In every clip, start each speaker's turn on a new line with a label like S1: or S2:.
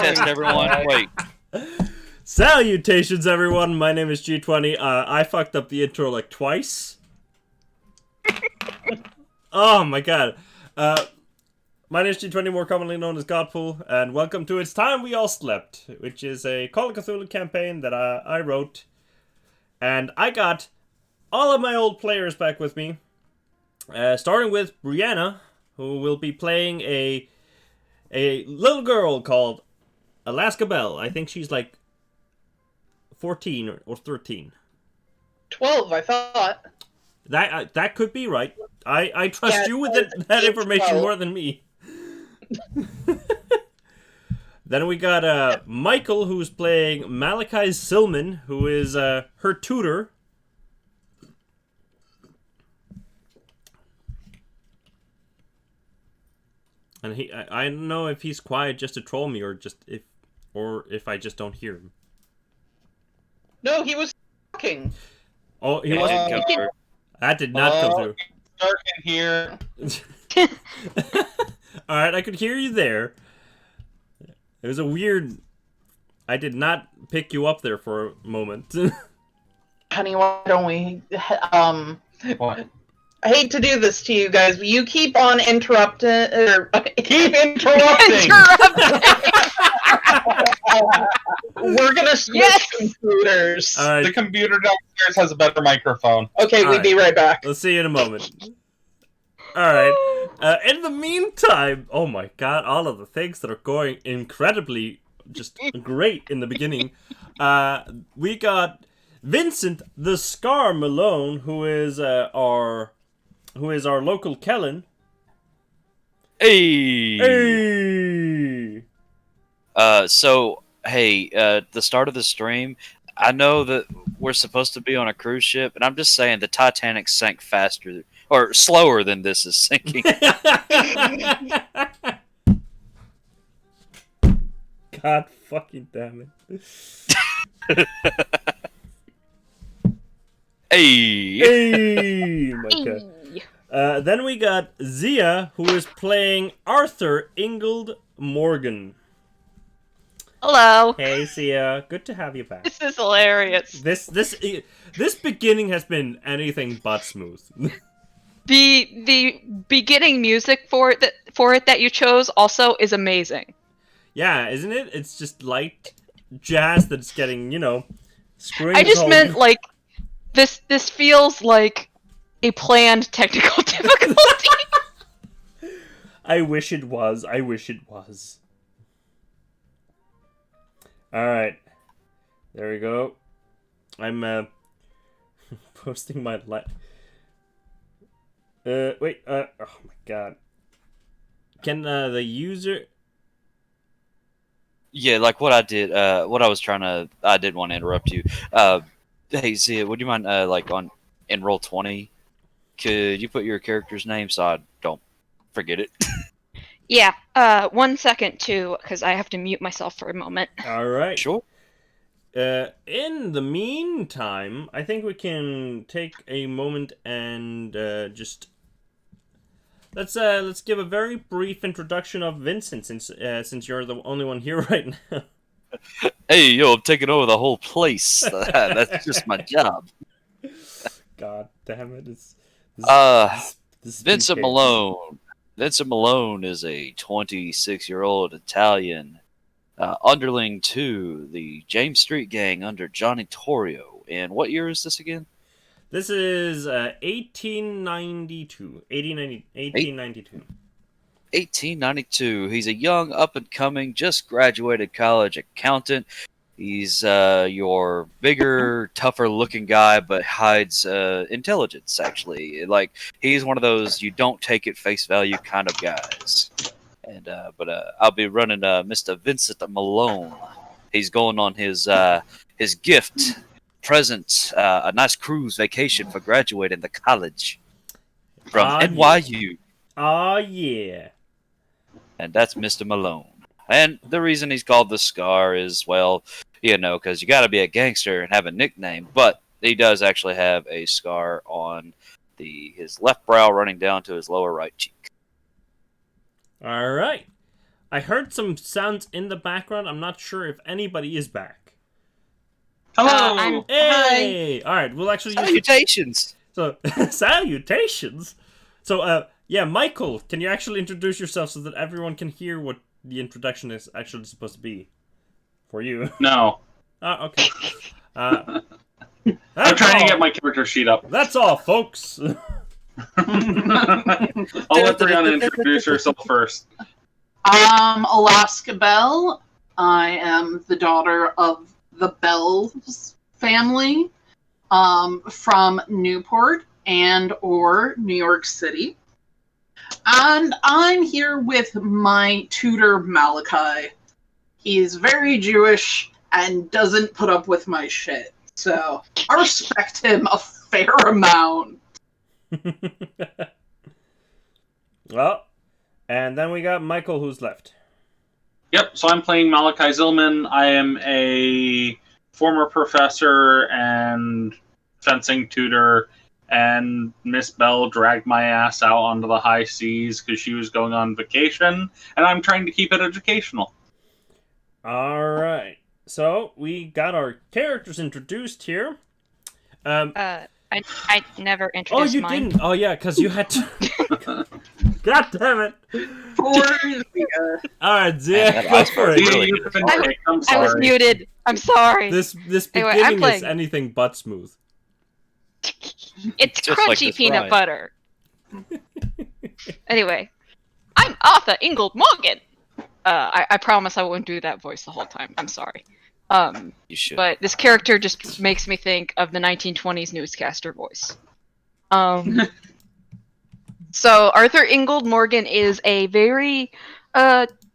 S1: test, everyone. Wait.
S2: Salutations, everyone. My name is G20. I fucked up the intro like twice. Oh my god. My name is G20, more commonly known as Godpool, and welcome to It's Time We All Slept, which is a Call of Cthulhu campaign that I wrote. And I got all of my old players back with me, starting with Brianna, who will be playing a little girl called Alaska Bell. I think she's like 14 or 13.
S3: 12, I thought.
S2: That could be right. I trust
S3: Yeah,
S2: you with that information
S3: 12.
S2: more than me. Then we got Michael, who's playing Malachi Silman, who is her tutor. And I don't know if he's quiet just to troll me or if I just don't hear him.
S3: No, he was talking.
S2: Oh, he
S1: It
S2: was.
S1: didn't come through.
S2: That did not come through.
S4: Dark in here.
S2: Alright, I could hear you there. It was a weird... I did not pick you up there for a moment.
S3: Honey, why don't we...
S4: What?
S3: I hate to do this to you guys, but you keep on interrupting...
S4: Keep interrupting!
S3: We're gonna switch computers.
S2: Alright,
S4: The computer downstairs has a better microphone.
S3: Okay, we'll be right back.
S2: let's see you in a moment. Alright, in the meantime... Oh my god, all of the things that are going incredibly just great in the beginning. We got Vincent the Scar Malone, who is our local Kellen.
S1: Hey.
S2: Hey!
S1: At the start of the stream, I know that we're supposed to be on a cruise ship, and I'm just saying the Titanic sank faster or slower than this is sinking.
S2: God fucking damn it.
S1: Hey.
S2: Hey! My God. Then we got Zia, who is playing Arthur Ingold Morgan.
S5: Hello.
S2: Hey, Zia. Good to have you back.
S5: This is hilarious.
S2: This beginning has been anything but smooth.
S5: The beginning music for it that you chose also is amazing.
S2: Yeah, isn't it? It's just light jazz that's getting, screams.
S5: I just
S2: home.
S5: meant like this feels like a planned technical difficulty.
S2: I wish it was. I wish it was. Alright. There we go. I'm posting my wait, oh my god. Can the user...
S1: Yeah, like what I did. What I was trying to. I didn't want to interrupt you. Hey Zia, would you mind in roll 20? Could you put your character's name so I don't forget it?
S5: Yeah. 1 second too, because I have to mute myself for a moment.
S2: Alright.
S1: Sure.
S2: In the meantime, I think we can take a moment and just let's give a very brief introduction of Vincent, since you're the only one here right now.
S1: Hey, yo, I'm taking over the whole place. That's just my job.
S2: God damn it! This
S1: Vincent
S2: PK.
S1: Malone. Vincent Malone is a 26-year-old Italian underling to the James Street Gang under Johnny Torrio. And what year is this again?
S2: This is 1892. 1892.
S1: 1892. He's a young, up-and-coming, just graduated college accountant. He's your bigger, tougher-looking guy, but hides intelligence, actually. Like, he's one of those you don't take at face value kind of guys. And I'll be running Mr. Vincent Malone. He's going on his gift present, a nice cruise vacation for graduating the college from NYU.
S2: Oh yeah.
S1: And that's Mr. Malone. And the reason he's called the Scar is, well, because you got to be a gangster and have a nickname. But he does actually have a scar on his left brow running down to his lower right cheek.
S2: All right. I heard some sounds in the background. I'm not sure if anybody is back.
S4: Hello.
S5: I'm-
S2: Hey! All right, we'll actually use
S1: Salutations.
S2: so salutations. So yeah, Michael, can you actually introduce yourself so that everyone can hear what the introduction is actually supposed to be for you?
S4: No.
S2: Okay.
S4: I'm
S2: That's
S4: trying to
S2: all.
S4: get my character sheet up.
S2: That's all, folks.
S4: I'll let Brianna introduce herself first.
S6: Alaska Bell. I am the daughter of the Bells family from Newport and or New York City. And I'm here with my tutor, Malachi. He's very Jewish and doesn't put up with my shit. So I respect him a fair amount.
S2: Well, and then we got Michael, who's left.
S4: Yep, so I'm playing Malachi Zillman. I am a former professor and fencing tutor, and Miss Bell dragged my ass out onto the high seas because she was going on vacation, and I'm trying to keep it educational.
S2: All right. So we got our characters introduced here.
S5: I never
S2: Oh,
S5: introduced
S2: you
S5: mine.
S2: didn't. Oh yeah, because you had to. God damn it! All right, Zia,
S1: Man, that
S2: go
S1: ice
S2: for
S1: cream
S2: it.
S1: really
S4: You've been
S5: I-
S4: great. I'm
S5: I was
S4: sorry.
S5: muted. I'm sorry.
S2: This
S5: Anyway,
S2: beginning
S5: I'm
S2: is
S5: playing-
S2: anything but smooth.
S5: It's
S1: Just
S5: crunchy
S1: like this
S5: peanut
S1: ride.
S5: butter. Anyway, I'm Arthur Ingold Morgan. I promise I won't do that voice the whole time. I'm sorry.
S1: You should.
S5: But this character just makes me think of the 1920s newscaster voice. So Arthur Ingold Morgan is a very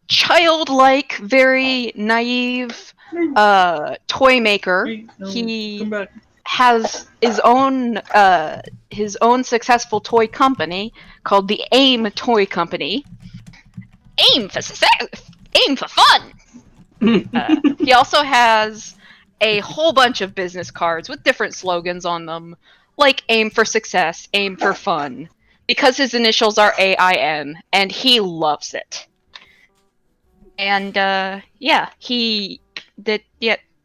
S5: childlike, very naive toy maker. He has his own successful toy company called the AIM Toy Company. Aim for success, aim for fun. He also has a whole bunch of business cards with different slogans on them, like aim for success, aim for fun, because his initials are AIM, and he loves it. And yeah, he did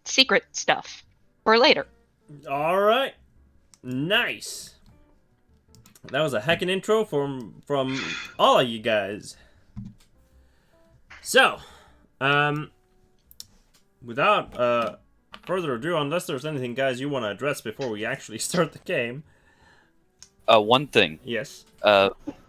S5: secret stuff for later.
S2: All right, nice. That was a heckin' intro from all of you guys. So, without further ado, unless there's anything, guys, you want to address before we actually start the game.
S1: One thing.
S2: Yes.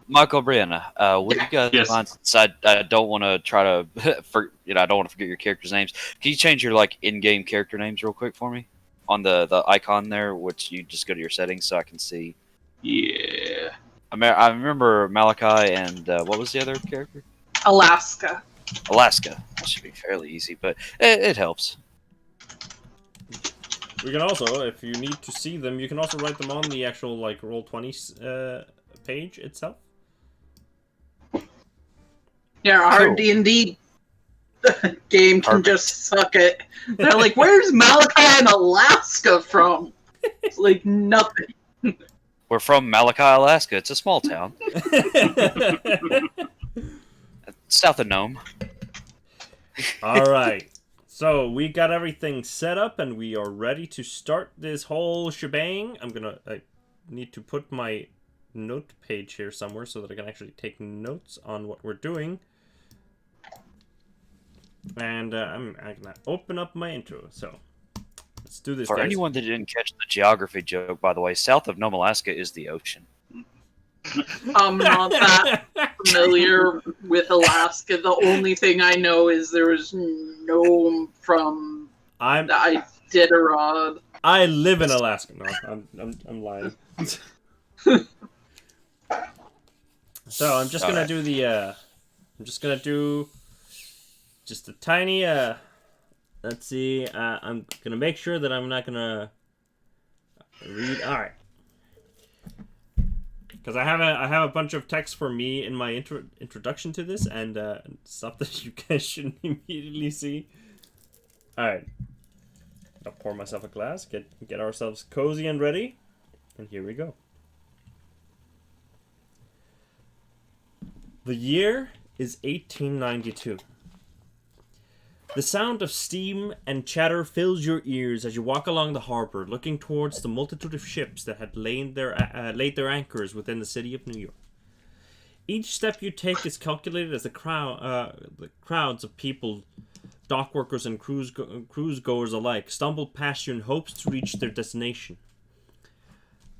S1: Michael, Brianna, would you guys
S4: Yes.
S1: mind, since I don't want to try to, I don't want to forget your characters' names. Can you change your in-game character names real quick for me on the icon there, which you just go to your settings so I can see.
S4: Yeah.
S1: I remember Malachi and what was the other character?
S6: Alaska.
S1: Alaska. That should be fairly easy, but it helps.
S2: We can also, if you need to see them, you can also write them on the actual Roll20 page itself.
S6: Yeah, our
S1: Cool.
S6: D&D game can
S1: Perfect.
S6: just suck it. They're like, where's Malachi and Alaska from? It's like nothing.
S1: We're from Malachi, Alaska. It's a small town south of Nome.
S2: All right. So we got everything set up and we are ready to start this whole shebang. I need to put my note page here somewhere so that I can actually take notes on what we're doing. And I'm gonna open up my intro. So let's do this,
S1: For
S2: guys.
S1: anyone that didn't catch the geography joke, by the way, south of Nome, Alaska is the ocean.
S6: I'm not that familiar with Alaska. The only thing I know is there was gnome from
S2: I'm
S6: Iditarod.
S2: I live in Alaska. No, I'm lying. So I'm just gonna do the I'm just gonna do just a tiny let's see, I'm gonna make sure that I'm not gonna read. All right, because I have a bunch of text for me in my introduction to this and stuff that you guys shouldn't immediately see. All right, I'll pour myself a glass, get ourselves cozy and ready, and here we go. The year is 1892. The sound of steam and chatter fills your ears as you walk along the harbour, looking towards the multitude of ships that had laid their anchors within the city of New York. Each step you take is calculated as the crowds of people, dock workers and cruise goers alike, stumble past you in hopes to reach their destination.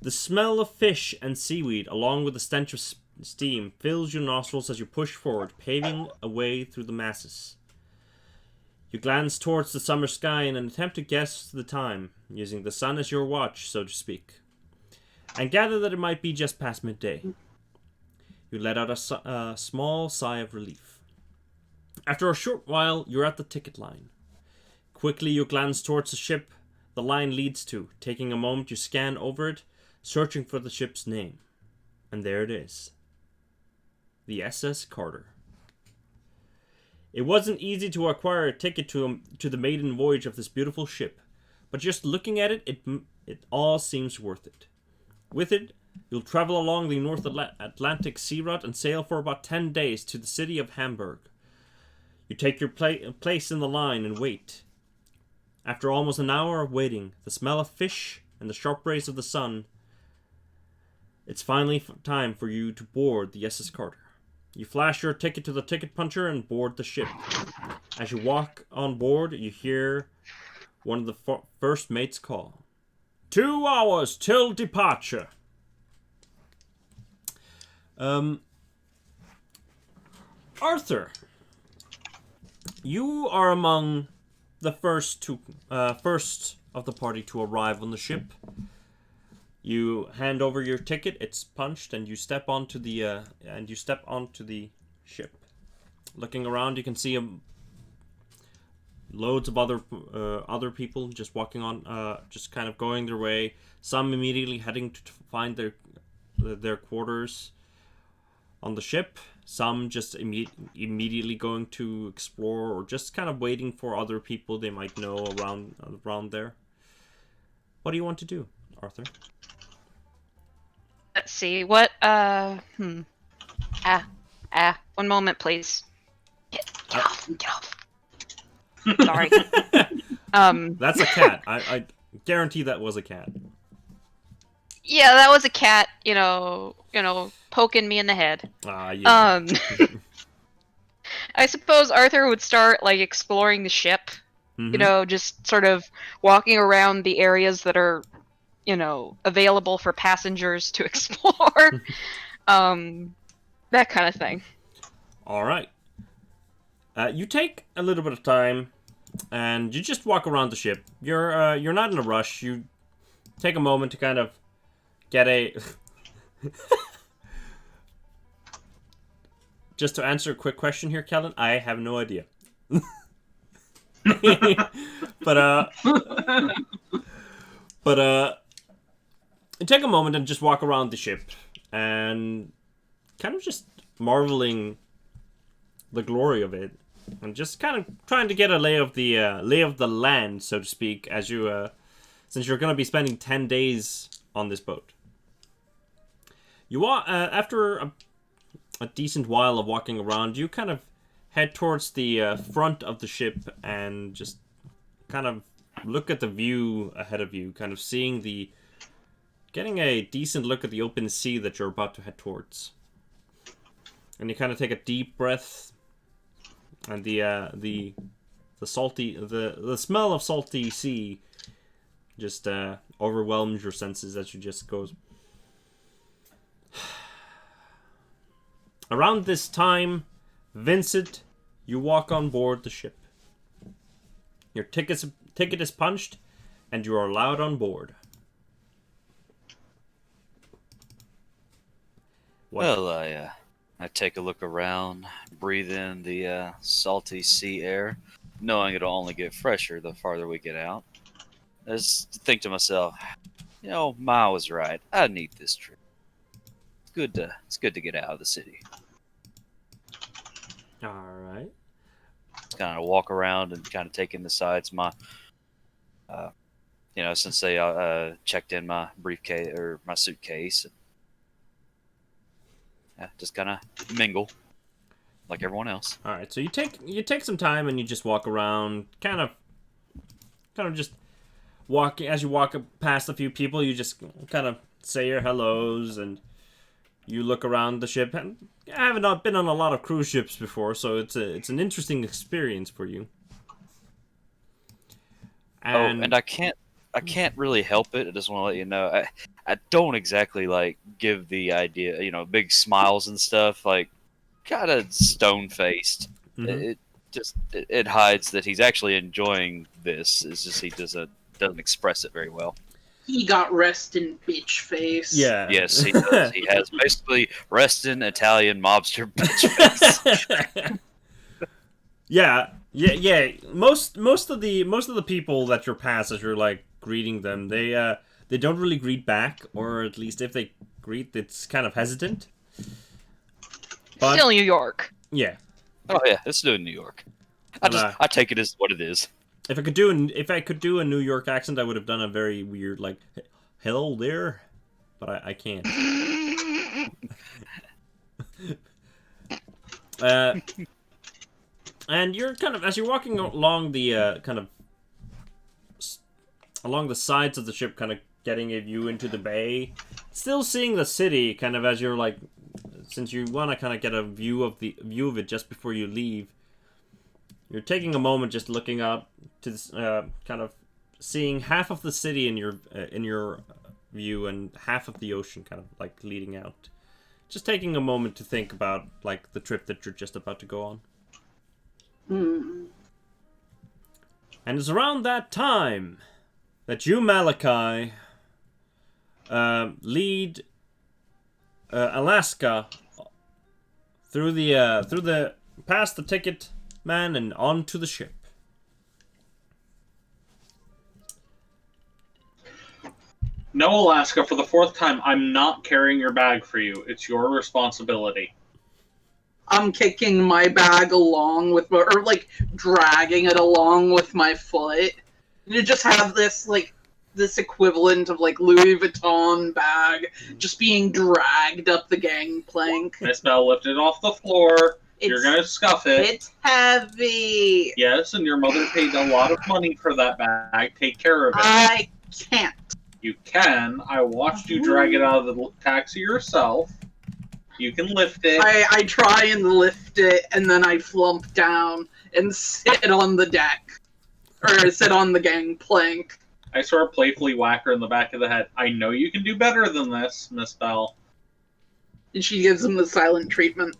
S2: The smell of fish and seaweed, along with the stench of steam, fills your nostrils as you push forward, paving a way through the masses. You glance towards the summer sky in an attempt to guess the time, using the sun as your watch, so to speak, and gather that it might be just past midday. You let out a small sigh of relief. After a short while, you're at the ticket line. Quickly, you glance towards the ship the line leads to. Taking a moment, you scan over it, searching for the ship's name. And there it is. The SS Carter. It wasn't easy to acquire a ticket to the maiden voyage of this beautiful ship, but just looking at it all seems worth it. With it, you'll travel along the North Atlantic sea route and sail for about 10 days to the city of Hamburg. You take your place in the line and wait. After almost an hour of waiting, the smell of fish and the sharp rays of the sun, it's finally time for you to board the SS Carter. You flash your ticket to the ticket puncher and board the ship. As you walk on board, you hear one of the first mates call. 2 hours till departure. Arthur, you are among the first of the party to arrive on the ship. You hand over your ticket. It's punched, and you step onto the ship. Looking around, you can see loads of other people just walking on, just kind of going their way. Some immediately heading to find their quarters on the ship. Some just immediately going to explore, or just kind of waiting for other people they might know around there. What do you want to do, Arthur?
S5: Let's see. What? One moment, please. Get off. Sorry.
S2: That's a cat. I guarantee that was a cat.
S5: Yeah, that was a cat. Poking me in the head.
S2: Yeah.
S5: I suppose Arthur would start exploring the ship.
S2: Mm-hmm.
S5: Just sort of walking around the areas that are, available for passengers to explore. That kind of thing.
S2: All right. You take a little bit of time, and you just walk around the ship. You're not in a rush. You take a moment to kind of get a. Just to answer a quick question here, Kellen, I have no idea. But you take a moment and just walk around the ship and kind of just marveling the glory of it, and just kind of trying to get a lay of the land, so to speak, as you since you're going to be spending 10 days on this boat. You after a decent while of walking around, you kind of head towards the front of the ship and just kind of look at the view ahead of you, kind of getting a decent look at the open sea that you're about to head towards. And you kind of take a deep breath, and the smell of salty sea just overwhelms your senses as you just goes. Around this time, Vincent, you walk on board the ship. Your ticket is punched, and you are allowed on board. What?
S1: Well, I take a look around, breathe in the salty sea air, knowing it'll only get fresher the farther we get out. I just think to myself, Ma was right. I need this trip. It's good to get out of the city.
S2: All right.
S1: Just kind of walk around and kind of take in the sights. My, since they checked in my briefcase or my suitcase, and, just kind of mingle. like everyone else.
S2: All right, so you take some time and you just walk around, kind of just walking. As you walk past a few people, you just kind of say your hellos and you look around the ship. And I have not been on a lot of cruise ships before, so it's an interesting experience for you.
S1: And I can't really help it. I just want to let you know, I don't exactly like give the idea, big smiles and stuff, like kind of stone faced.
S2: Mhm.
S1: It hides that he's actually enjoying this. It's just he doesn't express it very well.
S6: He got restin' bitch face.
S2: Yeah.
S1: Yes, he does. He has basically resting Italian mobster bitch face.
S2: Yeah. Most of the people that you're past as you're like greeting them, they don't really greet back, or at least if they greet, it's kind of hesitant. But,
S5: Still New York.
S2: yeah.
S1: Oh yeah, it's doing New York. I take it as what it is.
S2: If I could do a New York accent, I would have done a very weird like, "Hello there," but I can't. And you're kind of, as you're walking along the along the sides of the ship, kind of getting a view into the bay, still seeing the city, kind of as you're like, since you want to kind of get a view of it just before you leave. You're taking a moment just looking up to this, kind of seeing half of the city in your view and half of the ocean kind of like leading out. Just taking a moment to think about like the trip that you're just about to go on.
S6: Hmm.
S2: And it's around that time that you, Malachi, lead Alaska through the past the ticket man and onto the ship.
S4: No, Alaska, for the fourth time, I'm not carrying your bag for you. It's your responsibility.
S6: I'm kicking my bag along with or like dragging it along with my foot. You just have this this equivalent of like Louis Vuitton bag just being dragged up the gangplank.
S4: Miss Bell lifted it off the floor. You're
S6: It's-
S4: gonna scuff it.
S6: It's heavy.
S4: Yes, and your mother paid a lot of money for that bag. Take care of it.
S6: I can't.
S4: You can. I watched you drag it out of the taxi yourself. You can lift it.
S6: I try and lift it, and then I flump down and sit on the deck. Or sit on the gangplank.
S4: I sort of playfully whack her in the back of the head. I know you can do better than this, Miss Bell.
S6: And she gives him the silent treatment.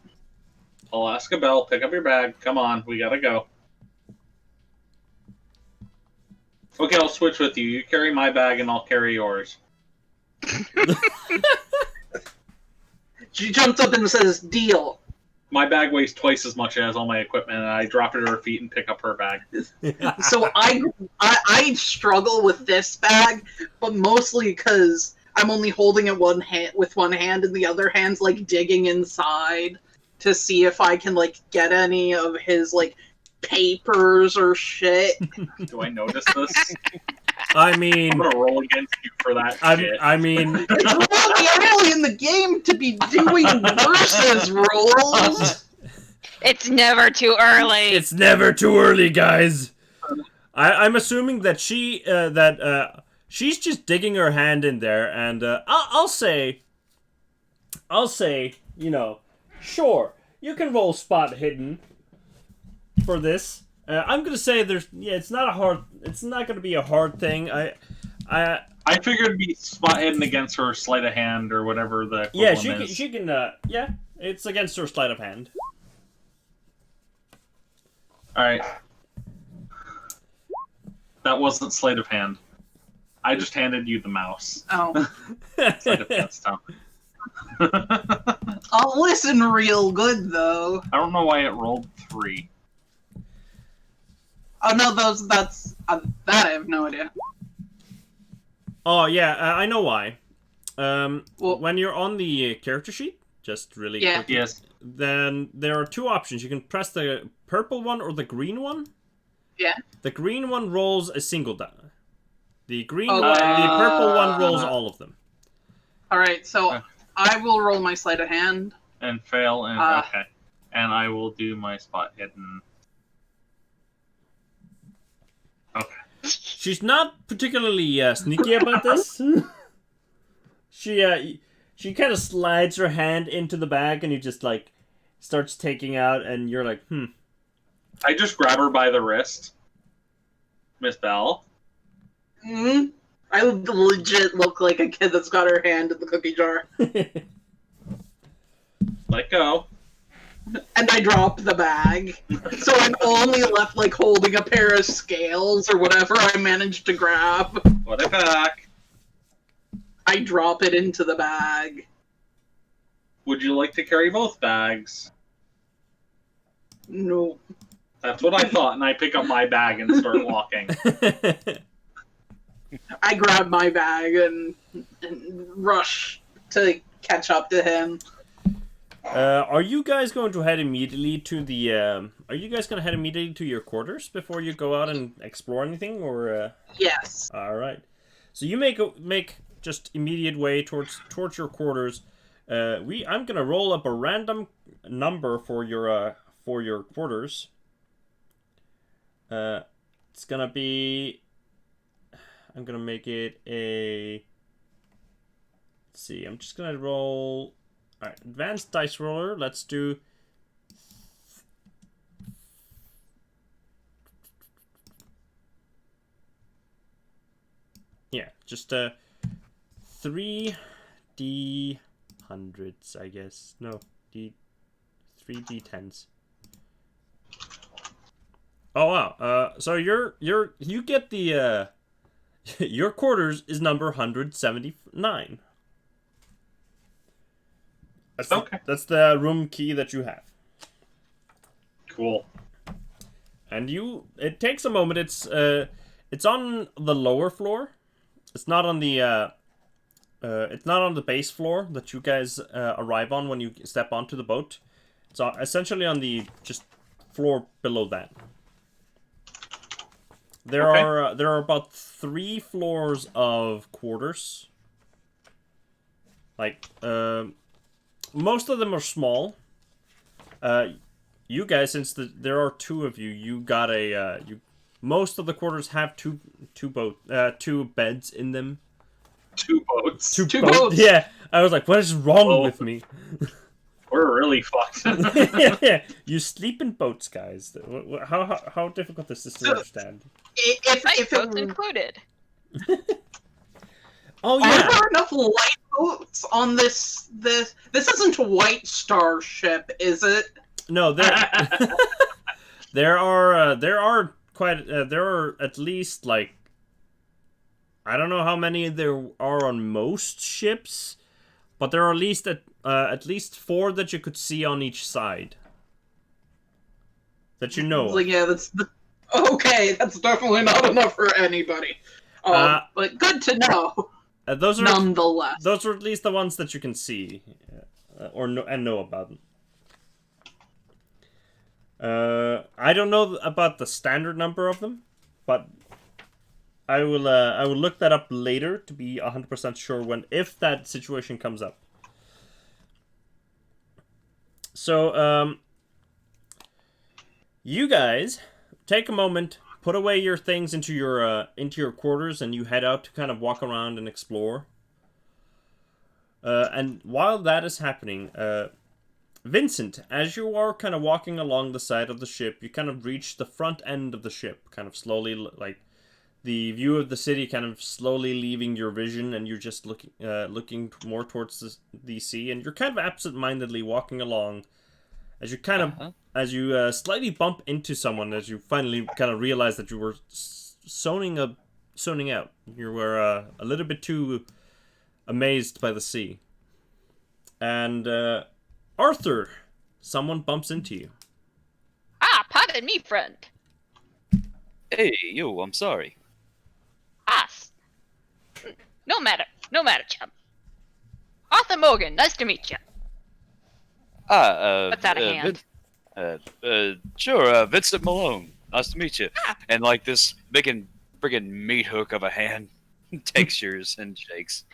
S4: Alaska Bell, pick up your bag. Come on, we gotta go. Okay, I'll switch with you. You carry my bag and I'll carry yours.
S6: She jumps up and says, "Deal."
S4: My bag weighs twice as much as all my equipment, and I drop it at her feet and pick up her bag.
S6: So I struggle with this bag, but mostly because I'm only holding it with one hand, and the other hand's like digging inside to see if I can like get any of his like papers or shit.
S4: Do I notice this?
S2: I mean,
S4: I'm gonna roll against you for that shit.
S2: I mean,
S6: It's really early in the game to be doing versus rolls.
S5: It's never too early.
S2: it's never too early, guys. I'm assuming that she's just digging her hand in there, and I'll say, sure, you can roll spot hidden for this. I'm gonna say it's not gonna be a hard thing. I
S4: figured it'd be spot hidden against her sleight of hand or whatever the
S2: yeah,
S4: equivalent is.
S2: she can it's against her sleight of hand.
S4: Alright. That wasn't sleight of hand. I just handed you the mouse.
S6: Oh,
S4: Sleight of hand stuff.
S6: I'll listen real good though.
S4: I don't know why it rolled 3.
S6: Oh no, that's that I have no idea.
S2: Oh yeah, I know why.
S6: Well,
S2: When you're on the character sheet, just really
S6: Yeah.
S2: quickly,
S4: Yes.
S2: then there are two options. You can press the purple one or the green one.
S6: Yeah.
S2: The green one rolls a single die. The
S6: Okay.
S2: the purple one rolls all of them.
S6: all right, so I will roll my sleight of hand.
S4: And fail and
S6: Uh,
S4: okay. and I will do my spot hidden. Okay.
S2: She's not particularly sneaky about this. She kind of slides her hand into the bag, and he just like starts taking out, and you're like,
S4: I just grab her by the wrist. Miss Bell.
S6: Mm-hmm. I legit look like a kid that's got her hand in the cookie jar.
S4: Let go.
S6: And I drop the bag. So I'm only left like holding a pair of scales or whatever I managed to grab.
S4: Put it back.
S6: I drop it into the bag.
S4: Would you like to carry both bags?
S6: No.
S4: That's what I thought, and I pick up my bag and start walking.
S6: I grab my bag and rush to catch up to him.
S2: Are you guys going to head immediately to the? Are you guys going to head immediately to your quarters before you go out and explore anything, or?
S6: Yes.
S2: All right. So you make just immediate way towards your quarters. I'm gonna roll up a random number for your quarters. It's gonna be. I'm gonna make it a. Let's see. I'm just gonna roll. All right, advanced dice roller. Let's do. Yeah, just 3D hundreds, I guess. No, 3D10s. Oh wow. So you get the your quarters is number 179. That's the room key that you have.
S4: Cool.
S2: And it takes a moment. It's on the lower floor. It's not on the base floor that you guys arrive on when you step onto the boat. It's essentially on the just floor below that. There are about 3 floors of quarters. Like most of them are small. You guys, since there are 2 of you, you got a most of the quarters have two beds in them.
S4: 2 boats.
S6: Two boats.
S2: Yeah, I was like, what is wrong with me?
S4: We're really fucked.
S2: Yeah, you sleep in boats, guys. How difficult is this to understand?
S5: If boats included.
S2: Oh
S6: Are
S2: yeah.
S6: there enough lifeboats on this? This isn't a White Star ship, is it?
S2: No, there are at least like I don't know how many there are on most ships, but there are at least 4 that you could see on each side. That you know.
S6: Like, yeah, okay. That's definitely not enough for anybody. But good to know.
S2: Those are
S6: nonetheless.
S2: Those are at least the ones that you can see, or know about. I don't know about the standard number of them, but I will look that up later to be 100% sure if that situation comes up. So you guys take a moment, put away your things into your quarters, and you head out to kind of walk around and explore. And while that is happening, Vincent, as you are kind of walking along the side of the ship, you kind of reach the front end of the ship, kind of slowly, like the view of the city kind of slowly leaving your vision, and you're just looking more towards the sea, and you're kind of absent-mindedly walking along as you kind of slightly bump into someone as you finally kind of realize that you were zoning out. You were a little bit too amazed by the sea. And Arthur, someone bumps into you.
S5: Ah, pardon me, friend.
S1: Hey, you, I'm sorry.
S5: Ah, no matter, chum. Arthur Morgan, nice to meet you. What's out of hand?
S1: Sure, Vincent Malone. Nice to meet you. And like this big and friggin' meat hook of a hand takes yours and shakes.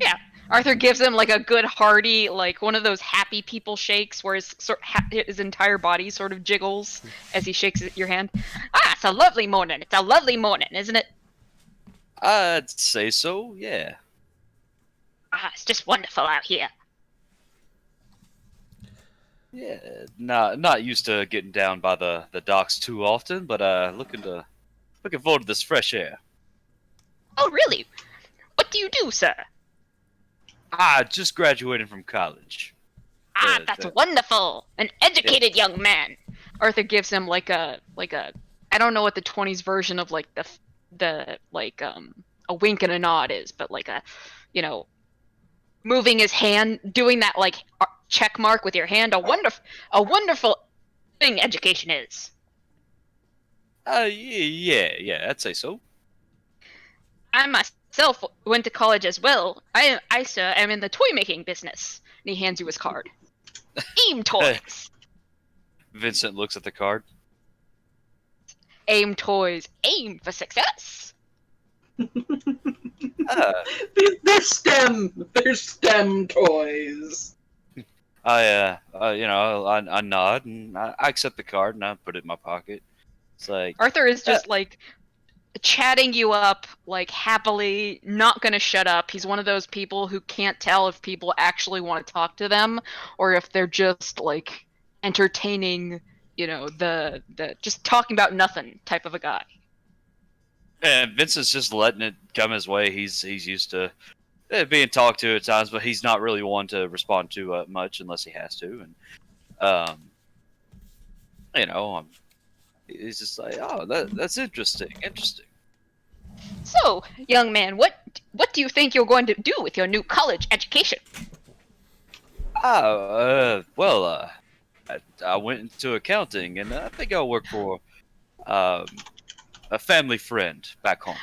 S5: Yeah, Arthur gives him like a good hearty, like one of those happy people shakes where his entire body sort of jiggles as he shakes your hand. Ah, it's a lovely morning. It's a lovely morning, isn't it?
S1: I'd say so, yeah.
S5: Ah, it's just wonderful out here.
S1: Yeah, not used to getting down by the docks too often, but looking forward to this fresh air.
S5: Oh, really? What do you do, sir?
S1: Just graduated from college.
S5: Ah, that's wonderful. An educated young man. Arthur gives him like a I don't know what the 20s version of like the a wink and a nod is, but like a, you know, moving his hand, doing that like check mark with your hand. A wonderful thing education is.
S1: Yeah, I'd say so.
S5: I myself went to college as well. I sir, am in the toy making business. And he hands you his card. AIM Toys.
S1: Vincent looks at the card.
S5: AIM Toys. Aim for success.
S6: They're STEM toys.
S1: I nod and I accept the card and I put it in my pocket. It's like
S5: Arthur is just like chatting you up, like happily, not gonna shut up. He's one of those people who can't tell if people actually want to talk to them or if they're just like entertaining, you know, the just talking about nothing type of a guy.
S1: And Vincent's just letting it come his way. He's used to being talked to at times, but he's not really one to respond to much unless he has to. And he's just like, oh, that's interesting.
S5: So, young man, what do you think you're going to do with your new college education?
S1: I went into accounting, and I think I'll work for a family friend back home.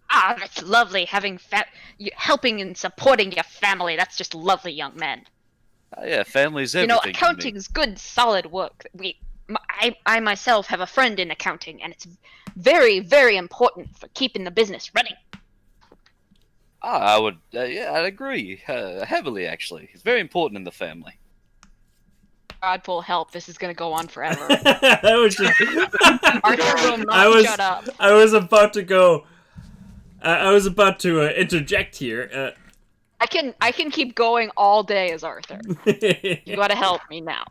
S5: Ah, that's lovely, having helping and supporting your family. That's just lovely, young man.
S1: Yeah, family's everything.
S5: You know, accounting's good, solid work. I myself have a friend in accounting, and it's very, very important for keeping the business running.
S1: I would, I'd agree heavily. Actually, it's very important in the family.
S5: Godpool, help! This is gonna go on forever.
S2: Arthur
S5: will not shut up.
S2: I was about to go. I was about to interject here.
S5: I can keep going all day as Arthur. You gotta help me now.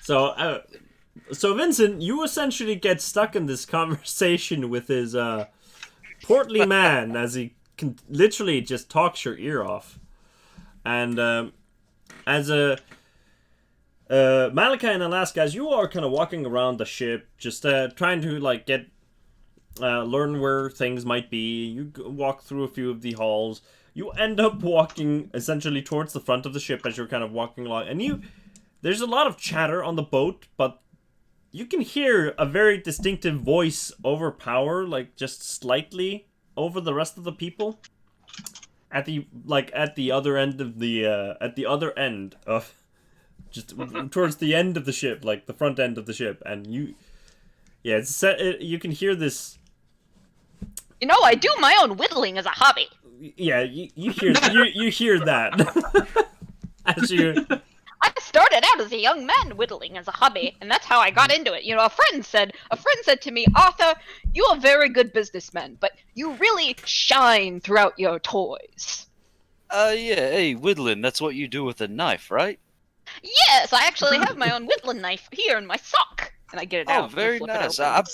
S2: So Vincent, you essentially get stuck in this conversation with his portly man as he can literally just talks your ear off. And as Malachi and Alaska, as you are kind of walking around the ship, just trying to like get learn where things might be. You walk through a few of the halls. You end up walking essentially towards the front of the ship as you're kind of walking along, and there's a lot of chatter on the boat, but you can hear a very distinctive voice overpower, like just slightly over the rest of the people. At the other end of just towards the end of the ship, like the front end of the ship, and you can hear this.
S5: You know, I do my own whittling as a hobby.
S2: Yeah, you hear you hear that as you.
S5: I started out as a young man whittling as a hobby, and that's how I got into it. You know, a friend said to me, Arthur, you're a very good businessman, but you really shine throughout your toys.
S1: Hey, whittling, that's what you do with a knife, right?
S5: Yes, I actually have my own whittling knife here in my sock. And I get it out.
S1: Oh, very nice. I've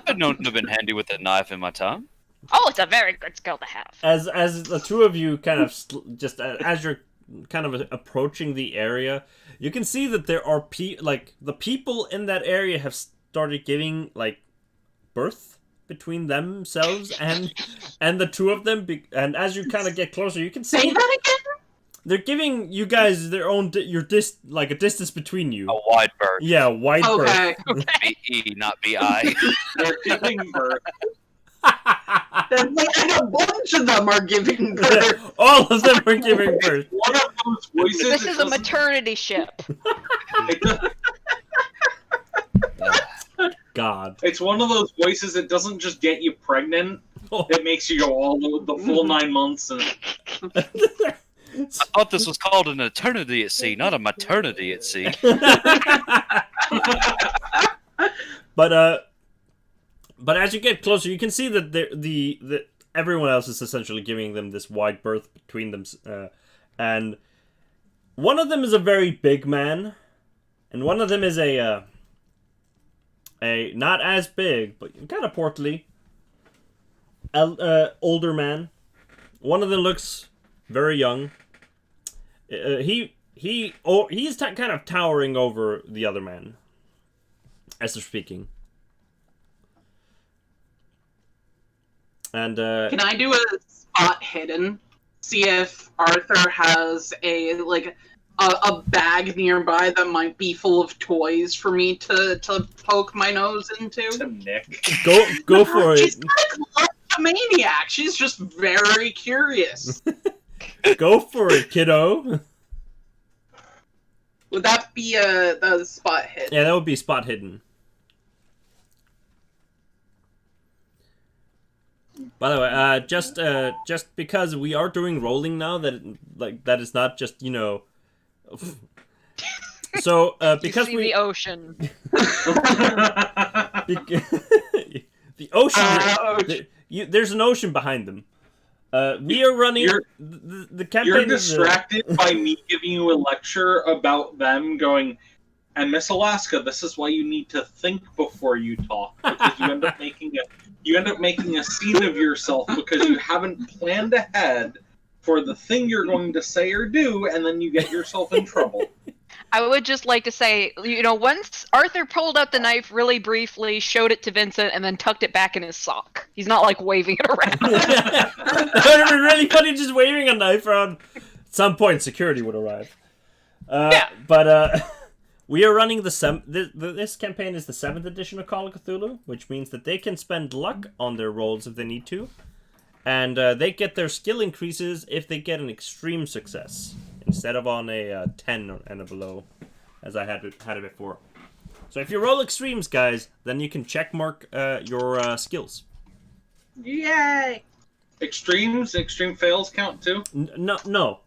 S1: been known to have been handy with a knife in my time.
S5: Oh, it's a very good skill to have.
S2: As the two of you kind of just as you're kind of approaching the area, you can see that there are the people in that area have started giving like birth between themselves and the two of them. And as you kind of get closer, you can see
S6: Say that again.
S2: They're giving you guys their own a distance between you.
S1: A wide berth.
S2: Yeah, wide
S6: Okay.
S2: berth.
S1: B-E, not B-I.
S4: They're giving birth.
S6: And a bunch of them are giving birth.
S2: All of them are giving birth.
S4: One of those voices.
S5: This is a maternity ship.
S2: God.
S4: It's one of those voices that doesn't just get you pregnant.
S2: Oh.
S4: It makes you go all the full 9 months. And
S1: I thought this was called an eternity at sea, not a maternity at sea.
S2: But as you get closer, you can see that the everyone else is essentially giving them this wide berth between them, and one of them is a very big man, and one of them is a not as big but kind of portly older man. One of them looks very young. He's kind of towering over the other man as they're speaking. And
S6: can I do a spot hidden? See if Arthur has a bag nearby that might be full of toys for me to poke my nose into.
S4: To Nick.
S2: Go for
S6: She's
S2: it.
S6: like a maniac. She's just very curious.
S2: Go for it, kiddo.
S6: Would that be the spot hidden?
S2: Yeah, that would be spot hidden. By the way, just because we are doing rolling now, that is not just So because
S5: you see the ocean.
S2: the ocean, there's an ocean behind them. We are running. The campaign.
S4: You're distracted by me giving you a lecture about them going. And Miss Alaska, this is why you need to think before you talk, because you end up making a scene of yourself because you haven't planned ahead for the thing you're going to say or do, and then you get yourself in trouble.
S5: I would just like to say, once Arthur pulled out the knife really briefly, showed it to Vincent, and then tucked it back in his sock. He's not like waving it around.
S2: It would have been really funny just waving a knife around. At some point, security would arrive.
S5: Yeah.
S2: But we are running this campaign is the 7th edition of Call of Cthulhu, which means that they can spend luck on their rolls if they need to, and they get their skill increases if they get an extreme success instead of on a 10 and below, as I had it before. So if you roll extremes, guys, then you can check mark your skills.
S6: Yay!
S4: Extreme fails count too?
S2: No.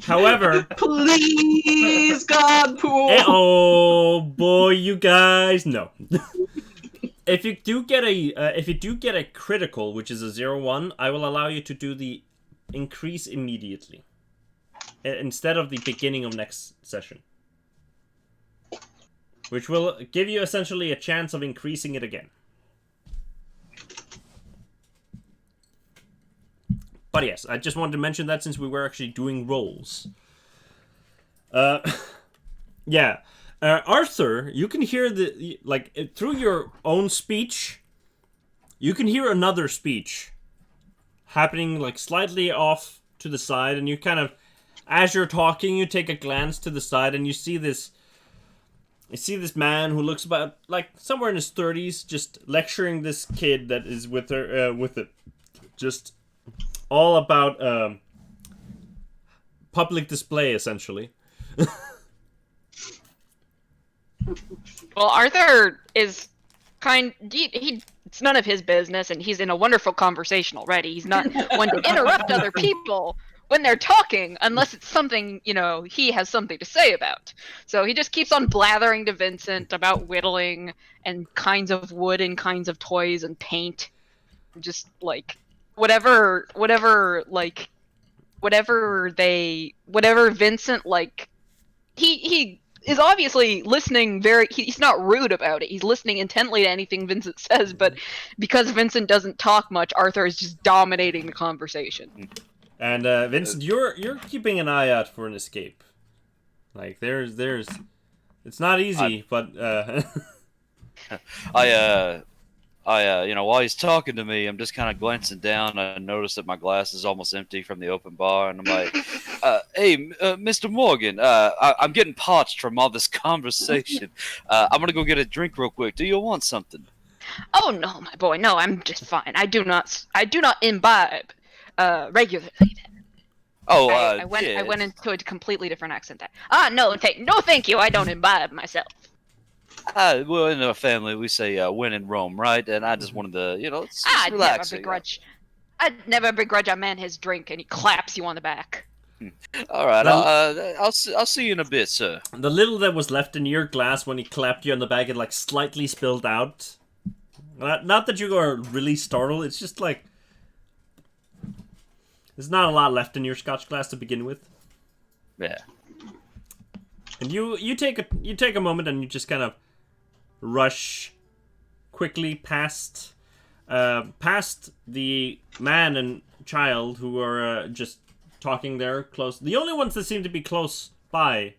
S2: However,
S6: please, Godpool.
S2: Oh boy, you guys, no. If you do get a critical, which is a 0-1, I will allow you to do the increase immediately instead of the beginning of next session, which will give you essentially a chance of increasing it again. But yes, I just wanted to mention that since we were actually doing rolls. Yeah. Arthur, you can hear through your own speech, you can hear another speech happening slightly off to the side, and you kind of, as you're talking, you take a glance to the side and you see this man who looks about somewhere in his 30s, just lecturing this kid that is with her, just all about public display, essentially.
S5: Well, Arthur is it's none of his business, and he's in a wonderful conversation already. He's not one to interrupt other people when they're talking, unless it's something, he has something to say about. So he just keeps on blathering to Vincent about whittling and kinds of wood and kinds of toys and paint. Just whatever Vincent he is obviously listening he's not rude about it. He's listening intently to anything Vincent says, but because Vincent doesn't talk much, Arthur is just dominating the conversation.
S2: And Vincent, you're keeping an eye out for an escape. There's it's not easy, but
S1: while he's talking to me, I'm just kind of glancing down. I notice that my glass is almost empty from the open bar, and I'm like, hey, Mr. Morgan, I'm getting parched from all this conversation. I'm going to go get a drink real quick. Do you want something?
S5: Oh, no, my boy, no, I'm just fine. I do not imbibe regularly.
S1: Oh,
S5: I went into a completely different accent there. No, thank you, I don't imbibe myself.
S1: Well, in our family, we say when in Rome, right? And I just wanted to, let's
S5: I
S1: relax.
S5: never begrudge. I'd never begrudge a man his drink, and he claps you on the back.
S1: All right,
S2: Well-
S1: I'll see you in a bit, sir.
S2: The little that was left in your glass when he clapped you on the back, it like slightly spilled out. Not that you are really startled. It's just like there's not a lot left in your Scotch glass to begin with.
S1: Yeah.
S2: And you take a moment and you just kind of rush quickly past the man and child who are just talking there close. The only ones that seem to be close by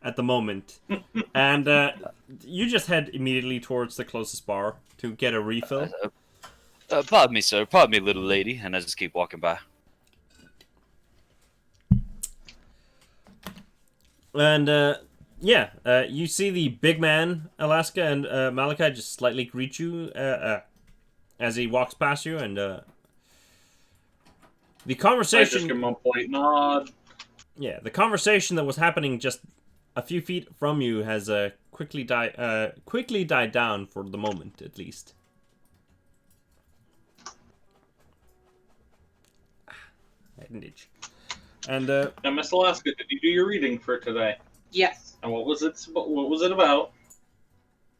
S2: at the moment. And you just head immediately towards the closest bar to get a refill.
S1: Pardon me, sir. Pardon me, little lady. And I just keep walking by.
S2: And you see the big man, Alaska, and Malachi just slightly greet you as he walks past you, and the
S4: I just
S2: conversation.
S4: give him a polite nod.
S2: Yeah, the conversation that was happening just a few feet from you has quickly died down for the moment, at least. I had an itch. And
S4: Now, Miss Alaska, did you do your reading for today?
S6: Yes.
S4: And what was it? What was it about?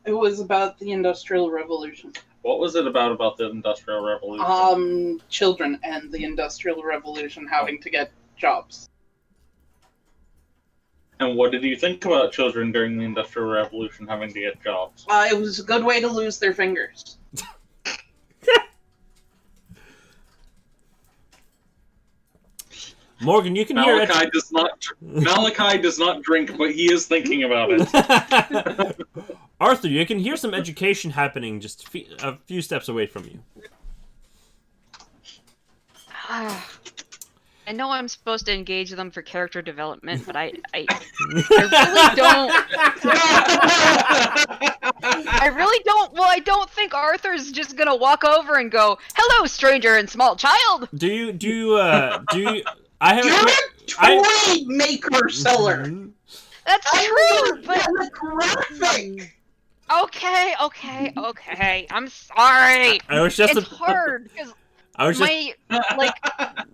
S6: It was about the Industrial Revolution.
S4: What was it about the Industrial Revolution?
S6: Children and the Industrial Revolution having to get jobs.
S4: And what did you think about children during the Industrial Revolution having to get jobs?
S6: It was a good way to lose their fingers.
S2: Morgan, you can hear it.
S4: Malachi does not drink, but he is thinking about it.
S2: Arthur, you can hear some education happening just a few steps away from you.
S5: I know I'm supposed to engage them for character development, but I really don't. I really don't. Well, I don't think Arthur's just gonna walk over and go, "Hello, stranger and small child."
S2: Do you? I have.
S6: You're a toy maker seller.
S5: That's true, but
S6: Graphic.
S5: okay. I'm sorry.
S2: I was just.
S5: It's hard because
S2: I was just.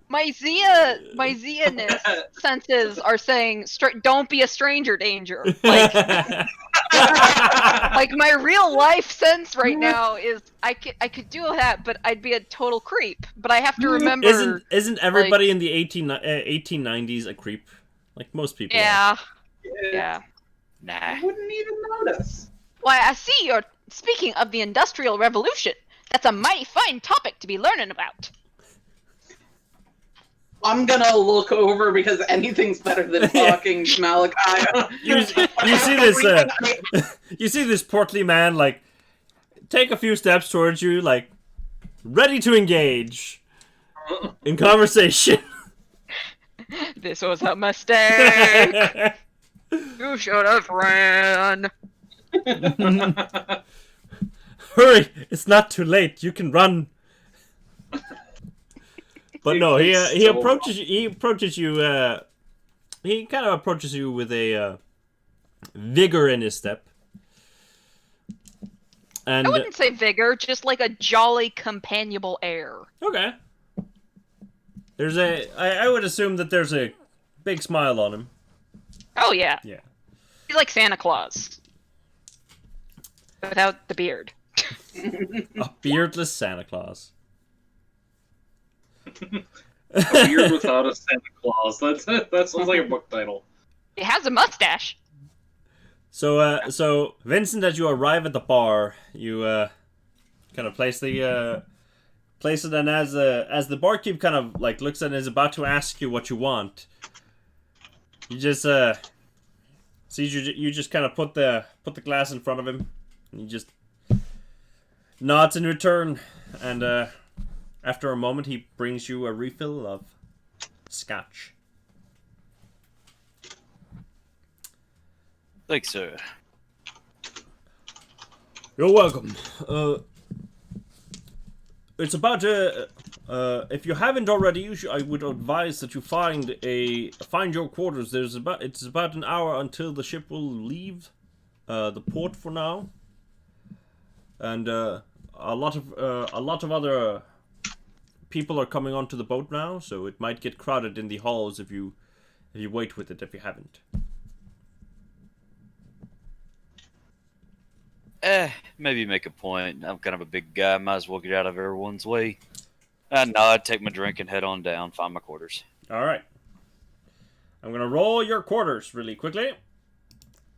S5: my Zia-ness senses are saying, "Don't be a stranger danger." Like my real life sense right now is I could do that, but I'd be a total creep. But I have to remember.
S2: Isn't everybody in the 1890s a creep? Like most people.
S5: Yeah.
S2: Are.
S5: Yeah.
S1: Nah.
S6: I wouldn't even notice.
S5: Why, I see you're speaking of the Industrial Revolution. That's a mighty fine topic to be learning about.
S6: I'm gonna look over because anything's better than talking to Malachi.
S2: You see this? You see this portly man like take a few steps towards you, like ready to engage in conversation.
S5: This was a mistake. You should have ran.
S2: Hurry! It's not too late. You can run. But no, he approaches you. He approaches you. He kind of approaches you with a vigor in his step. And
S5: I wouldn't say vigor, just like a jolly, companionable air.
S2: okay. There's I would assume that there's a big smile on him.
S5: Oh yeah.
S2: Yeah.
S5: He's like Santa Claus. Without the beard.
S2: A beardless Santa Claus.
S4: A beard without a Santa Claus. That sounds like a book title.
S5: He has a mustache.
S2: So Vincent, as you arrive at the bar, you kind of place it, and as the barkeep kind of like looks at it and is about to ask you what you want, you just sees you just kind of put the glass in front of him, and he just nods in return, and after a moment he brings you a refill of scotch.
S1: Thanks, sir.
S2: You're welcome. It's about if you haven't already, I would advise that you find your quarters. It's about an hour until the ship will leave the port for now, and a lot of other people are coming onto the boat now, so it might get crowded in the halls if you wait with it if you haven't.
S1: Maybe make a point. I'm kind of a big guy. Might as well get out of everyone's way. I nod, take my drink, and head on down. Find my quarters.
S2: All right. I'm gonna roll your quarters really quickly.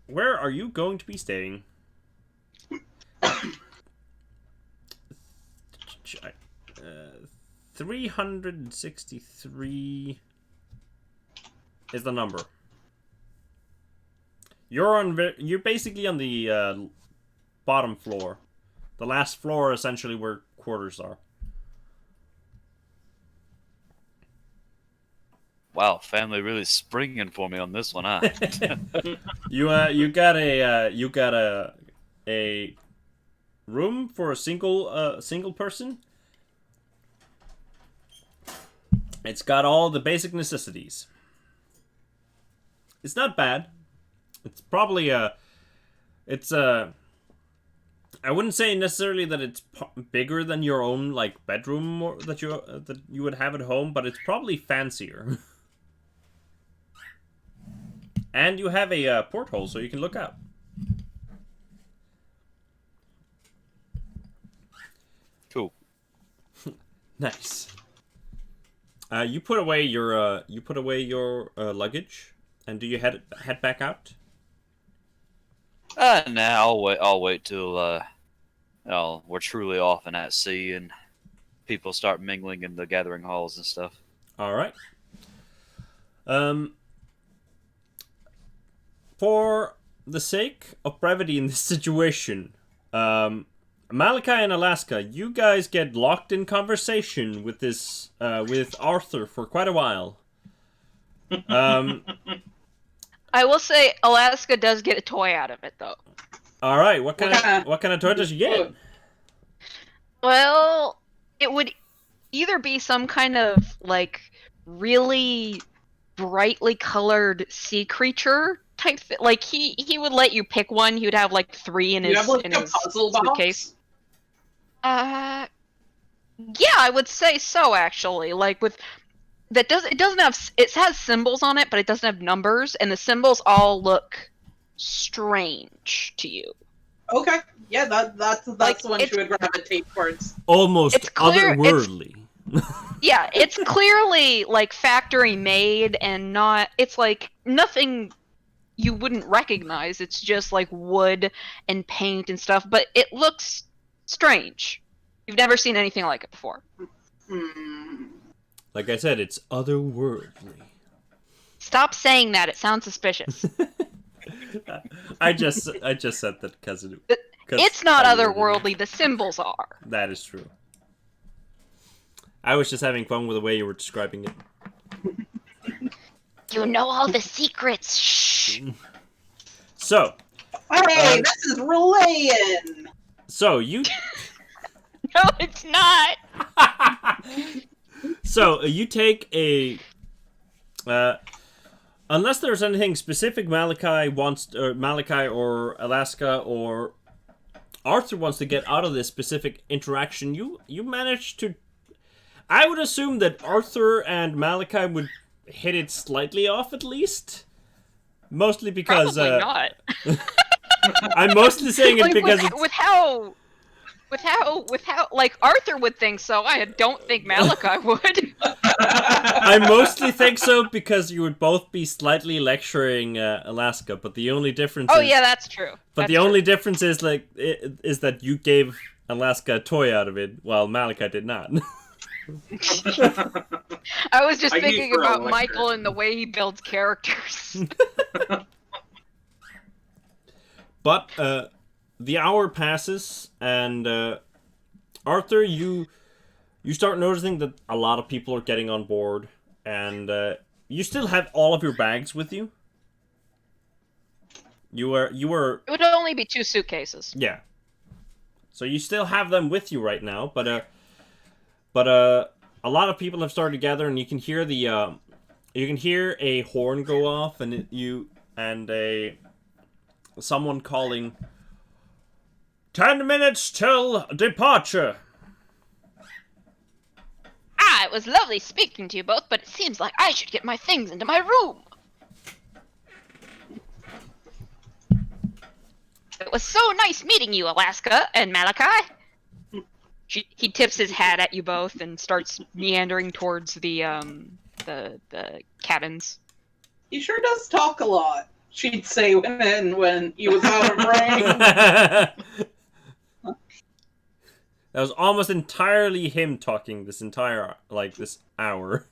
S2: Where are you going to be staying? 363 is the number. You're basically on the bottom floor, the last floor, essentially where quarters are.
S1: Wow, family really springing for me on this one, huh?
S2: You got a room for a single person. It's got all the basic necessities. It's not bad. It's probably I wouldn't say necessarily that it's bigger than your own like bedroom or that you would have at home, but it's probably fancier. And you have a porthole so you can look out.
S1: Cool.
S2: Nice. You put away your luggage, and do you head back out?
S1: Nah, I'll wait till we're truly off and at sea and people start mingling in the gathering halls and stuff.
S2: All right. For the sake of brevity in this situation, Malachi and Alaska, you guys get locked in conversation with this with Arthur for quite a while.
S5: I will say Alaska does get a toy out of it, though.
S2: All right, what kind of toy does you get?
S5: Well, it would either be some kind of like really brightly colored sea creature type thing. Like he would let you pick one. He would have like 3 in his
S6: puzzle
S5: suitcase.
S6: Box?
S5: Yeah, I would say so actually. Like it has symbols on it, but it doesn't have numbers, and the symbols all look strange to you.
S6: Okay, yeah, that's the one she would gravitate towards.
S2: Almost otherworldly.
S5: Yeah, it's clearly like factory made and not. It's like nothing you wouldn't recognize. It's just like wood and paint and stuff, but it looks strange. You've never seen anything like it before.
S2: Like I said, it's otherworldly.
S5: Stop saying that. It sounds suspicious.
S2: I just said that because
S5: it's not otherworldly. The symbols are.
S2: That is true. I was just having fun with the way you were describing it.
S5: You know all the secrets. Shh.
S2: So.
S6: Hey, this is relaying.
S2: So you.
S5: No, it's not.
S2: So you take a. Unless there's anything specific Malachi or Alaska or Arthur wants to get out of this specific interaction, you manage to. I would assume that Arthur and Malachi would hit it slightly off at least. Mostly because
S5: probably not.
S2: I'm mostly saying it
S5: like,
S2: because
S5: with how like Arthur would think so. I don't think Malachi would.
S2: I mostly think so because you would both be slightly lecturing Alaska, but the only difference is,
S5: yeah, that's true.
S2: But the only difference is is that you gave Alaska a toy out of it while Malachi did not.
S5: I was just thinking about Michael and the way he builds characters.
S2: But the hour passes, and Arthur, you start noticing that a lot of people are getting on board, and you still have all of your bags with you. You were.
S5: It would only be 2 suitcases.
S2: Yeah. So you still have them with you right now, but a lot of people have started to gather, and you can hear a horn go off, and someone calling, 10 minutes till departure.
S5: it was lovely speaking to you both, but it seems like I should get my things into my room. It was so nice meeting you, Alaska and Malachi. He tips his hat at you both and starts meandering towards the cabins.
S6: He sure does talk a lot, she'd say when he was out of range.
S2: That was almost entirely him talking this entire, this hour.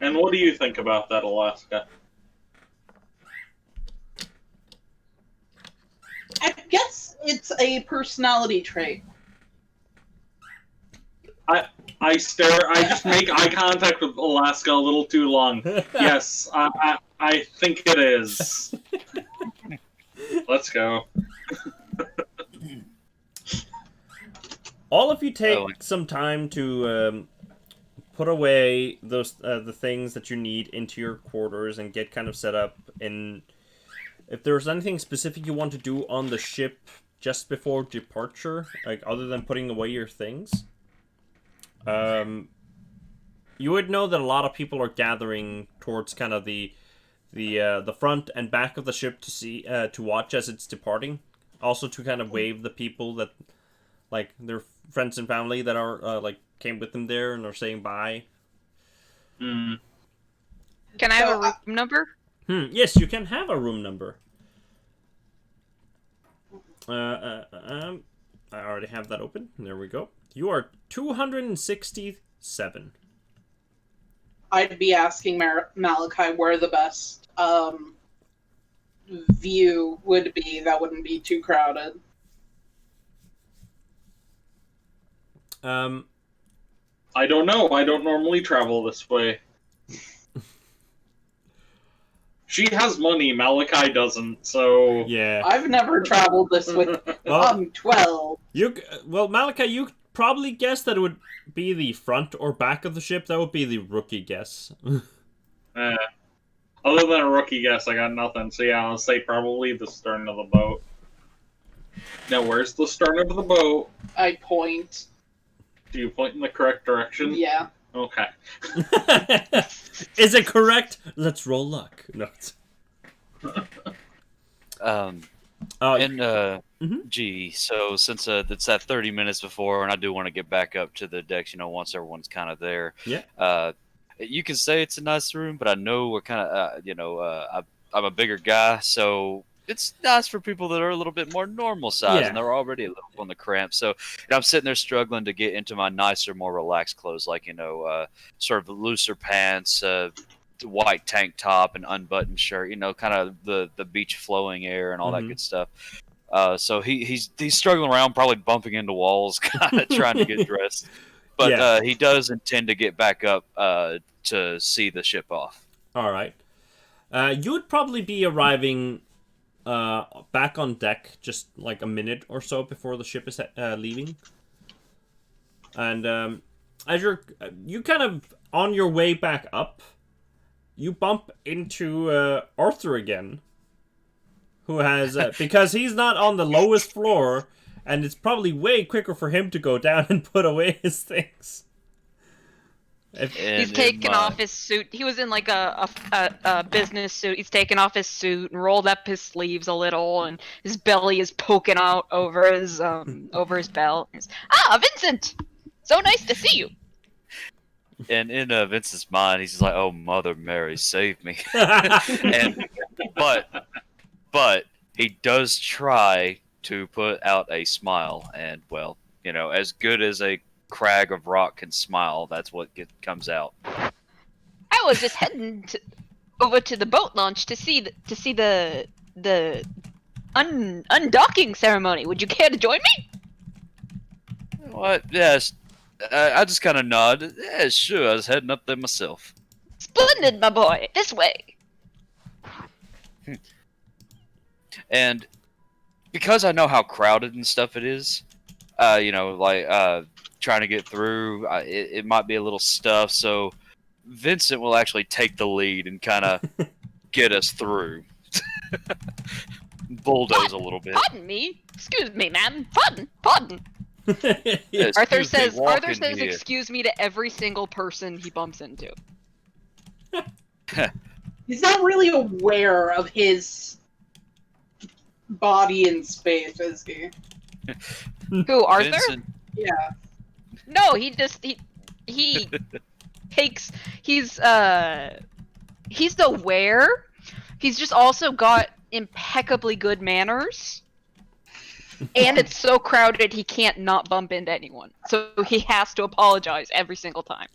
S4: And what do you think about that, Alaska?
S6: I guess it's a personality trait.
S4: I just make eye contact with Alaska a little too long. Yes, I think it is. Let's go.
S2: All of you take some time to put away those the things that you need into your quarters and get kind of set up. And if there's anything specific you want to do on the ship just before departure, like other than putting away your things, you would know that a lot of people are gathering towards kind of the front and back of the ship to see to watch as it's departing. Also to kind of wave the people that, like, their friends and family that are came with them there and are saying bye.
S4: Mm.
S5: Can I have a room number?
S2: Yes, you can have a room number. I already have that open. There we go. You are 267.
S6: I'd be asking Malachi where the best view would be that wouldn't be too crowded.
S4: I don't know. I don't normally travel this way. She has money, Malachi doesn't, so...
S2: Yeah.
S6: I've never traveled this way. I'm 12.
S2: Malachi, you probably guessed that it would be the front or back of the ship. That would be the rookie guess.
S4: Other than a rookie guess, I got nothing. So yeah, I'll say probably the stern of the boat. Now, where's the stern of the boat?
S6: I point.
S4: Do you point in the correct direction?
S6: Yeah.
S4: Okay.
S2: Is it correct? Let's roll luck. No.
S1: Gee, so since it's that 30 minutes before, and I do want to get back up to the decks, once everyone's kind of there.
S2: Yeah.
S1: You can say it's a nice room, but I know we're kind of, I'm a bigger guy, so it's nice for people that are a little bit more normal size, and they're already a little on the cramp. So I'm sitting there struggling to get into my nicer, more relaxed clothes, like, sort of looser pants, white tank top, and unbuttoned shirt, kind of the beach flowing air and all that good stuff. So he's struggling around, probably bumping into walls, kind of trying to get dressed. But he does intend to get back up to see the ship off.
S2: All right. You would probably be arriving back on deck just like a minute or so before the ship is leaving. And as you kind of on your way back up, you bump into Arthur again, who has because he's not on the lowest floor, and it's probably way quicker for him to go down and put away his things.
S5: He's taken off his suit. He was in like a business suit. He's taken off his suit and rolled up his sleeves a little, and his belly is poking out over his belt. Vincent! So nice to see you.
S1: And in Vincent's mind, he's like, "Oh, Mother Mary, save me!" but he does try to put out a smile, and as good as a crag of rock can smile, that's what comes out.
S5: I was just heading over to the boat launch to see the undocking ceremony. Would you care to join me?
S1: What? Yes. I just kind of nod. Yeah, sure. I was heading up there myself.
S5: Splendid, my boy. This way.
S1: And because I know how crowded and stuff it is, trying to get through, it might be a little stuff. So Vincent will actually take the lead and kind of get us through. Bulldoze a little bit.
S5: Pardon me. Excuse me, ma'am. Pardon.
S1: Yeah,
S5: Arthur
S1: excuse me,
S5: says,
S1: walk
S5: Arthur
S1: in
S5: says,
S1: here.
S5: "Excuse me" to every single person he bumps into.
S6: He's not really aware of his body in space, is he?
S5: Who, Arthur?
S1: Vincent,
S6: Yeah.
S5: No, he takes. He's aware. He's just also got impeccably good manners. And it's so crowded he can't not bump into anyone. So he has to apologize every single time.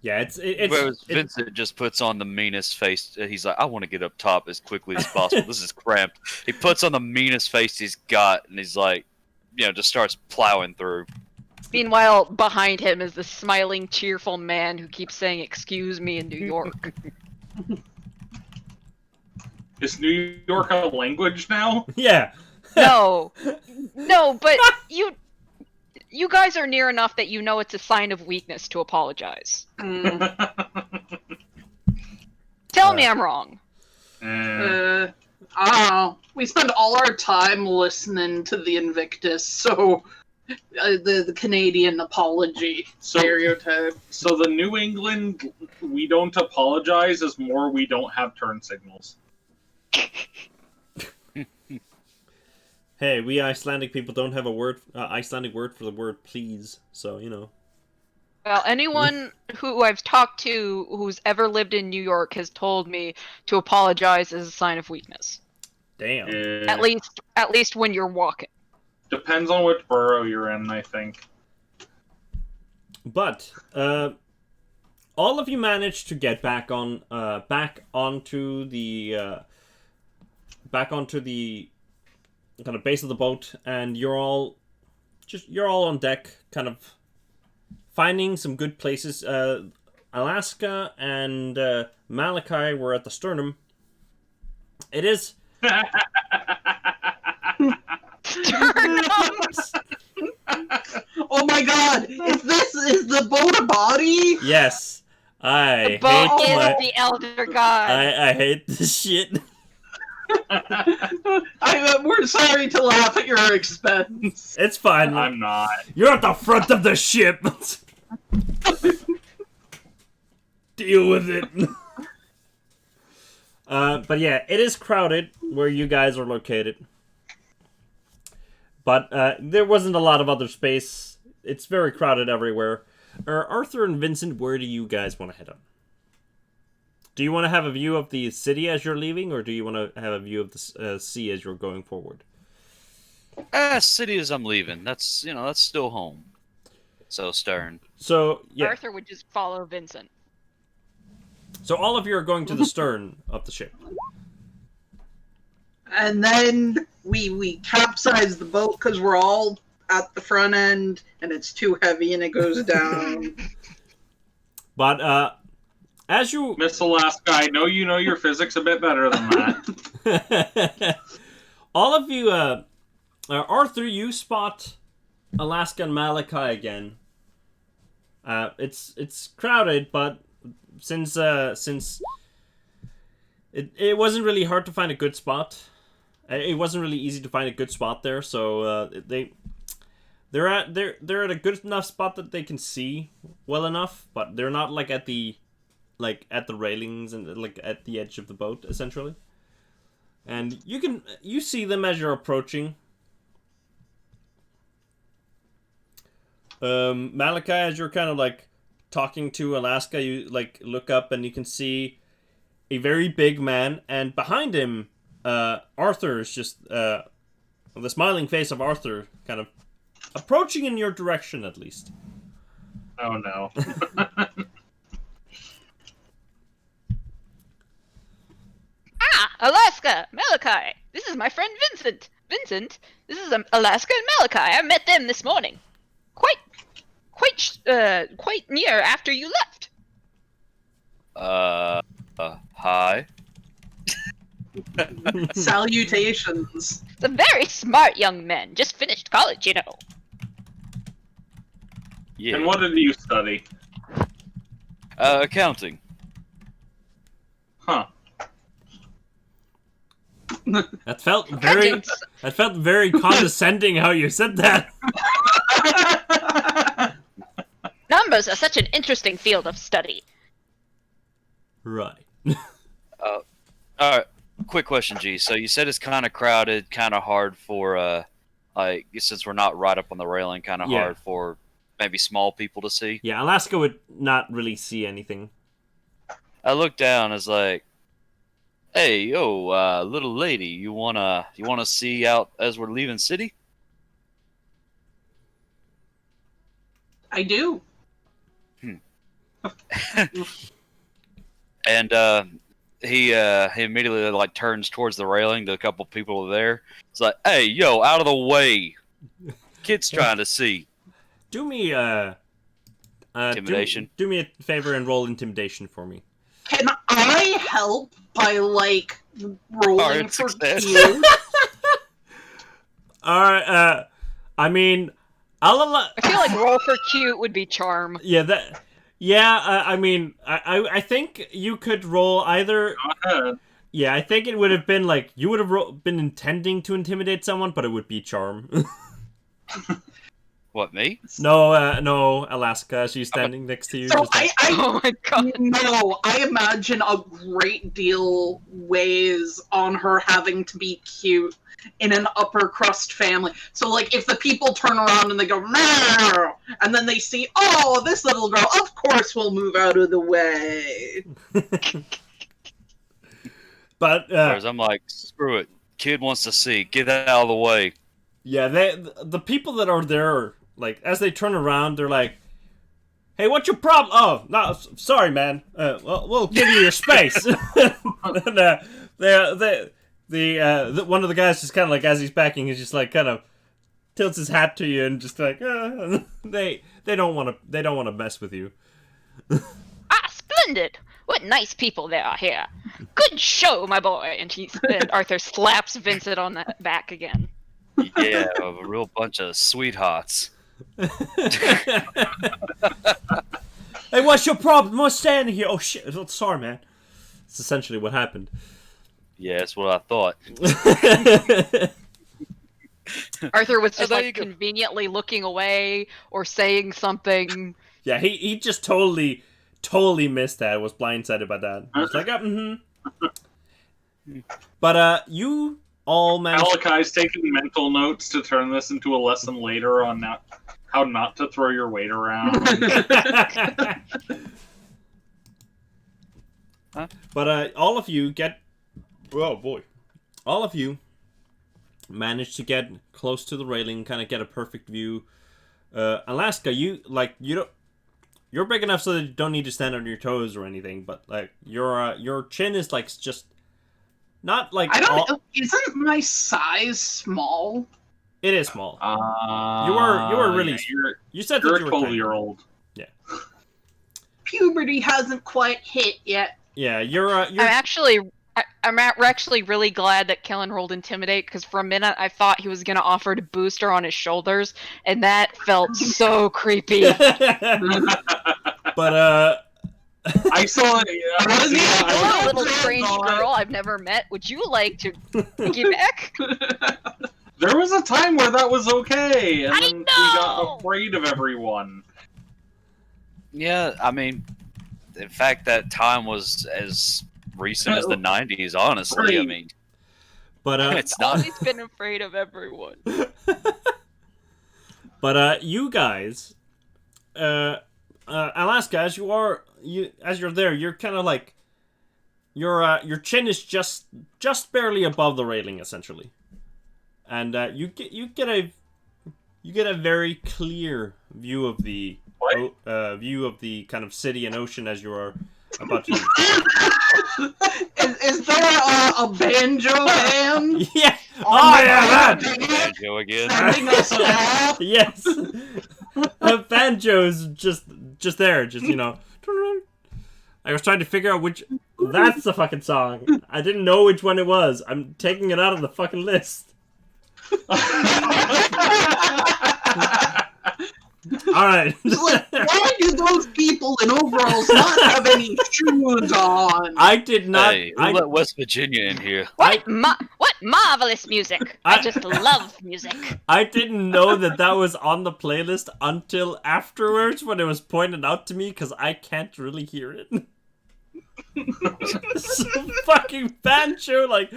S2: Yeah,
S1: whereas Vincent just puts on the meanest face. He's like, I want to get up top as quickly as possible. This is cramped. He puts on the meanest face he's got, and he's like, just starts plowing through.
S5: Meanwhile, behind him is the smiling, cheerful man who keeps saying "excuse me" in New York.
S4: Is New York a language now?
S2: Yeah.
S5: No, but you guys are near enough that you know it's a sign of weakness to apologize. Tell me I'm wrong.
S6: I don't know. We spend all our time listening to the Invictus, so the Canadian apology stereotype.
S4: So the New England, we don't apologize is more we don't have turn signals.
S2: Hey, we Icelandic people don't have a Icelandic word for the word please, so,
S5: Well, anyone who I've talked to who's ever lived in New York has told me to apologize is a sign of weakness.
S2: Damn.
S5: At least when you're walking.
S4: Depends on which borough you're in, I think.
S2: But, all of you managed to get back onto the kind of base of the boat, and you're all on deck, kind of finding some good places. Alaska and Malachi were at the sternum. It is
S5: Sternums!
S6: Oh my god! Is the boat a body?
S2: yes.
S5: The boat is the elder god.
S2: I hate this shit.
S6: We're sorry to laugh at your expense.
S2: It's fine.
S4: I'm not.
S2: You're at the front of the ship. Deal with it. But yeah, it is crowded where you guys are located. But there wasn't a lot of other space. It's very crowded everywhere. Arthur and Vincent, where do you guys want to head on? Do you want to have a view of the city as you're leaving, or do you want to have a view of the sea as you're going forward?
S1: City as I'm leaving. That's still home. So stern.
S2: So yeah.
S5: Arthur would just follow Vincent.
S2: So all of you are going to the stern of the ship.
S6: And then we capsize the boat because we're all at the front end, and it's too heavy and it goes down.
S2: But as you...
S4: Miss Alaska, I know you know your physics a bit better than that.
S2: all of you... Arthur, you spot Alaska and Malachi again. It's crowded, but since it wasn't really hard to find a good spot. It wasn't really easy to find a good spot there, so they're at a good enough spot that they can see well enough, but they're not like at the railings and like at the edge of the boat essentially. And you see them as you're approaching. Malachi, as you're kind of like talking to Alaska, you like look up and you can see a very big man, and behind him, Arthur is just the smiling face of Arthur, kind of approaching in your direction at least.
S4: Oh no.
S5: Alaska, Malachi. This is my friend Vincent. Vincent, this is Alaska and Malachi. I met them this morning. Quite near after you left.
S1: Hi.
S6: Salutations.
S5: It's a very smart young man. Just finished college, you know.
S1: Yeah.
S4: And what did you study?
S1: Accounting.
S4: Huh.
S2: That felt very condescending how you said that.
S5: Numbers are such an interesting field of study.
S2: Right.
S1: All right. Quick question, G. So you said it's kind of crowded, kind of hard for, like, since we're not right up on the railing, kind of
S2: Yeah.
S1: hard for maybe small people to see.
S2: Yeah, Alaska would not really see anything.
S1: I looked down. I was like, "Hey, yo, little lady, you wanna see out as we're leaving city?"
S6: I do.
S1: And he immediately like turns towards the railing to a couple people there. It's like, "Hey, yo, out of the way! Kid's trying to see."
S2: Do me
S1: Intimidation.
S2: Do me a favor and roll intimidation for me.
S6: Can I help by like rolling
S1: Hard
S6: for
S1: success.
S6: you?
S2: Alright, I mean,
S5: I feel like roll for cute would be charm.
S2: yeah, that. Yeah, I mean, I think you could roll either.
S4: Go ahead.
S2: Yeah, I think it would have been like you would have been intending to intimidate someone, but it would be charm.
S1: What, me?
S2: No, Alaska. She's standing next to you.
S6: So
S2: just like,
S5: Oh my god.
S6: No, I imagine a great deal weighs on her having to be cute in an upper crust family. So, like, if the people turn around and they go, "Meow," and then they see, oh, this little girl, of course we'll move out of the way.
S2: but
S1: Whereas I'm like, screw it. Kid wants to see. Get that out of the way.
S2: yeah, the people that are there, like, as they turn around, they're like, "Hey, what's your problem?" "Oh, no, sorry, man. We'll give you your space." And one of the guys just kind of like, as he's backing, he's just like kind of tilts his hat to you and just like, they don't want to mess with you.
S5: Ah, splendid! What nice people there are here. Good show, my boy. And Arthur slaps Vincent on the back again.
S1: Yeah, a real bunch of sweethearts.
S2: "Hey, what's your problem? What's standing here?" "Oh shit! Sorry, man." It's essentially what happened.
S1: Yeah, that's what I thought.
S5: Arthur was just
S1: there
S5: like
S1: you go.
S5: conveniently looking away or saying something.
S2: Yeah, he just totally missed that. Was blindsided by that. He's like, But you all managed.
S4: Malachi's taking mental notes to turn this into a lesson later on how not to throw your weight around.
S2: But all of you get. Oh boy! All of you managed to get close to the railing, kind of get a perfect view. Alaska, you don't. You're big enough so that you don't need to stand on your toes or anything, but like your chin is like just not like.
S6: I don't know. Isn't my size small?
S2: It is small.
S4: You
S2: were really. You said
S4: You're
S2: that
S4: a
S2: you were
S4: 12-year-old.
S6: Puberty hasn't quite hit yet.
S2: Yeah, you're.
S5: I'm actually really glad that Kellen rolled Intimidate, because for a minute I thought he was going to offer to boost her on his shoulders, and that felt so creepy.
S2: But
S4: I saw it.
S5: Hello, little strange girl I've never met. Would you like to piggyback?
S4: There was a time where that was okay, and
S5: I
S4: then we
S5: know!
S4: got afraid of everyone.
S1: Yeah, I mean, in fact, that time was as recent as the 90s, honestly. I mean,
S2: but
S1: it's not.
S5: Always been afraid of everyone.
S2: But you guys, Alaska, as you're there, you're kind of like your chin is just barely above the railing, essentially, and you get a very clear view of the kind of city and ocean as you are about to.
S6: Is there a banjo band?
S2: Yeah.
S6: Oh,
S2: yeah, that.
S1: Banjo again.
S6: Sending us off?
S2: Yes. Banjo's just there, just I was trying to figure out which. That's the fucking song. I didn't know which one it was. I'm taking it out of the fucking list. All right.
S6: Like, why do those people people in overalls not have any shoes on?
S2: I did not.
S1: Hey, who let West Virginia in here?
S5: What marvelous music! I just love music.
S2: I didn't know that was on the playlist until afterwards when it was pointed out to me, because I can't really hear it. Some fucking banjo, like.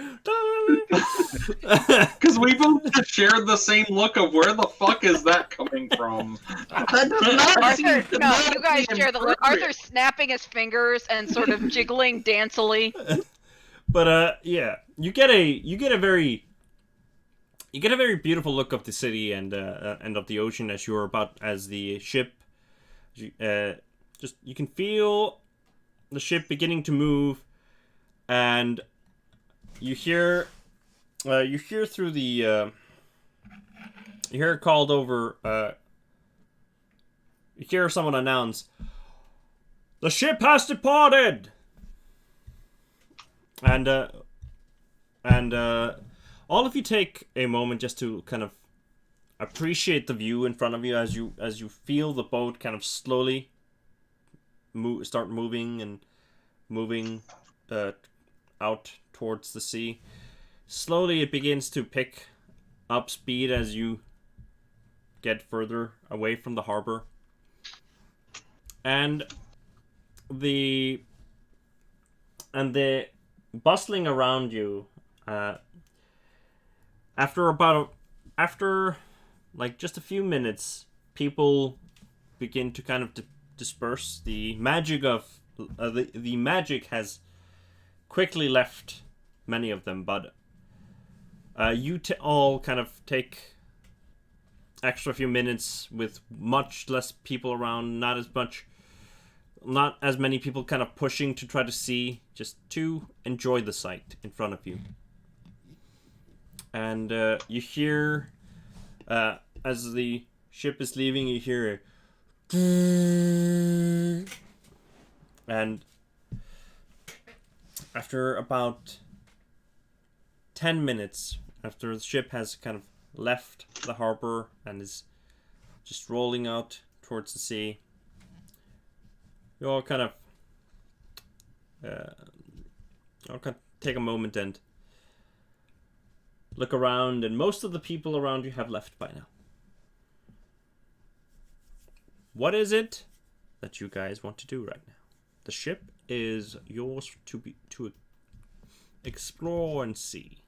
S4: Because we both just shared the same look of where the fuck is that coming from?
S6: That does not seem
S5: Arthur, no, you guys
S6: thematically
S5: share the look.
S6: appropriate.
S5: Arthur's snapping his fingers and sort of jiggling dancily.
S2: But yeah, you get a very beautiful look of the city and of the ocean as the ship. You can feel the ship beginning to move, and you hear through the you hear it called over. You hear someone announce, "The ship has departed." And all of you take a moment just to kind of appreciate the view in front of you as you feel the boat kind of slowly start moving out towards the sea. Slowly it begins to pick up speed as you get further away from the harbor. And the bustling around you, after like just a few minutes, people begin to kind of disperse. The magic of the magic has quickly left many of them, but you all kind of take extra few minutes with much less people around, not as many people kind of pushing to try to see, just to enjoy the sight in front of you. And you hear, as the ship is leaving, you hear a and after about 10 minutes, after the ship has kind of left the harbor and is just rolling out towards the sea, you all kind of take a moment and look around, and most of the people around you have left by now. What is it that you guys want to do right now? The ship is yours to explore and see.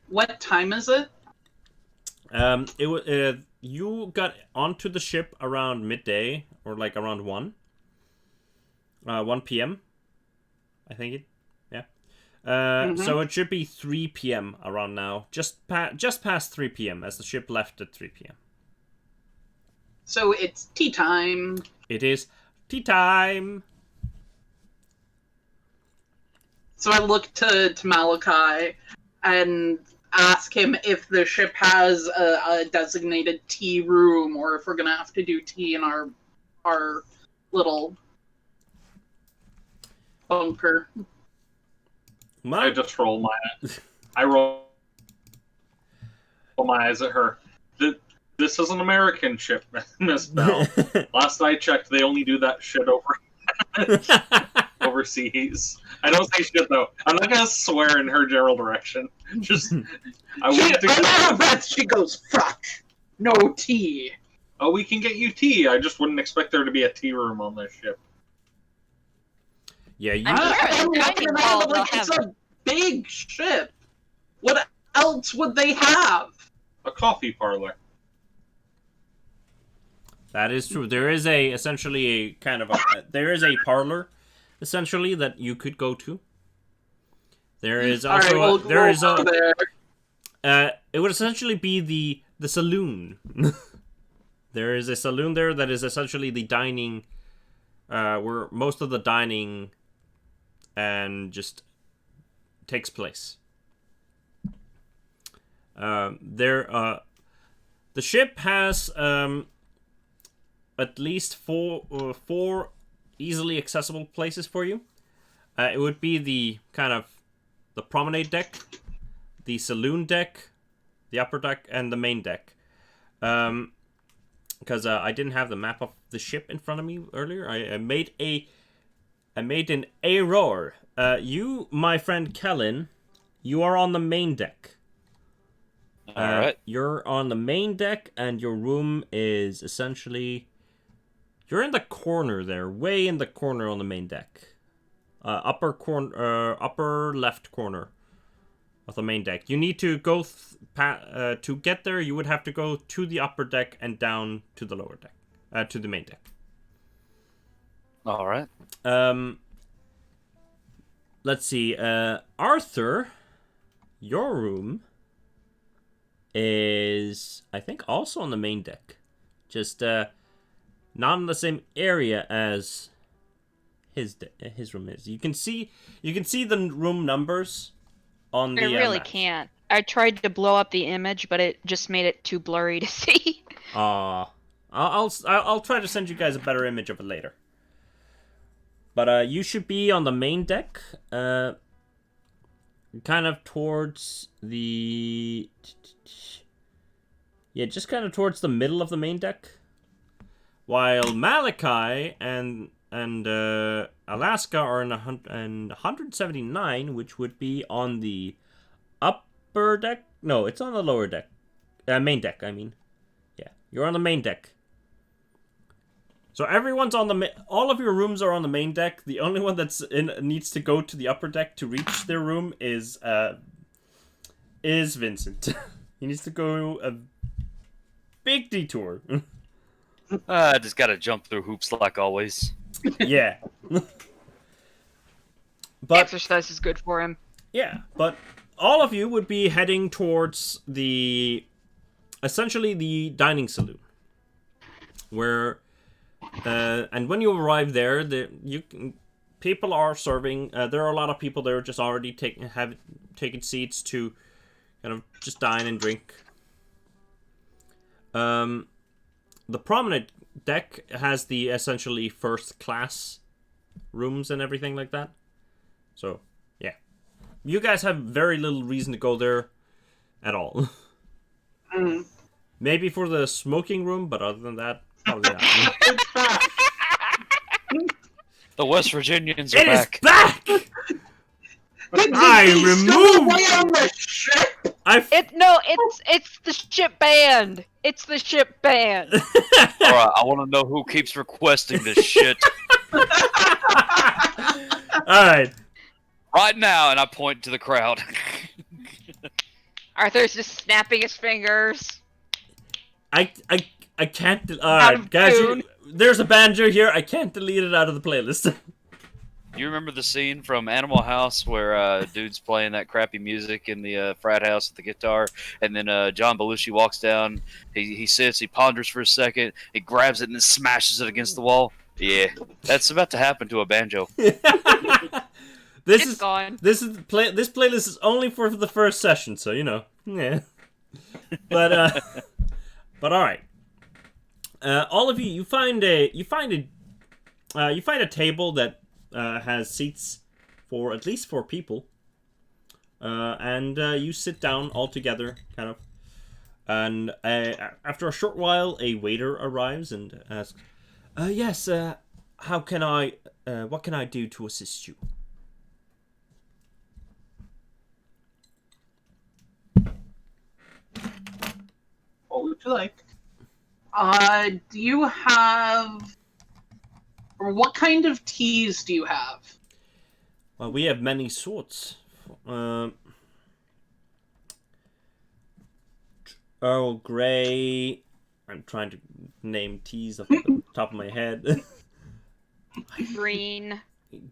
S6: What time is it?
S2: You got onto the ship around midday, or like around 1 p.m. I think yeah. So it should be 3 p.m. around now, just past 3 p.m. as the ship left at 3 p.m.
S6: So it's tea time.
S2: It is tea time.
S6: So I look to Malachi and ask him if the ship has a designated tea room, or if we're gonna have to do tea in our little bunker.
S4: I just roll my eyes at her. This is an American ship, Miss Bell. Last I checked, they only do that shit overseas. I don't say shit though. I'm not gonna swear in her general direction. Just
S6: She goes, fuck, no tea.
S4: Oh, we can get you tea. I just wouldn't expect there to be a tea room on this ship.
S2: Yeah,
S6: It's a big ship. What else would they have?
S4: A coffee parlor.
S2: That is true. There is essentially a kind of there is a parlor, essentially, that you could go to. There is also it would essentially be the saloon. There is a saloon there that is essentially the dining, where most of the dining and just takes place. The ship has at least four easily accessible places for you. It would be the promenade deck, the saloon deck, the upper deck, and the main deck. because I didn't have the map of the ship in front of me earlier. I made an error. You, my friend Kellen, you are on the main deck.
S1: All right.
S2: You're on the main deck, and your room is essentially... You're in the corner there, way in the corner on the main deck. Upper left corner of the main deck. You need to go to get there. You would have to go to the upper deck and down to the lower deck, to the main deck.
S1: All right.
S2: Let's see. Arthur, your room is, I think, also on the main deck. Just not in the same area as his room is. You can see the room numbers on the.
S5: I really
S2: map.
S5: can't. I tried to blow up the image, but it just made it too blurry to see.
S2: I'll try to send you guys a better image of it later. But you should be on the main deck, kind of towards the... Yeah, just kind of towards the middle of the main deck. While Malachi and Alaska are in 179, which would be on the upper deck. No, it's on the lower deck. Main deck, I mean. Yeah, you're on the main deck. So everyone's on the all of your rooms are on the main deck. The only one that's needs to go to the upper deck to reach their room is Vincent. He needs to go a big detour.
S1: I just gotta jump through hoops like always.
S2: Yeah. But
S5: Exercise is good for him.
S2: yeah, but all of you would be heading towards essentially the dining saloon, where. And when you arrive there, people are serving. There are a lot of people there just already taken seats to kind of just dine and drink. The promenade deck has the essentially first class rooms and everything like that. So, yeah. You guys have very little reason to go there at all. Maybe for the smoking room, but other than that, probably not.
S3: It's back.
S1: The West Virginians are
S2: It is
S1: back.
S2: back!
S3: Did
S2: I
S3: he stow
S2: removed-
S3: away on the ship?
S5: It's the ship band. It's the ship band.
S1: Alright, I want to know who keeps requesting this shit
S2: Alright.
S1: right now, and I point to the crowd.
S5: Arthur's just snapping his fingers.
S2: I can't...
S5: Out
S2: Alright,
S5: of
S2: guys,
S5: tune.
S2: there's a banjo here. I can't delete it out of the playlist.
S1: You remember the scene from Animal House where dude's playing that crappy music in the frat house with the guitar, and then John Belushi walks down, he sits, he ponders for a second, he grabs it and then smashes it against the wall? Yeah, that's about to happen to a banjo.
S5: It's gone.
S2: This playlist is only for the first session, so you know. Yeah. But all right. All of you find a table that has seats for at least 4 people, and you sit down all together, kind of. And after a short while, a waiter arrives and asks, "Yes, what can I do to assist you?"
S3: What would you like?
S6: Do you have, or what kind of teas do you have?
S2: Well, we have many sorts. Earl Grey. I'm trying to name teas off the top of my head.
S5: Green.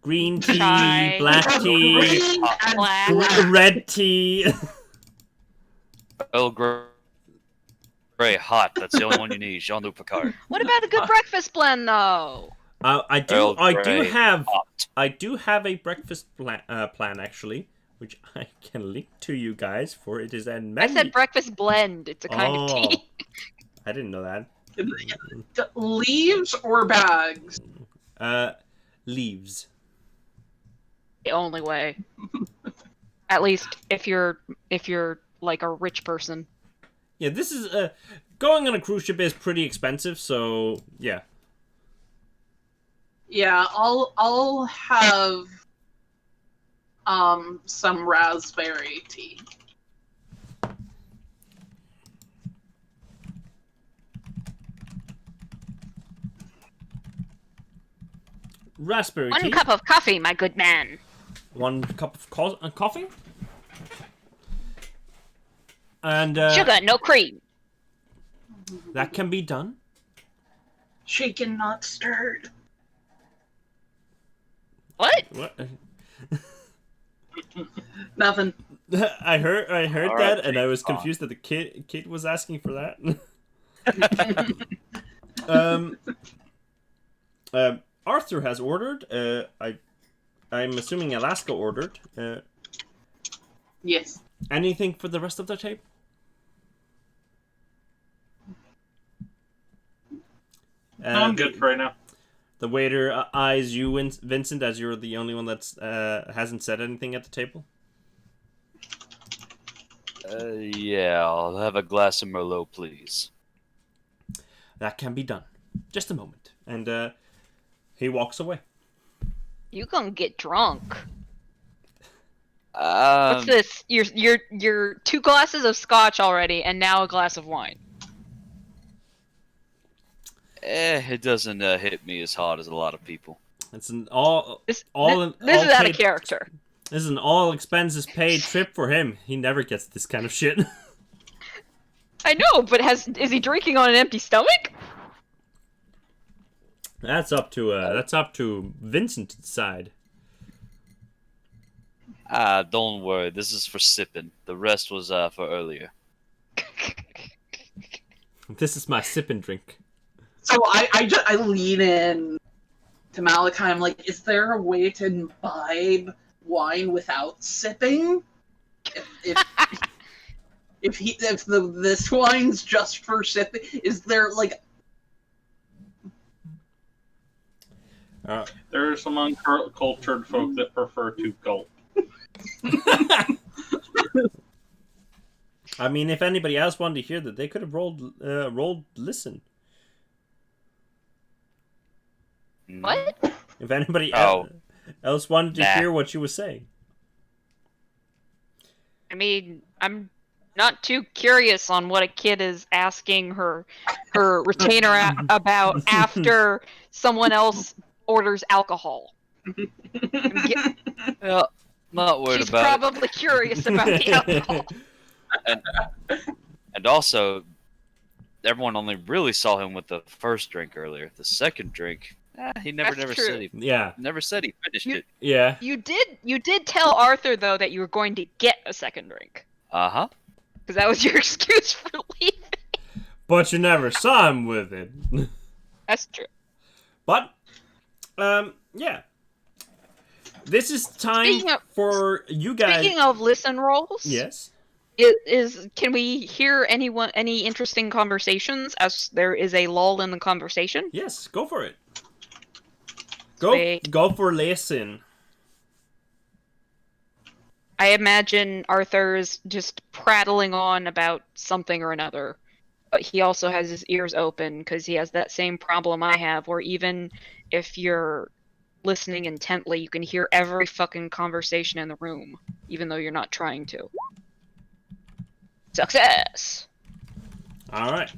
S2: Green tea,
S5: Chai.
S2: black tea,
S3: Green and
S5: Black.
S3: black.
S2: red tea.
S1: Earl Grey hot, that's the only one you need. Jean-Luc Picard.
S5: What about a good breakfast blend, though?
S2: I do
S1: Earl Grey
S2: have
S1: hot.
S2: a breakfast plan actually, which I can link to you guys for. It is a
S5: I
S2: menu.
S5: said breakfast blend. It's a kind of tea.
S2: I didn't know that.
S6: Leaves or bags?
S2: Leaves.
S5: The only way. At least if you're like a rich person.
S2: Yeah, this is going on a cruise ship is pretty expensive, so yeah.
S6: Yeah, I'll have some raspberry tea.
S2: Raspberry
S5: One
S2: tea.
S5: cup of coffee, my good man.
S2: 1 cup of coffee. And
S5: Sugar, no cream.
S2: that can be done.
S6: Shaken, not stirred.
S5: What?
S2: What?
S6: Nothing.
S2: I heard
S1: All
S2: that,
S1: right,
S2: and I was
S1: Jake,
S2: confused that the kid was asking for that. Arthur has ordered. I'm assuming Alaska ordered.
S6: Yes.
S2: Anything for the rest of the table?
S4: I'm good for right now.
S2: The waiter eyes you, Vincent, as you're the only one that's hasn't said anything at the table.
S1: Yeah, I'll have a glass of Merlot, please.
S2: That can be done. Just a moment, and he walks away.
S5: You gonna get drunk. What's this? You're 2 glasses of scotch already, and now a glass of wine.
S1: It doesn't hit me as hard as a lot of people.
S2: It's an all
S5: This
S2: all
S5: is
S2: all
S5: out of
S2: paid-
S5: character.
S2: This is an all expenses paid trip for him. He never gets this kind of shit.
S5: I know, but is he drinking on an empty stomach?
S2: That's up to Vincent to decide.
S1: Don't worry. This is for sipping. The rest was for earlier.
S2: This is my sip and drink.
S6: So I lean in to Malachi. I'm like, is there a way to imbibe wine without sipping? If this wine's just for sipping, is there like?
S4: There are some uncultured folk that prefer to gulp.
S2: I mean, if anybody else wanted to hear that, they could have rolled listen.
S5: What?
S2: If anybody
S1: Oh.
S2: else wanted to
S1: Nah.
S2: hear what she was saying.
S5: I mean, I'm not too curious on what a kid is asking her retainer about after someone else orders alcohol.
S1: Yeah, not worried
S5: She's
S1: about
S5: probably curious about the alcohol.
S1: it. And also, everyone only really saw him with the first drink earlier. The second drink, he never
S5: That's true.
S1: said he
S2: Yeah.
S1: finished
S5: You-
S1: it.
S2: Yeah.
S5: You did tell Arthur though that you were going to get a second drink
S1: Uh-huh.
S5: because that was your excuse for leaving.
S2: But you never saw him with it.
S5: That's true.
S2: But, yeah. This is time
S5: Speaking of-
S2: for you guys.
S5: Speaking of listen rolls,
S2: Yes.
S5: can we hear any interesting conversations as there is a lull in the conversation?
S2: Yes, go for it.
S5: Sweet.
S2: Go for listen.
S5: I imagine Arthur's just prattling on about something or another, but he also has his ears open because he has that same problem I have, where even if you're listening intently, you can hear every fucking conversation in the room, even though you're not trying to. Success!
S2: All right.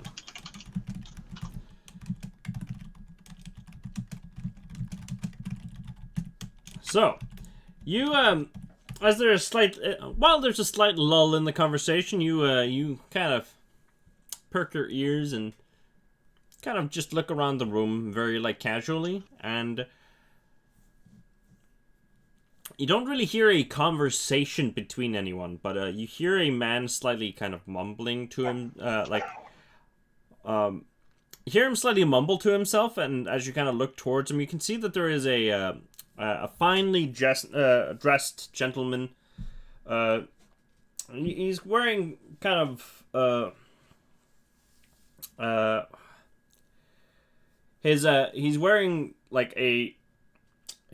S2: So, you as there's a slight while there's a slight lull in the conversation, you kind of perk your ears and kind of just look around the room very casually, and you don't really hear a conversation between anyone, but you hear a man slightly kind of mumbling to him, you hear him slightly mumble to himself, and as you kind of look towards him, you can see that there is a finely dressed gentleman. He's wearing kind of he's wearing he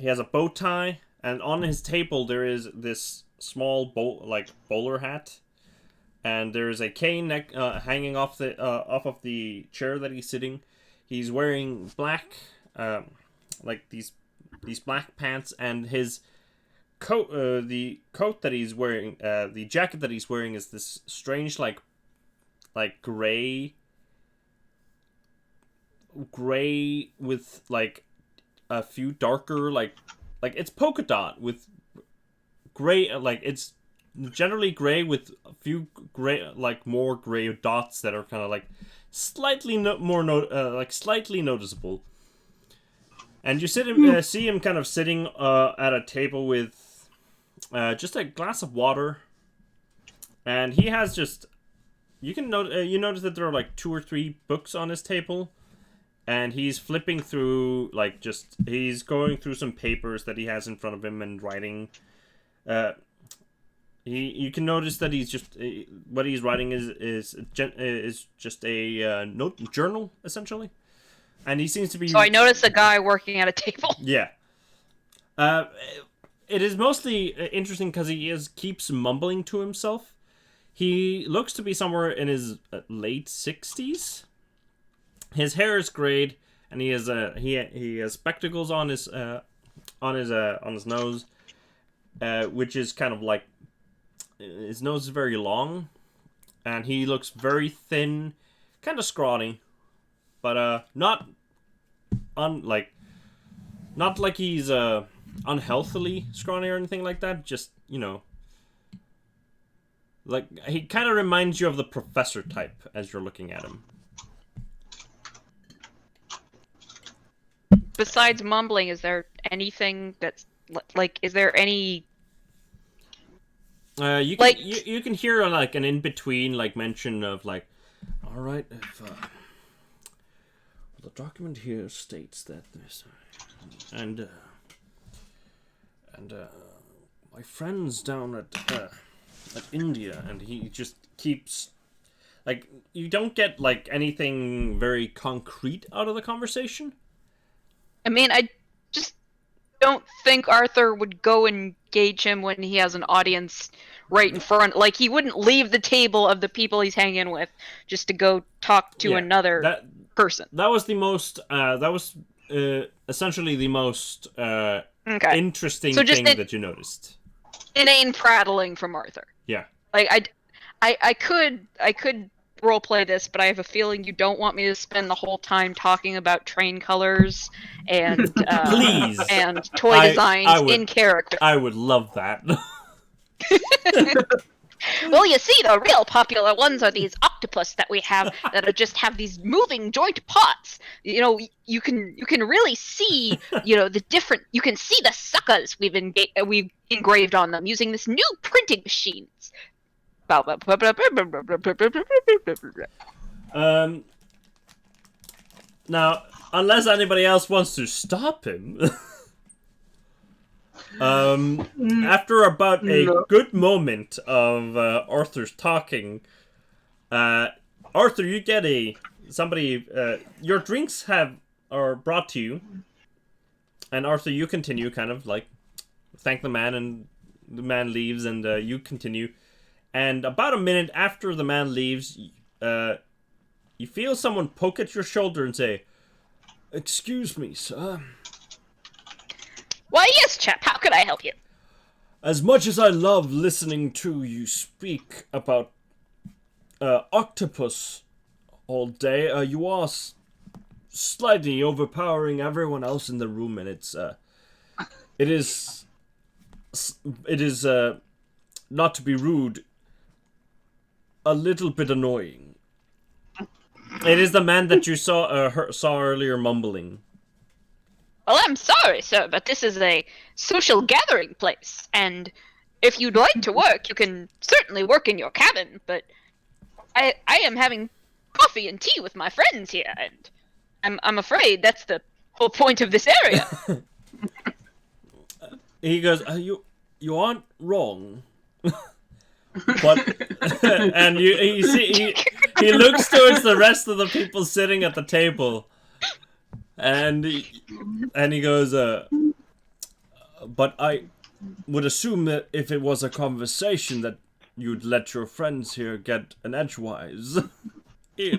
S2: has a bow tie, and on his table there is this small bowler hat, and there's a cane hanging off of the chair that he's sitting. He's wearing black, like these black pants, and his coat, the coat that he's wearing, the jacket that he's wearing is this strange like gray with like a few darker like it's polka dot with gray, like it's generally gray with a few gray, like more gray dots that are kind of like slightly slightly noticeable. And you see him kind of sitting at a table with just a glass of water, and he has just you notice that there are like 2 or 3 books on his table, and he's flipping through he's going through some papers that he has in front of him and writing. You can notice that he's just what he's writing is just a note journal essentially, and he seems to be.
S5: So I noticed a guy working at a table.
S2: Yeah. It is mostly interesting because he keeps mumbling to himself. He looks to be somewhere in his late 60s. His hair is grayed, and he has spectacles on his nose, which is kind of like his nose is very long, and he looks very thin, kind of scrawny, but not like he's unhealthily scrawny or anything like that. Just like he kind of reminds you of the professor type as you're looking at him.
S5: Besides mumbling, is there anything that's like? Is there any?
S2: You can hear like an in between like mention of like, all right, if the document here states that this and my friends down at India, and he just keeps like you don't get like anything very concrete out of the conversation.
S5: I mean, I just don't think Arthur would go and engage him when he has an audience right in front. Like, he wouldn't leave the table of the people he's hanging with just to go talk to another person.
S2: That was the most. That was essentially the most interesting thing that you noticed.
S5: Inane prattling from Arthur.
S2: Yeah.
S5: Like, I could roleplay this, but I have a feeling you don't want me to spend the whole time talking about train colors and
S2: please
S5: and toy designs in character.
S2: I would love that.
S5: Well, you see, the real popular ones are these octopus that we have that just have these moving joint pots. You can really see, the different. You can see the suckers we've engraved on them using this new printing machines.
S2: Now, unless anybody else wants to stop him, after about a good moment of Arthur's talking, Arthur, you get somebody. Your drinks are brought to you, and Arthur, you continue, kind of like thank the man, and the man leaves, and you continue. And about a minute after the man leaves, you feel someone poke at your shoulder and say, "Excuse me, sir."
S5: Why, yes, chap. How could I help you?
S2: As much as I love listening to you speak about octopus all day, you are slightly overpowering everyone else in the room, and it is not to be rude, a little bit annoying. It is the man that you saw earlier mumbling.
S5: Well, I'm sorry, sir, but this is a social gathering place, and if you'd like to work, you can certainly work in your cabin, but I am having coffee and tea with my friends here, and I'm afraid that's the whole point of this area.
S2: He goes, you aren't wrong. But and he looks towards the rest of the people sitting at the table, and he goes, but I would assume that if it was a conversation that you'd let your friends here get an edgewise. Ew.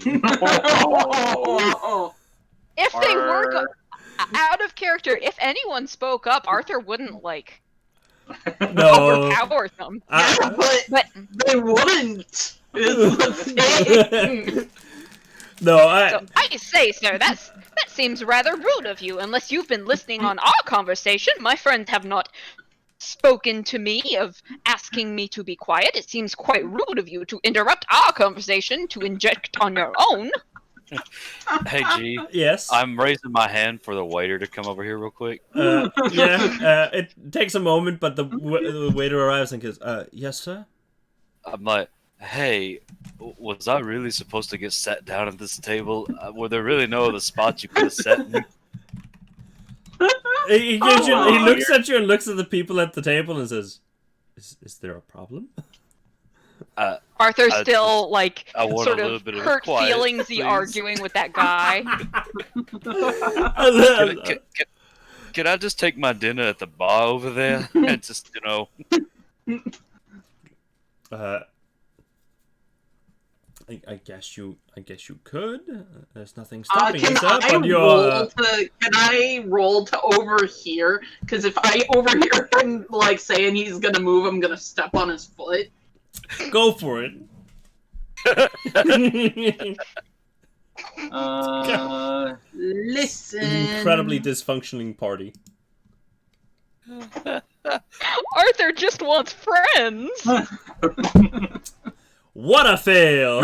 S5: If they were out of character, if anyone spoke up, Arthur wouldn't like
S2: No.
S5: overpower them.
S6: But they wouldn't. Is the thing.
S2: No,
S5: So I say, sir, that seems rather rude of you. Unless you've been listening on our conversation, my friends have not spoken to me of asking me to be quiet. It seems quite rude of you to interrupt our conversation to inject on your own.
S1: Hey, G.
S2: Yes.
S1: I'm raising my hand for the waiter to come over here real quick.
S2: It takes a moment, but the waiter arrives and goes, yes, sir?
S1: I'm like, hey, was I really supposed to get sat down at this table? Were there really no other spots you could have sat in?
S2: He looks at you and looks at the people at the table and says, is there a problem?
S5: Arthur's still, like,
S1: I want
S5: sort
S1: a little
S5: of
S1: bit of
S5: hurt
S1: quiet,
S5: feelings
S1: please.
S5: arguing with that guy.
S1: Can I just take my dinner at the bar over there? And just,
S2: I guess you could. There's nothing stopping you,
S6: Can
S2: sir.
S6: I roll to overhear? Because if I overhear him like saying he's gonna move, I'm gonna step on his foot.
S2: Go for it.
S6: Listen.
S2: Incredibly dysfunctioning party.
S5: Arthur just wants friends.
S2: What a fail!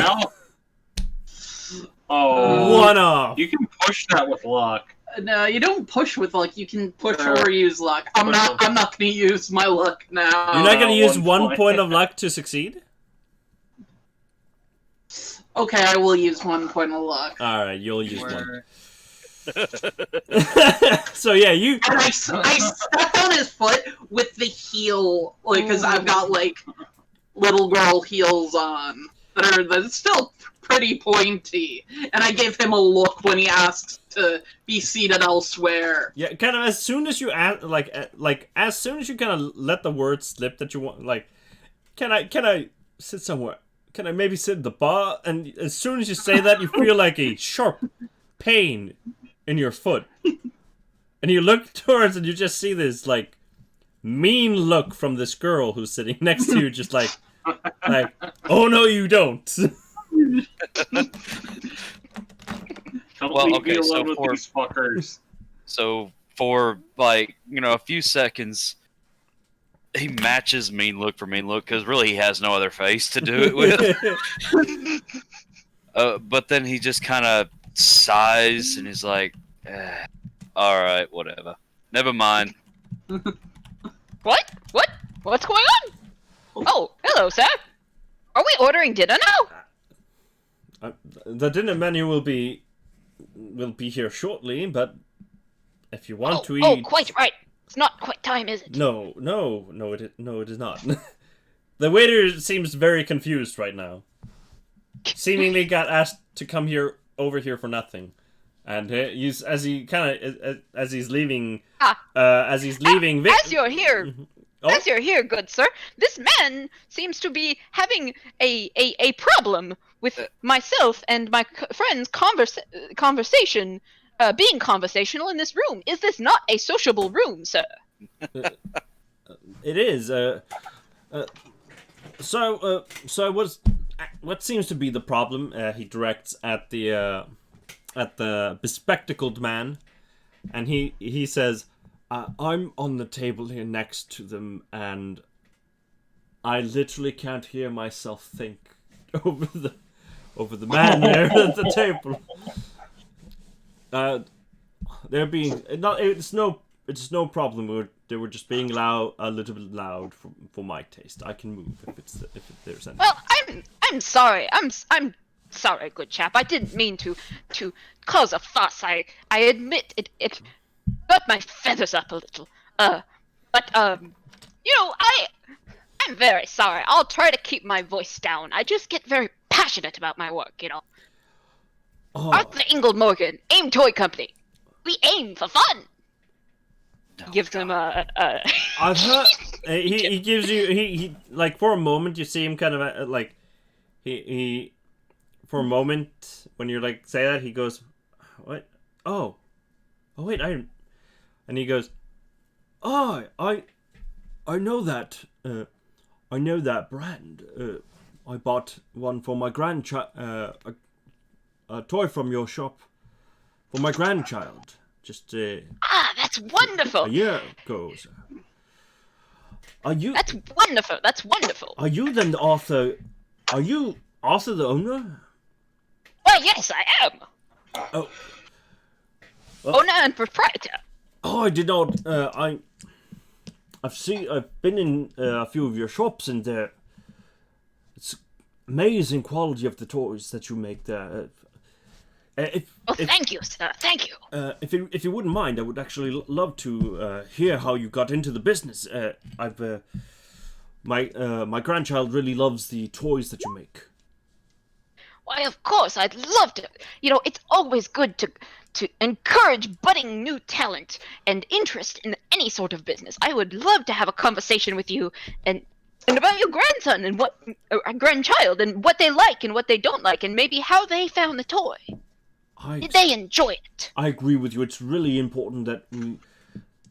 S4: Oh.
S2: One off.
S4: You can push that with luck.
S6: No, you don't push with luck. You can push or use luck. I'm not gonna use my luck now.
S2: You're not gonna use
S4: 1
S2: 1
S4: point.
S2: point of luck to succeed?
S6: Okay, I will use 1 point of luck.
S2: Alright, you'll use one. So yeah, you...
S6: And I step on his foot with the heel, like, because I've got, like, little girl heels on. That's still pretty pointy. And I gave him a look when he asked to be seated elsewhere.
S2: Yeah, kind of as soon as you as soon as you kind of let the word slip that you want, like, can I sit somewhere? Can I maybe sit at the bar? And as soon as you say that, you feel like a sharp pain in your foot. And you look towards and you just see this, like, mean look from this girl who's sitting next to you, just like, oh no you don't.
S1: Well,
S4: Leave
S1: okay,
S4: me
S1: so
S4: alone with these fuckers.
S1: So for, like, a few seconds, he matches mean look for mean look, because really he has no other face to do it with. But then he just kind of sighs and he's like, alright, whatever. Never mind.
S5: What? What's going on? Oh, hello, sir. Are we ordering dinner now?
S2: The dinner menu will be here shortly, but if you want to eat...
S5: Oh, quite right. It's not quite time, is it?
S2: No, it is not. The waiter seems very confused right now. Seemingly got asked to come over here for nothing, and as he's leaving. As you're here.
S5: As you're here, good sir, this man seems to be having a problem with myself and my friends' conversation, being conversational in this room. Is this not a sociable room, sir?
S2: It is. So what seems to be the problem? He directs at the bespectacled man, and he says, I'm on the table here next to them, and I literally can't hear myself think over the man there at the table. They're being it's no problem. They were just being a little bit loud for my taste. I can move if there's anything.
S5: Well, I'm sorry. I'm sorry, good chap. I didn't mean to cause a fuss. I admit it got my feathers up a little. But I'm very sorry. I'll try to keep my voice down. I just get very passionate about my work,
S2: Oh.
S5: Arthur Ingold Morgan, AIM Toy Company. We aim for fun.
S1: No,
S5: Gives him a
S2: I've he gives you he like for a moment you see him kind of like he for a moment when you're like say that he goes what wait and he goes I know that brand. I bought one for my grandchild, a toy from your shop for my grandchild. Just
S5: that's wonderful.
S2: a year ago. Sir. Are you?
S5: That's wonderful. That's wonderful.
S2: Are you then the author? Are you also the owner?
S5: Why, yes, I am.
S2: Oh.
S5: Owner and proprietor.
S2: Oh, I did not. I've been in a few of your shops, and it's amazing quality of the toys that you make there.
S5: Thank you, sir. Thank you.
S2: If you wouldn't mind, I would actually love to hear how you got into the business. My grandchild really loves the toys that you make.
S5: Why, of course, I'd love to. You know, it's always good to encourage budding new talent and interest in any sort of business. I would love to have a conversation with you and about your grandson and grandchild and what they like and what they don't like and maybe how they found the toy. Did they enjoy it?
S2: I agree with you. It's really important that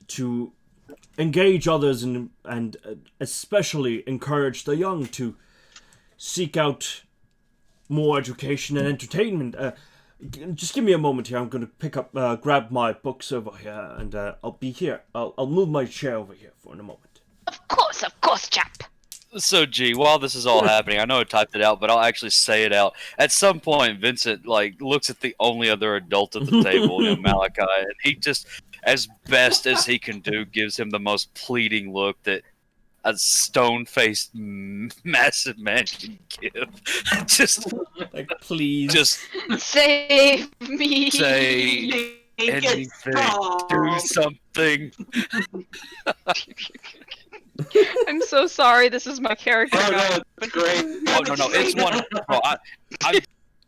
S2: to engage others and especially encourage the young to seek out more education and entertainment. Just give me a moment here. I'm going to grab my books over here, and I'll be here. I'll move my chair over here for a moment.
S5: Of course, chap.
S1: So, G, while this is all happening, I know I typed it out, but I'll actually say it out. At some point, Vincent looks at the only other adult at the table, Malachi, and he just, as best as he can do, gives him the most pleading look that a stone-faced, massive man can give. Just
S2: like, please,
S1: just
S5: save me.
S1: Say anything. Do something.
S5: I'm so sorry. This is my character.
S4: Oh, no, it's great.
S1: Oh no, it's one. Bro, I'm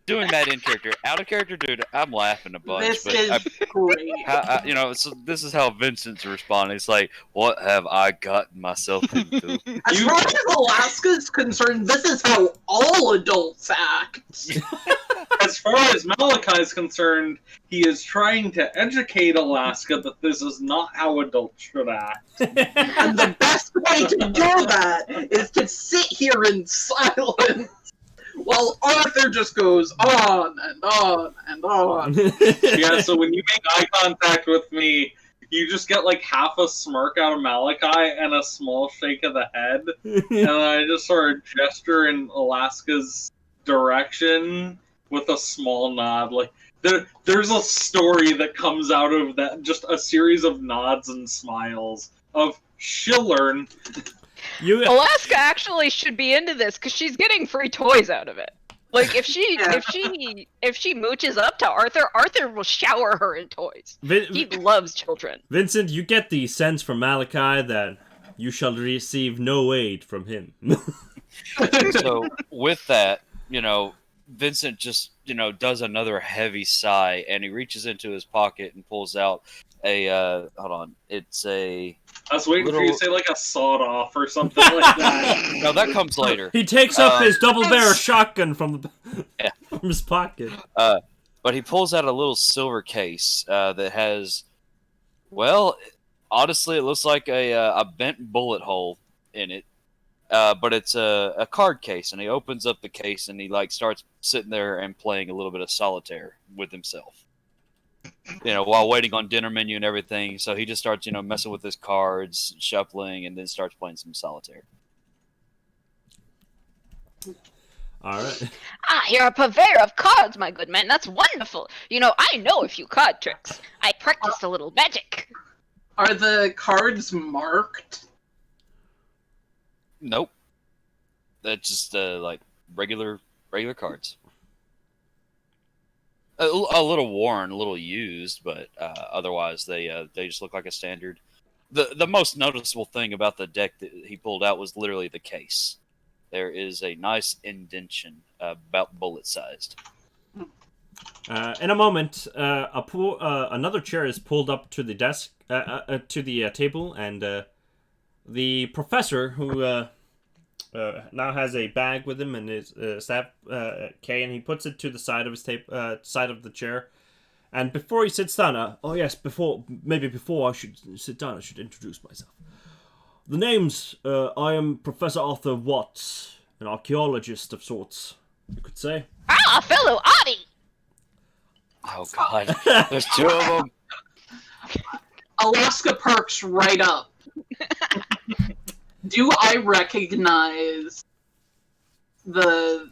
S1: doing that in character. Out of character, dude, I'm laughing a bunch.
S6: This is great.
S1: So this is how Vincent's responding. It's like, what have I gotten myself into?
S6: As far as Alaska is concerned, this is how all adults act.
S4: As far as Malachi is concerned, he is trying to educate Alaska that this is not how adults should act.
S6: And the best way to do that is to sit here in silence while Arthur just goes on and on and on.
S4: Yeah, so when you make eye contact with me, you just get like half a smirk out of Malachi and a small shake of the head. And I just sort of gesture in Alaska's direction with a small nod. Like, there's a story that comes out of that, just a series of nods and smiles of she'll learn.
S5: Alaska actually should be into this because she's getting free toys out of it. Like if she mooches up to Arthur, Arthur will shower her in toys. He loves children.
S2: Vincent, you get the sense from Malachi that you shall receive no aid from him.
S1: So with that, Vincent just does another heavy sigh, and he reaches into his pocket and pulls out a hold on, it's a.
S4: I was waiting for you to say like a sawed off or something like that.
S1: No, that comes later.
S2: He takes up his double-barrel shotgun from his pocket.
S1: But he pulls out a little silver case that has, well, honestly, it looks like a bent bullet hole in it. But it's a card case, and he opens up the case, and he starts sitting there and playing a little bit of solitaire with himself. While waiting on dinner menu and everything. So he just starts, messing with his cards, shuffling, and then starts playing some solitaire.
S2: All right.
S5: You're a purveyor of cards, my good man. That's wonderful. I know a few card tricks. I practiced a little magic.
S6: Are the cards marked?
S1: Nope. That's just regular cards. A little worn, a little used, but otherwise they just look like a standard. The most noticeable thing about the deck that he pulled out was literally the case. There is a nice indentation about bullet sized.
S2: In a moment, another chair is pulled up to the desk, to the table, and the professor, who now has a bag with him and his staff cane, he puts it to the side of his side of the chair. And before he sits down, oh yes, before I should sit down, I should introduce myself. The name's, I am Professor Arthur Watts, an archaeologist of sorts, you could say.
S5: Ah, fellow Audie!
S1: Oh God, there's two of them.
S6: Alaska perks right up. Do I recognize the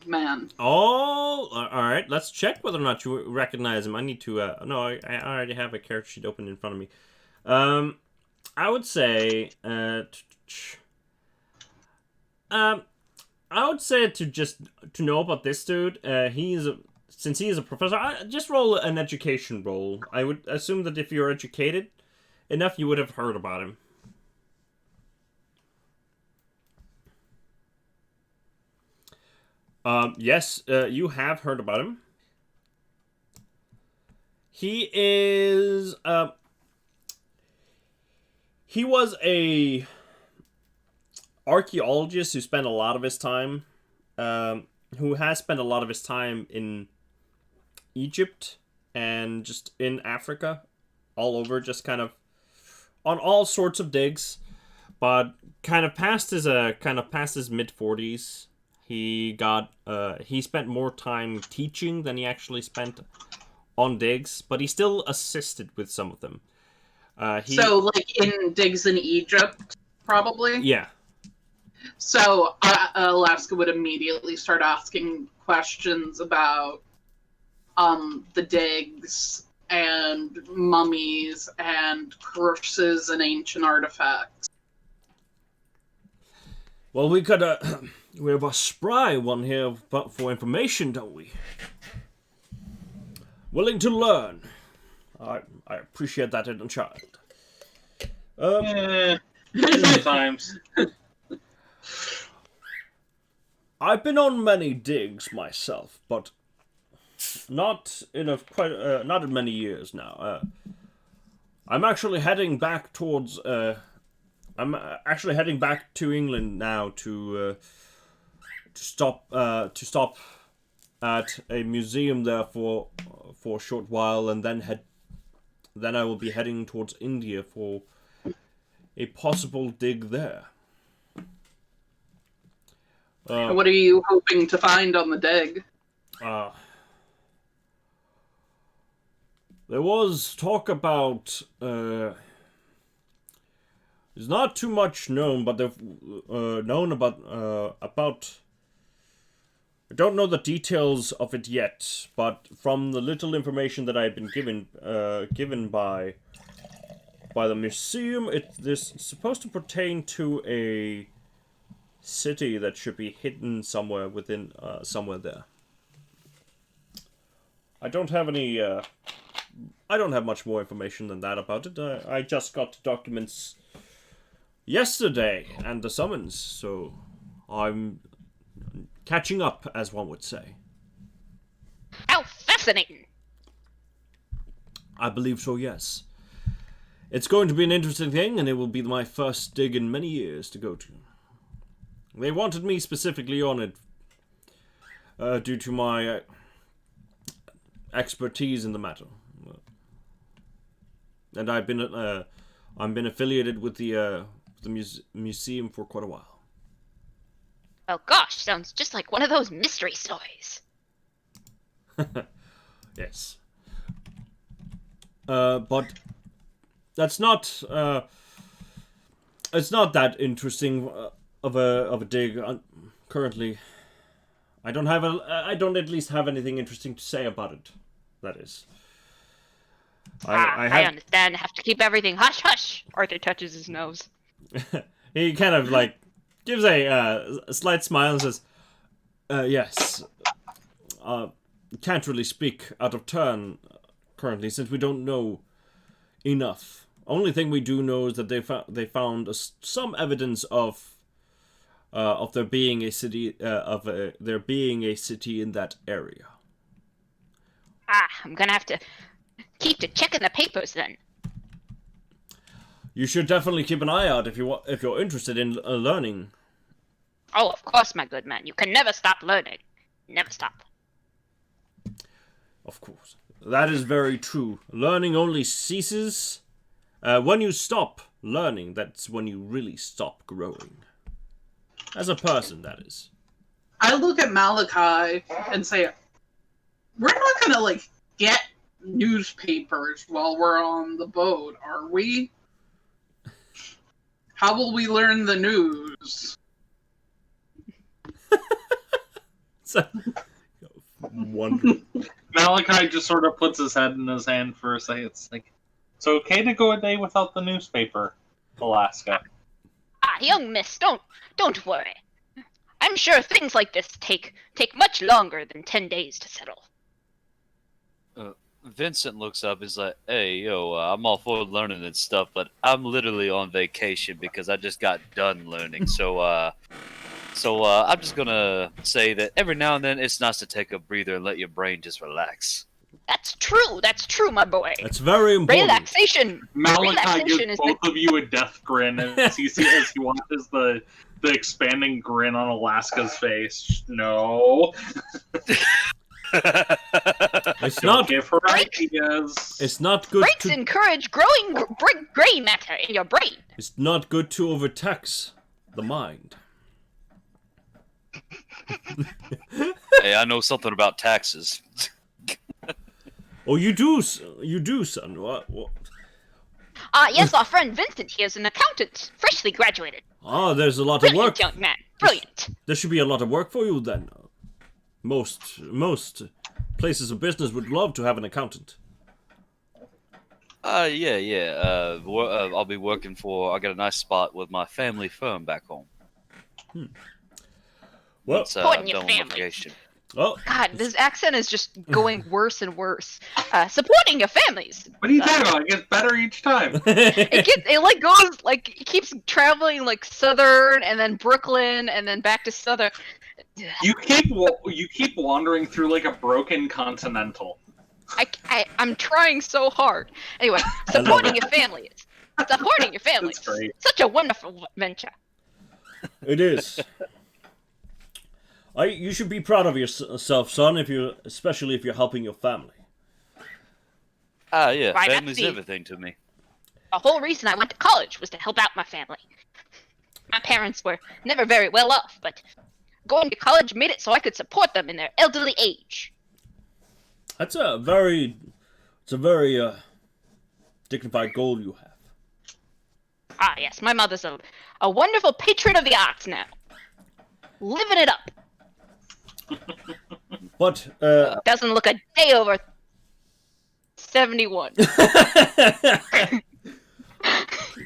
S6: man?
S2: Oh, all right. Let's check whether or not you recognize him. I need to. No, I already have a character sheet open in front of me. I would say. I would say to know about this dude. Since he is a professor, just roll an education roll. I would assume that if you're educated enough, you would have heard about him. Yes, you have heard about him. He is, he was a archaeologist who spent a lot of his time, who has spent a lot of his time in Egypt and just in Africa, all over, just kind of on all sorts of digs, but kind of past his mid-40s. He spent more time teaching than he actually spent on digs, but he still assisted with some of them.
S6: So, like in digs in Egypt, probably?
S2: Yeah.
S6: So, Alaska would immediately start asking questions about the digs and mummies and curses and ancient artifacts.
S2: Well, we have a spry one here for information, don't we? Willing to learn. I appreciate that in a child.
S4: Sometimes.
S2: I've been on many digs myself, but not in many years now. I'm actually heading back towards. I'm actually heading back to England now to stop at a museum there for a short while, and then I will be heading towards India for a possible dig there.
S6: What are you hoping to find on the dig?
S2: There was talk about. There's not too much known, but they've known about. I don't know the details of it yet, but from the little information that I've been given by the museum, this is supposed to pertain to a city that should be hidden somewhere within somewhere there. I don't have any. I don't have much more information than that about it. I just got documents yesterday and the summons, so I'm catching up, as one would say.
S5: How fascinating!
S2: I believe so, yes. It's going to be an interesting thing, and it will be my first dig in many years to go to. They wanted me specifically on it due to my expertise in the matter. And I've been affiliated with the museum for quite a while.
S5: Oh gosh, sounds just like one of those mystery stories.
S2: Yes. But that's not. It's not that interesting of a dig currently. I don't at least have anything interesting to say about it. That is.
S5: I understand. Have to keep everything hush hush. Arthur touches his nose.
S2: He kind of like gives a slight smile and says, "Yes, can't really speak out of turn currently since we don't know enough. Only thing we do know is that they found some evidence of there being a city there being a city in that area."
S5: I'm gonna have to keep to checking the papers then.
S2: You should definitely keep an eye out if you're interested in learning.
S5: Oh, of course, my good man. You can never stop learning. Never stop.
S2: Of course. That is very true. Learning only ceases when you stop learning. That's when you really stop growing. As a person, that is.
S6: I look at Malachi and say, we're not gonna, like, get newspapers while we're on the boat, are we? How will we learn the news?
S2: So, wonderful.
S4: Malachi just sort of puts his head in his hand for a second. It's like, it's okay to go a day without the newspaper, Alaska.
S5: Young miss, don't worry. I'm sure things like this take much longer than 10 days to settle.
S1: Vincent looks up. He's like, "Hey, yo, I'm all for learning and stuff, but I'm literally on vacation because I just got done learning. So I'm just gonna say that every now and then it's nice to take a breather and let your brain just relax."
S5: That's true, my boy.
S2: That's very important.
S5: Relaxation.
S4: Malachi
S5: Relaxation
S4: gives
S5: is
S4: both of you a death grin as he watches the expanding grin on Alaska's face. No.
S2: It's
S4: Don't
S2: not.
S4: give her
S5: Breaks.
S4: ideas.
S2: It's not good
S5: breaks
S2: to.
S5: encourage growing gray matter in your brain.
S2: It's not good to overtax the mind.
S1: Hey, I know something about taxes.
S2: Oh, you do, son. What?
S5: Yes, our friend Vincent here is an accountant, freshly graduated.
S2: Ah, there's a lot of
S5: Brilliant
S2: work.
S5: young man, brilliant.
S2: There should be a lot of work for you then. Most places of business would love to have an accountant.
S1: Yeah. I'll be working for. I got a nice spot with my family firm back home.
S2: Well,
S1: Once,
S5: Supporting
S1: I'm
S5: your
S1: done with my
S5: family.
S1: vacation.
S2: oh,
S5: God, this accent is just going worse and worse. Supporting your families.
S4: What are you talking about? It gets better each time.
S5: It keeps traveling like southern and then Brooklyn and then back to southern.
S4: You keep wandering through like a broken continental.
S5: I'm trying so hard. Anyway, supporting your families. Supporting your families.
S4: That's great.
S5: Such a wonderful venture.
S2: it is. You should be proud of yourself, son. Especially if you're helping your family.
S1: Yeah,
S5: Right,
S1: family's
S5: that's the-
S1: everything to me.
S5: The whole reason I went to college was to help out my family. My parents were never very well off, but going to college made it so I could support them in their elderly age.
S2: It's a very dignified goal you have.
S5: Ah, yes, my mother's a wonderful patron of the arts now. Living it up.
S2: But
S5: Doesn't look a day over 71.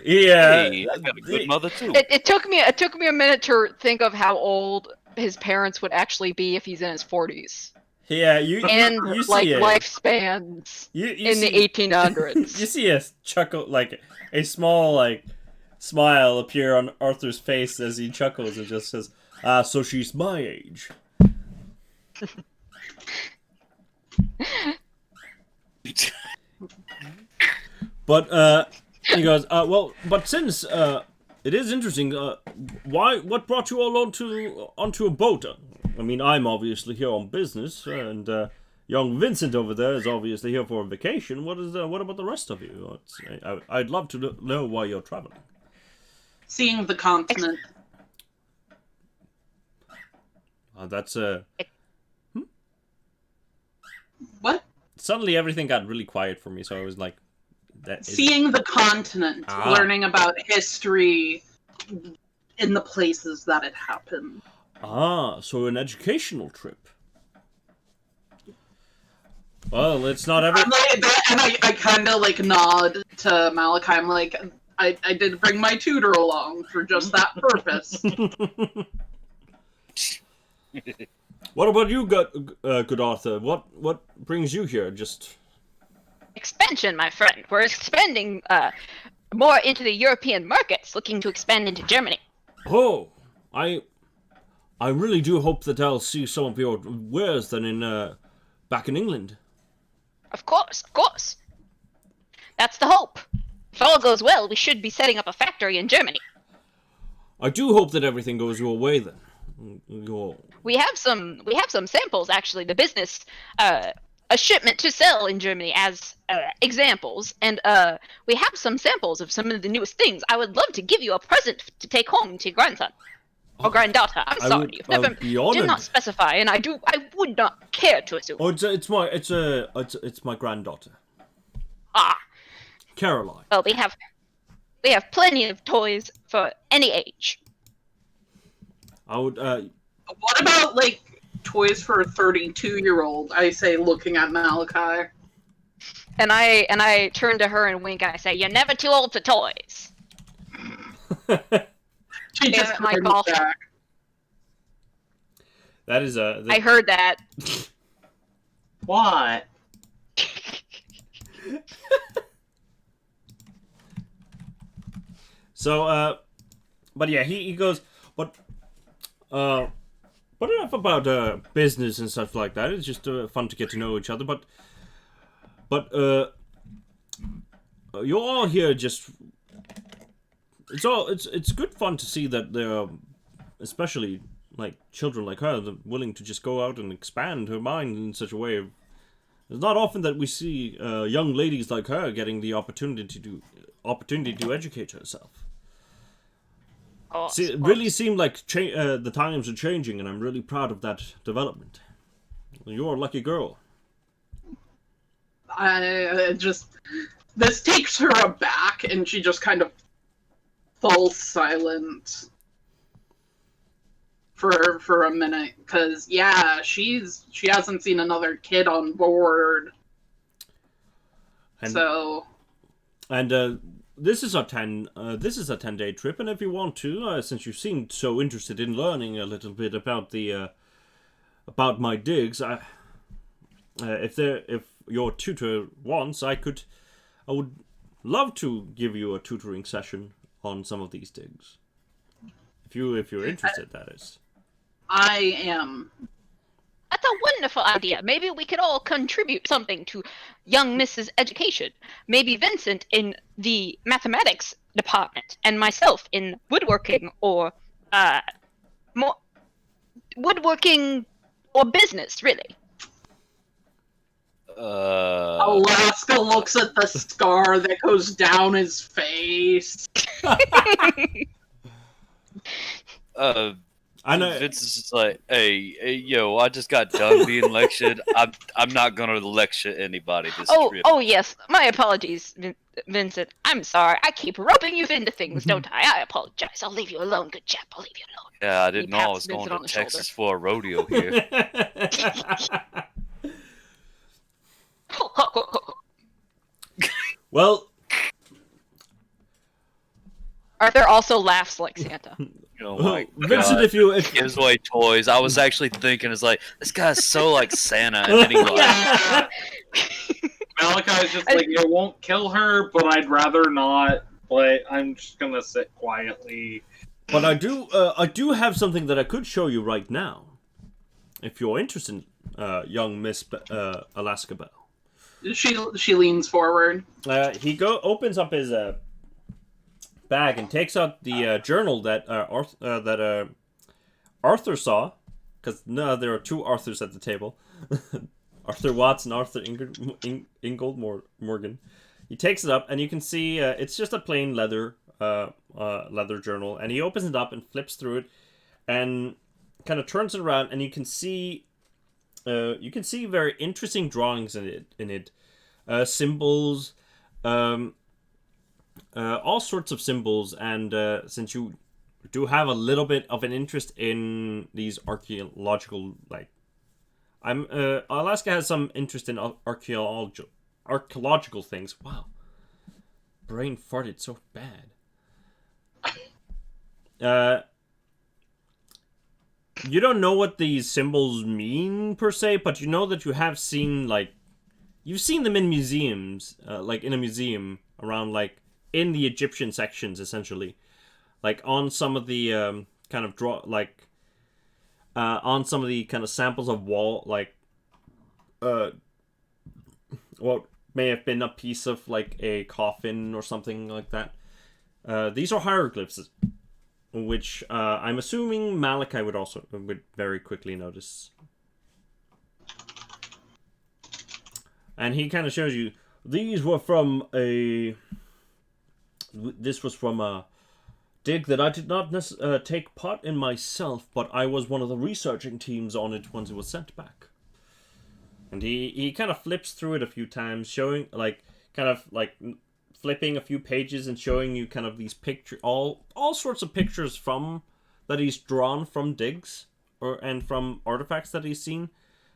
S2: yeah,
S1: Hey, I got a good mother too.
S5: It took me a minute to think of how old his parents would actually be if he's in his 40s.
S2: yeah, you
S5: And
S2: see
S5: like
S2: it.
S5: lifespans
S2: You
S5: in
S2: see,
S5: the 1800s.
S2: You see a chuckle, like a small smile appear on Arthur's face as he chuckles and just says, "Ah, so she's my age." But he goes, well, but since it is interesting, what brought you all onto a boat? I mean, I'm obviously here on business, and young Vincent over there is obviously here for a vacation. What about the rest of you? I'd love to know why you're traveling.
S6: Seeing the continent.
S2: That's
S6: What?
S2: Suddenly everything got really quiet for me, so I was like, "That is."
S6: Seeing the continent, learning about history in the places that it happened.
S2: Ah, so an educational trip. Well, it's not every.
S6: I'm like, and I kind of like nod to Malachi. I'm like, I did bring my tutor along for just that purpose.
S2: What about you, good Arthur? What brings you here? Just
S5: Expansion, my friend. We're expanding more into the European markets, looking to expand into Germany.
S2: oh, I really do hope that I'll see some of your wares then in back in England.
S5: Of course. That's the hope. If all goes well, we should be setting up a factory in Germany.
S2: I do hope that everything goes your way then.
S5: We have some samples actually. The business, a shipment to sell in Germany as examples, and we have some samples of some of the newest things. I would love to give you a present to take home to your grandson or granddaughter. I'm sorry, you've never did not specify, and I would not care to assume.
S2: Oh, it's my granddaughter.
S5: Ah,
S2: Caroline.
S5: well, we have plenty of toys for any age.
S2: I would.
S6: What about like toys for a 32-year-old? I say, looking at Malachi.
S5: And I turn to her and wink, and I say, "You're never too old for toys."
S6: She
S5: Damn
S6: just
S5: it, Michael.
S6: back.
S2: That is
S5: I heard that.
S4: What?
S2: So, but yeah, he goes, but enough about business and stuff like that. It's just fun to get to know each other. But you're all here just. It's good fun to see that there are, especially like children like her, that willing to just go out and expand her mind in such a way. It's not often that we see young ladies like her getting the opportunity to educate herself. See, it really seemed like the times are changing, and I'm really proud of that development. You're a lucky girl.
S6: This takes her aback, and she just kind of falls silent for a minute, because yeah, she hasn't seen another kid on board.
S2: This is a 10-day trip, and if you want to, since you seem so interested in learning a little bit about about my digs, if your tutor wants, I would love to give you a tutoring session on some of these digs. If you're interested, that is.
S6: I am.
S5: That's a wonderful idea. Maybe we could all contribute something to young Mrs. Education. Maybe Vincent in the mathematics department, and myself in woodworking or more woodworking or business, really.
S6: Alaska looks at the scar that goes down his face.
S2: I know.
S1: Vince is just like, hey, yo, I just got done being lectured. I'm not gonna lecture anybody this trip.
S5: Oh yes, my apologies, Vincent. I'm sorry. I keep roping you into things, don't I? I apologize. I'll leave you alone, good chap. I'll leave you alone.
S1: Yeah, I didn't
S5: He
S1: know I
S5: pats
S1: was going
S5: Vincent
S1: to
S5: on the
S1: Texas for a rodeo here.
S2: Well,
S5: Arthur also laughs like Santa.
S1: Oh my
S2: Vincent,
S1: God.
S2: if you
S1: Gives away toys. I was actually thinking, it's like, this guy's so like Santa, and then he like,
S4: Malachi's just like, it won't kill her, but I'd rather not. But I'm just gonna sit quietly.
S2: But I do have something that I could show you right now, if you're interested, young Miss Alaska Bell.
S6: She leans forward.
S2: He opens up his bag and takes out the journal that Arthur saw, because there are two Arthurs at the table, Arthur Watts and Arthur Ingold Morgan. He takes it up, and you can see it's just a plain leather journal, and he opens it up and flips through it, and kind of turns it around, and you can see very interesting drawings in it, symbols, all sorts of symbols, and since you do have a little bit of an interest in these archaeological, Alaska has some interest in archaeological things. Wow, brain farted so bad. You don't know what these symbols mean per se, but you know that you have seen you've seen them in museums, in a museum around in the Egyptian sections, essentially, on some of the kind of on some of the kind of samples of wall, may have been a piece of like a coffin or something like that. These are hieroglyphs, which I'm assuming Malachi would very quickly notice. And he kind of shows you, these were from this was from a dig that I did not take part in myself, but I was one of the researching teams on it once it was sent back. And he kind of flips through it a few times, showing, like, kind of, like, flipping a few pages and showing you kind of these pictures, all sorts of pictures that he's drawn from digs, and from artifacts that he's seen.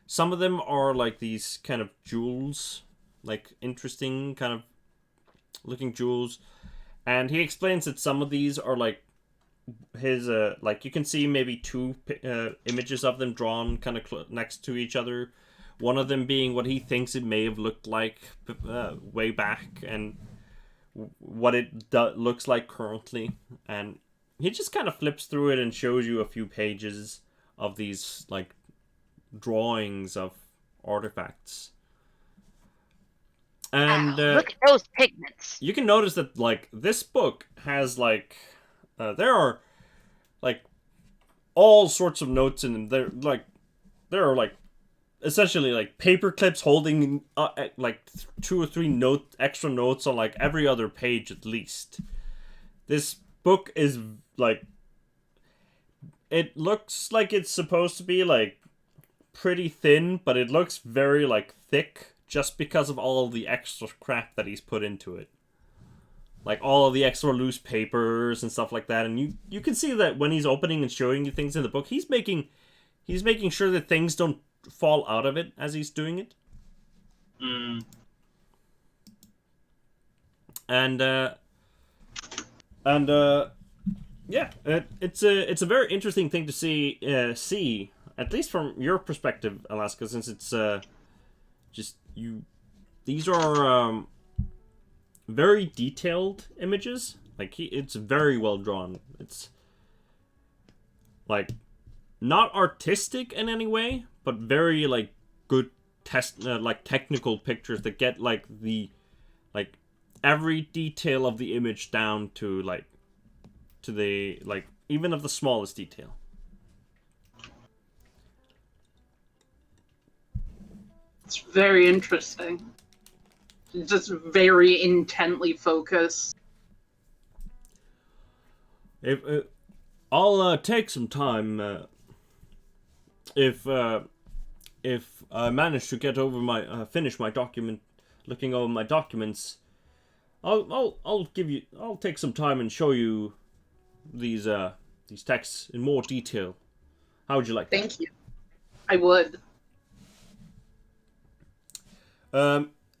S2: Some of them are, like, these kind of jewels, like, interesting kind of looking jewels. And he explains that some of these are, like, his, like, you can see maybe two images of them drawn kind of next to each other. One of them being what he thinks it may have looked like way back, and what it looks like currently. And he just kind of flips through it and shows you a few pages of these, like, drawings of artifacts. And
S5: look at those pigments.
S2: You can notice that, like, this book has, like, there are, like, all sorts of notes in them. There are, like, essentially, like, paper clips holding, like, 2 or 3 extra notes on, like, every other page at least. This book is, like, it looks like it's supposed to be, like, pretty thin, but it looks very, like, thick, just because of all the extra crap that he's put into it. Like, all of the extra loose papers and stuff like that. And you can see that when he's opening and showing you things in the book, he's making sure that things don't fall out of it as he's doing it. And yeah, it's a very interesting thing to see, at least from your perspective, Alaska, since it's just you. These are very detailed images. Like, it's very well drawn. It's like not artistic in any way, but very, like, good like technical pictures that get, like, every detail of the image down to, like, to the, like, even of the smallest detail.
S6: It's very interesting. Just very intently focused.
S2: I'll take some time. If I manage to get over finish my document, looking over my documents, I'll take some time and show you these texts in more detail. How would you like that?
S6: Thank you. I would.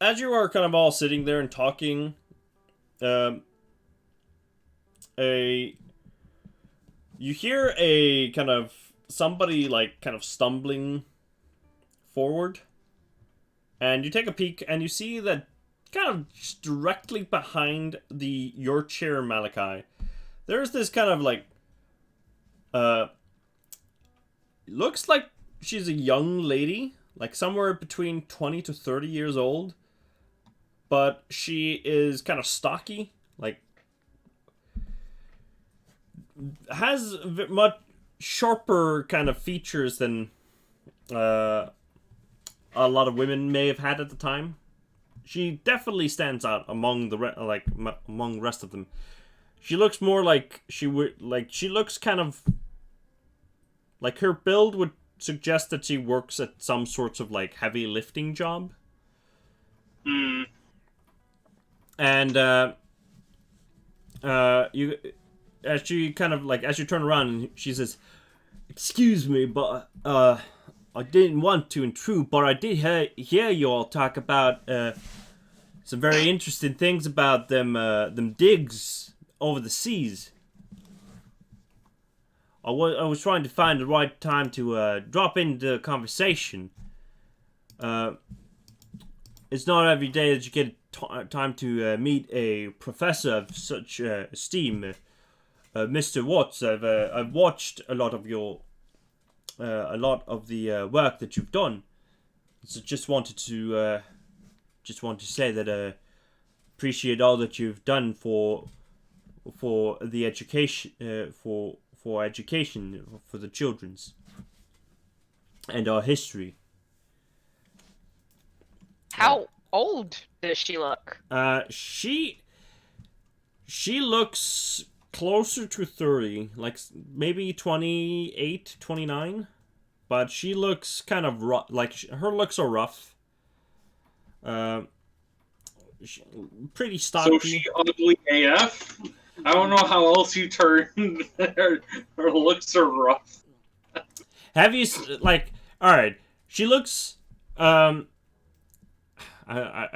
S2: As you are kind of all sitting there and talking, you hear a kind of somebody, like, kind of stumbling forward, and you take a peek and you see that kind of just directly behind your chair, Malachi, there's this kind of, like, looks like she's a young lady, like somewhere between 20 to 30 years old, but she is kind of stocky, like, has much sharper kind of features than a lot of women may have had at the time. She definitely stands out among among the rest of them. She looks more like she looks kind of like her build would suggest that she works at some sorts of, like, heavy lifting job. And as you turn around and she says, "Excuse me, but I didn't want to intrude, but I did hear you all talk about some very interesting things about them digs over the seas. I was trying to find the right time to drop into the conversation. It's not every day that you get time to meet a professor of such esteem, Mr. Watts. I've watched a lot of the work that you've done. So just wanted to just want to say that appreciate all that you've done for the education for education for the children's and our history.
S5: How old does she look?
S2: She looks closer to 30, like maybe 28, 29. But she looks kind of rough, like her looks are rough. Pretty stocky.
S4: So she ugly AF? I don't know how else you turn her looks are rough.
S2: Have you, like, alright, she looks, I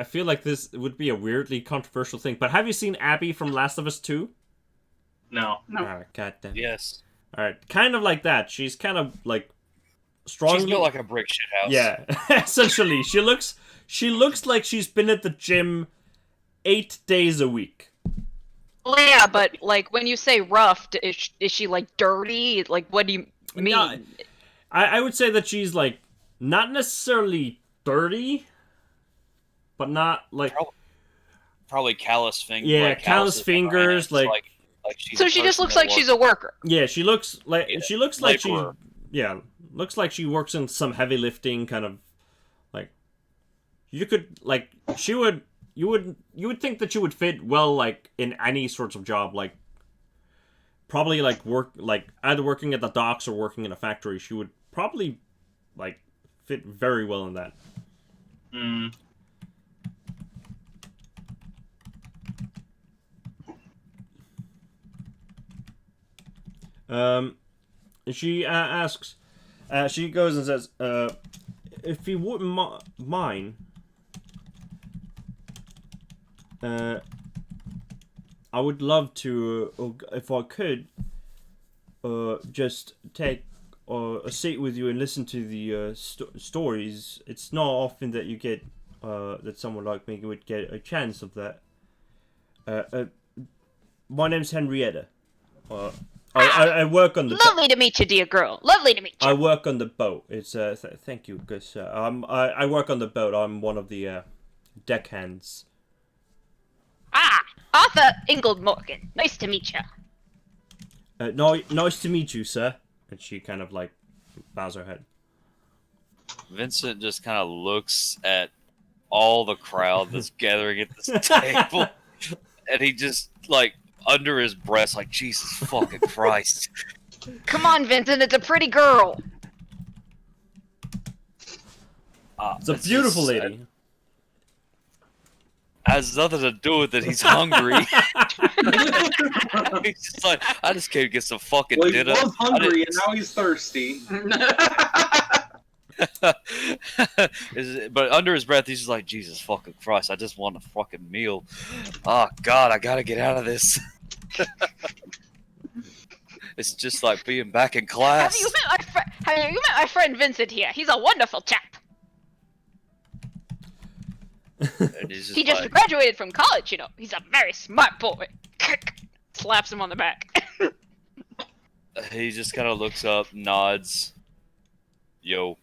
S2: feel like this would be a weirdly controversial thing, but have you seen Abby from Last of Us 2?
S4: No.
S2: Alright, goddamn.
S1: Yes.
S2: Alright, kind of like that. She's kind of, like, strongly...
S1: She's built like a brick shit house.
S2: Yeah, essentially. She looks like she's been at the gym 8 days a week.
S5: Well, yeah, but like when you say rough, is she like dirty? Like, what do you mean?
S2: No, I would say that she's like not necessarily dirty, but not like
S1: probably callous fingers.
S2: yeah,
S1: like
S2: callous fingers. Like
S1: she's
S5: so she just looks like she's a worker.
S2: Yeah, she looks like she looks like she
S1: laborer.
S2: looks like she works in some heavy lifting kind of like you could like she would. You would think that you would fit well, like, in any sorts of job, like, probably, like, either working at the docks or working in a factory. She would probably, like, fit very well in that. She asks, she goes and says, if you wouldn't mind... I would love to, if I could, just take a seat with you and listen to the stories. It's not often that you get, that someone like me would get a chance of that. My name's Henrietta. I work on the...
S5: Lovely to meet you, dear girl. Lovely to meet you.
S2: I work on the boat. It's, thank you, because I work on the boat. I'm one of the deckhands.
S5: Ah, Arthur Ingold Morgan. Nice to meet you.
S2: Nice to meet you, sir. And she kind of like bows her head.
S1: Vincent just kind of looks at all the crowd that's gathering at this table, and he just like under his breath, like Jesus fucking Christ.
S5: Come on, Vincent. It's a pretty girl.
S2: It's a beautiful lady.
S1: Has nothing to do with it. He's hungry. He's just like, I just came to get some fucking dinner.
S4: He was hungry and now he's thirsty.
S1: But under his breath, he's just like, Jesus fucking Christ, I just want a fucking meal. Oh God, I gotta get out of this. It's just like being back in class.
S5: Have you met my friend Vincent here? He's a wonderful chap. He just graduated from college, you know. He's a very smart boy. Slaps him on the back.
S1: He just kind of looks up, nods. Yo.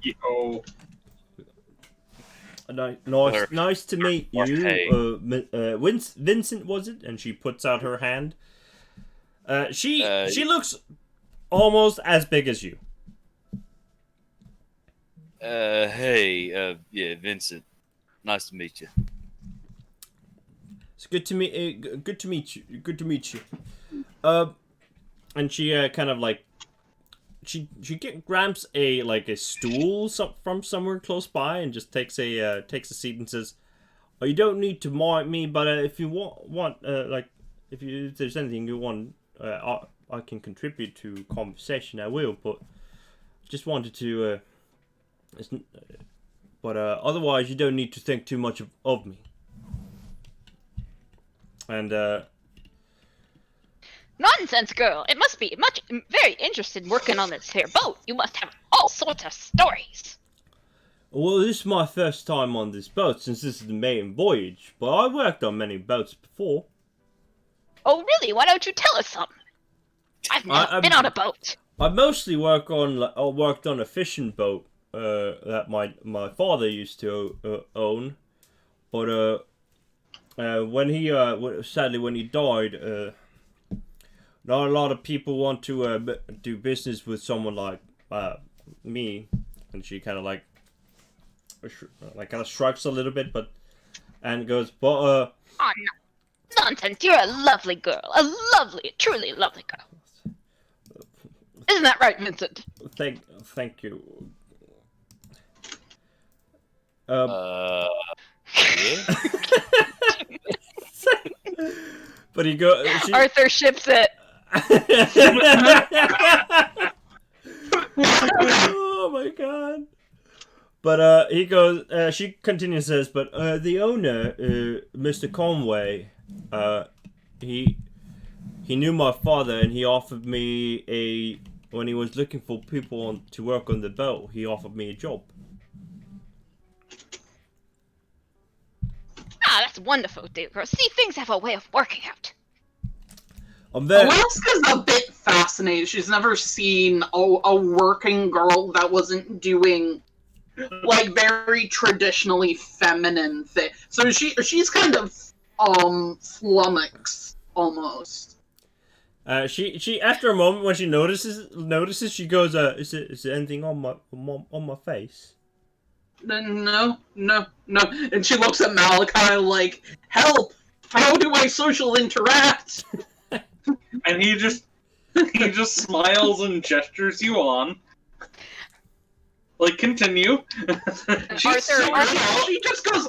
S4: Yo.
S2: Nice to meet you. Vincent, was it? And she puts out her hand. She looks almost as big as you.
S1: Hey, yeah, Vincent. Nice to meet you.
S2: It's good to meet you. Good to meet you. And she kind of like she grabs a stool from somewhere close by and just takes a seat and says, "Oh, you don't need to mind me, but if you want if there's anything you want, I can contribute to conversation. I will, but just wanted to." But otherwise, you don't need to think too much of me. And
S5: Nonsense, girl. It must be very interested working on this here boat. You must have all sorts of stories.
S2: Well, this is my first time on this boat since this is the maiden voyage, but I worked on many boats before.
S5: Oh, really? Why don't you tell us something? I've never been on a boat.
S2: I mostly worked on a fishing boat that my father used to own, but when he sadly when he died, not a lot of people want to do business with someone like me, and she kind of like kind of shrugs a little bit, and goes, but
S5: Oh, no. Nonsense. You're a lovely girl. Truly lovely girl. Isn't that right, Vincent?
S2: Thank you.
S1: Yeah.
S2: But
S5: Arthur ships it.
S2: Oh my god. But he goes. She continues, says, but the owner, Mr. Conway, he knew my father, and he offered me when he was looking for people to work on the boat, he offered me a job.
S5: Ah, that's wonderful, dear girl. See, things have a way of working out.
S6: Alaska's a bit fascinated. She's never seen a working girl that wasn't doing like very traditionally feminine thing. So she's kind of flummoxed almost.
S2: She after a moment when she notices she goes, is there anything on my face?
S6: No. And she looks at Malachi like, help! How do I social interact?
S4: And he just smiles and gestures you on. Like, continue.
S6: She just goes,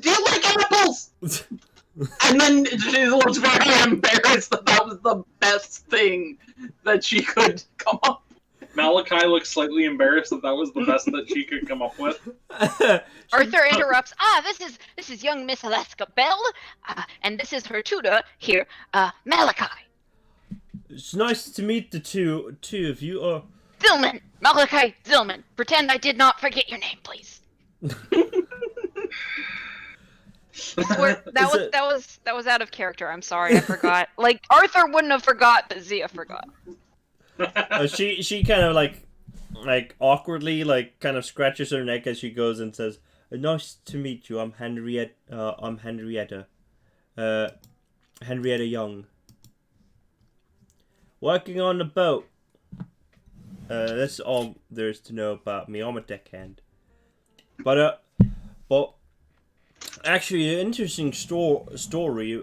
S6: do you like apples? And then she looks very embarrassed that was the best thing that she could come up with.
S4: Malachi looks slightly embarrassed that was the best that she could come up with.
S5: Arthur interrupts. This is young Miss Alaska Bell, and this is her tutor here, Malachi.
S2: It's nice to meet the two of you.
S5: Zillman, Malachi Zillman. Pretend I did not forget your name, please. That was out of character. I'm sorry, I forgot. Like Arthur wouldn't have forgot, but Zia forgot.
S2: She kind of like awkwardly kind of scratches her neck as she goes and says, "Nice to meet you. I'm Henrietta. Henrietta Young. Working on the boat. That's all there is to know about me. I'm a deckhand. But actually, an interesting story.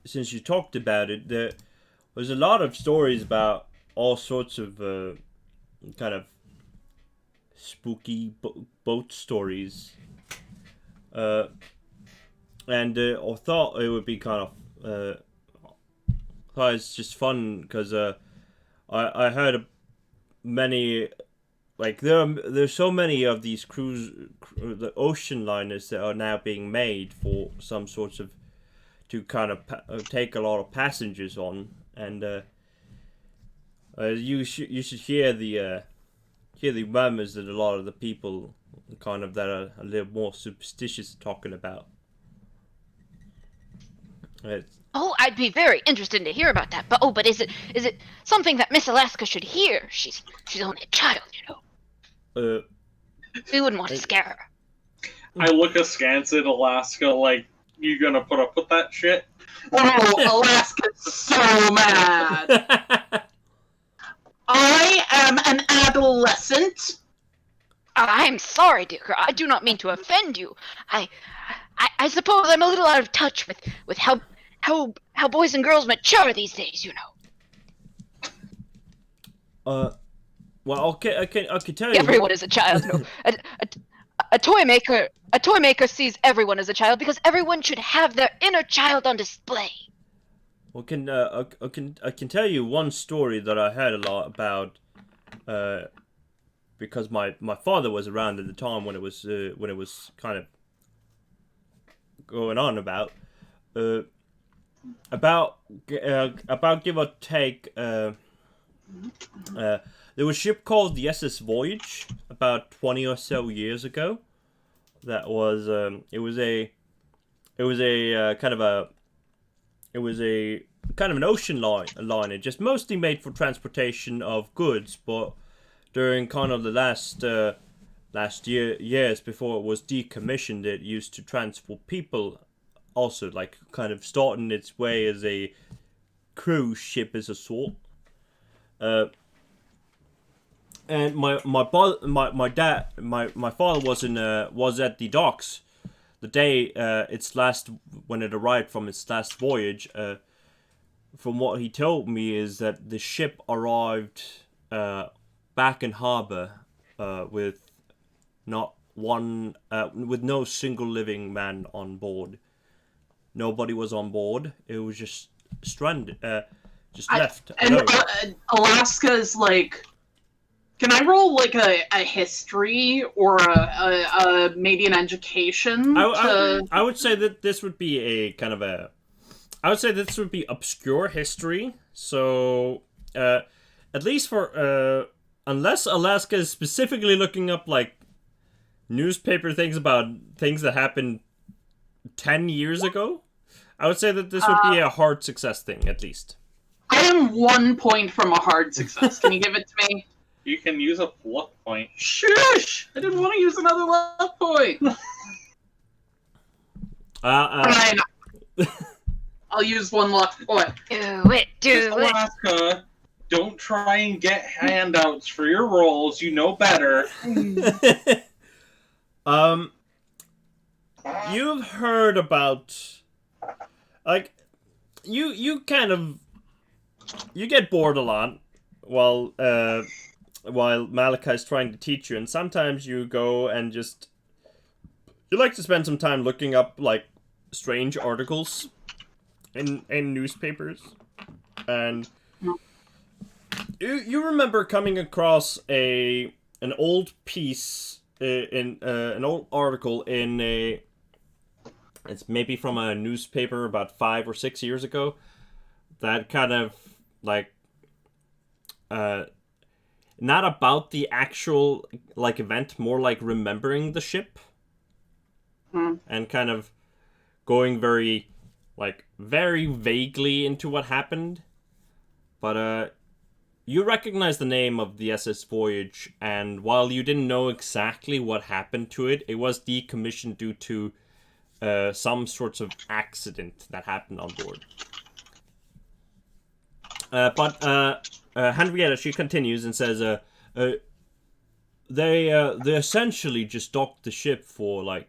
S2: Since you talked about it, there was a lot of stories about all sorts of kind of spooky boat stories. And I thought it would be kind of thought it's just fun because I heard many, like there's so many of these the ocean liners that are now being made for some sorts of to kind of take a lot of passengers on, and you should hear the murmurs that a lot of the people kind of that are a little more superstitious talking about.
S5: Oh, I'd be very interested to hear about that. But is it something that Miss Alaska should hear? She's only a child, you know. We wouldn't want to scare her.
S4: I look askance at Alaska like, you gonna put up with that shit?
S6: Oh, Alaska's so mad. I am an adolescent.
S5: I'm sorry, dear girl. I do not mean to offend you. I suppose I'm a little out of touch with how boys and girls mature these days, you know.
S2: Well, okay, I can tell you.
S5: Everyone is a child. No, a toy maker sees everyone as a child because everyone should have their inner child on display.
S2: Well, I can tell you one story that I heard a lot about, because my father was around at the time when it was kind of going on about give or take. There was a ship called the SS Voyage about 20 or so years ago. That was it was a kind of an ocean liner, just mostly made for transportation of goods, but during kind of the last years before it was decommissioned, it used to transport people. Also, like kind of starting its way as a cruise ship as a sort. And my father was at the docks the day when it arrived from its last voyage. From what he told me is that the ship arrived back in Harbour with no single living man on board. Nobody was on board. It was just stranded, just left alone.
S6: And Alaska's like. Can I roll like a history or a maybe an education?
S2: I would say that this would be a kind of a. I would say this would be obscure history. So, at least for unless Alaska is specifically looking up like newspaper things about things that happened 10 years ago, I would say that this would be a hard success thing at least.
S6: I am 1 point from a hard success. Can you give it to me?
S4: You can use a luck point.
S6: Shush! I didn't want to use another luck point. Fine. I'll use 1 luck point.
S5: Do it.
S4: Alaska, don't try and get handouts for your rolls. You know better.
S2: You've heard about, like, you kind of, you get bored a lot while Malachi's trying to teach you, and sometimes you go and you like to spend some time looking up, like, strange articles in newspapers, and you remember coming across an old piece in an old article in it's maybe from a newspaper about 5 or 6 years ago that kind of like not about the actual like event, more like remembering the ship and kind of going very vaguely into what happened, but you recognize the name of the SS Voyage, and while you didn't know exactly what happened to it, it was decommissioned due to some sorts of accident that happened on board. But Henrietta, she continues and says, they essentially just docked the ship for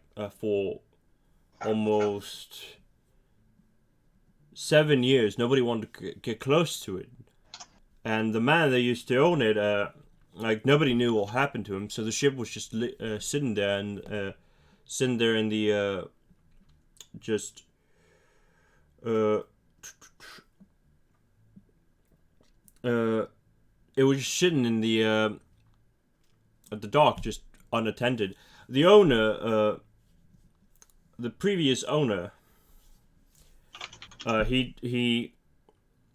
S2: almost 7 years. Nobody wanted to get close to it. And the man that used to own it, nobody knew what happened to him. So the ship was just sitting there in the it was just sitting in the at the dock, just unattended. The owner, the previous owner,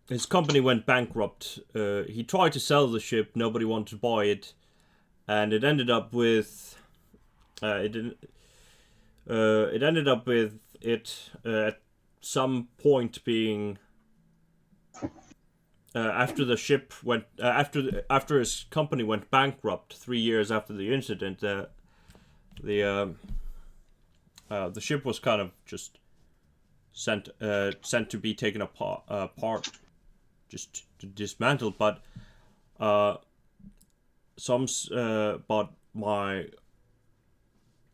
S2: his company went bankrupt. He tried to sell the ship. Nobody wanted to buy it, and it ended up with at some point being after the ship went after his company went bankrupt 3 years after the incident. The ship was kind of just sent to be taken apart, just to dismantle. But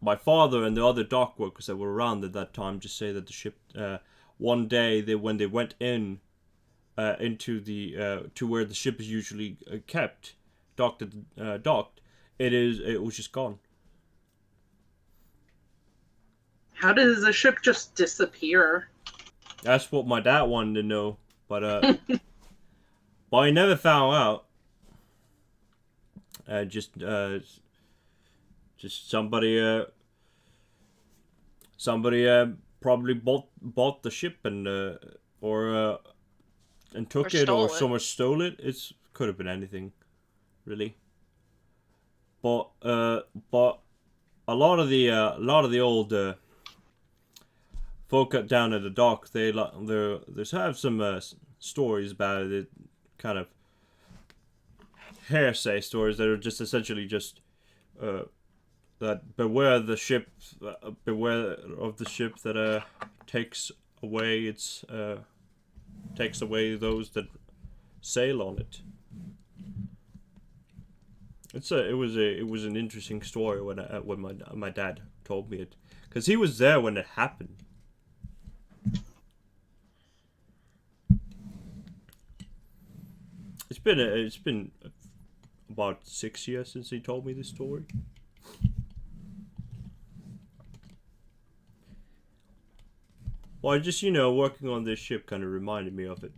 S2: my father and the other dock workers that were around at that time just say that the ship one day when they went into the to where the ship is usually kept, docked, it was just gone.
S6: How does the ship just disappear?
S2: That's what my dad wanted to know, but but I never found out. Just somebody probably bought the ship and took it, or someone stole it. It could have been anything, really. But a lot of the old folk down at the dock, they have some stories about it. Kind of hearsay stories that are just essentially just that beware of the ship that takes away those that sail on it. It was an interesting story when my dad told me it, because he was there when it happened. It's been about 6 years since he told me this story. Well, just, working on this ship kind of reminded me of it.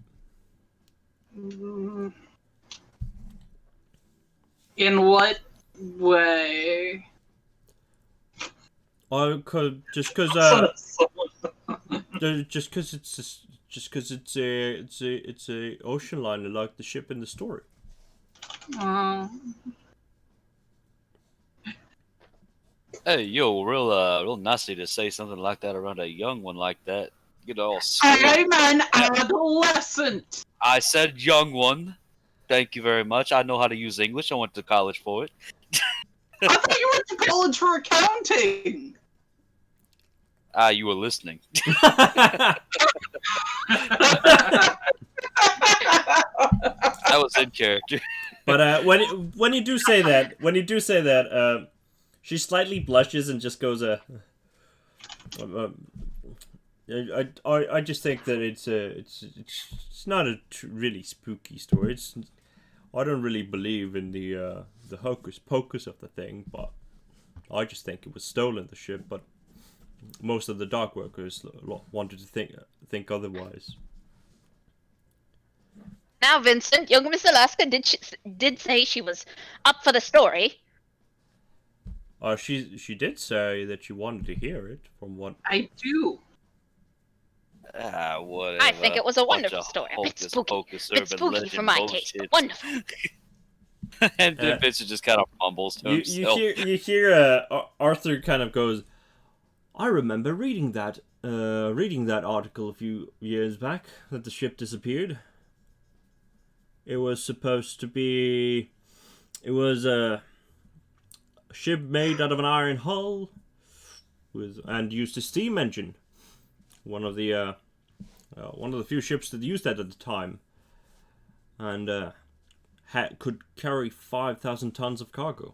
S6: In what way?
S2: Just because it's a ocean liner like the ship in the story.
S1: Hey, yo, real nasty to say something like that around a young one like that. Get all scared.
S6: I'm an adolescent.
S1: I said young one. Thank you very much. I know how to use English. I went to college for it.
S6: I thought you went to college for accounting.
S1: You were listening.
S2: Uh,
S1: I was in character.
S2: But when you do say that, she slightly blushes and just goes I just think that it's not a really spooky story. I don't really believe in the hocus pocus of the thing, but I just think it was stolen, the ship. But most of the dock workers wanted to think otherwise.
S7: Now, Vincent, young Miss Alaska did say she was up for the story.
S2: She did say that she wanted to hear it. From what
S6: I do.
S1: Whatever.
S7: I think it was a wonderful
S1: Bunch of
S7: story. A bit
S1: hocus
S7: spooky.
S1: pocus,
S7: Bit
S1: urban
S7: spooky
S1: legend
S7: for my taste.
S1: bullshit.
S7: Wonderful.
S1: And then Vincent just kind of mumbles to himself.
S2: you hear Arthur kind of goes, I remember reading that article a few years back that the ship disappeared. It was supposed to be, it was a ship made out of an iron hull and used a steam engine. One of the few ships that used that at the time, and could carry 5,000 tons of cargo.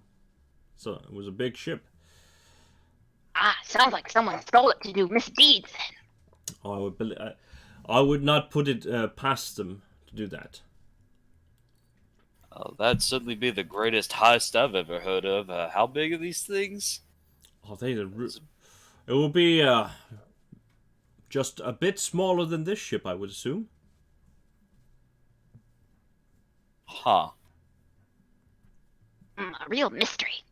S2: So it was a big ship.
S7: Sounds like someone stole it to do misdeeds then.
S2: I would not put it past them to do that.
S1: Oh, that'd certainly be the greatest heist I've ever heard of. How big are these things?
S2: Oh, it will be just a bit smaller than this ship, I would assume.
S1: Huh.
S7: A real mystery.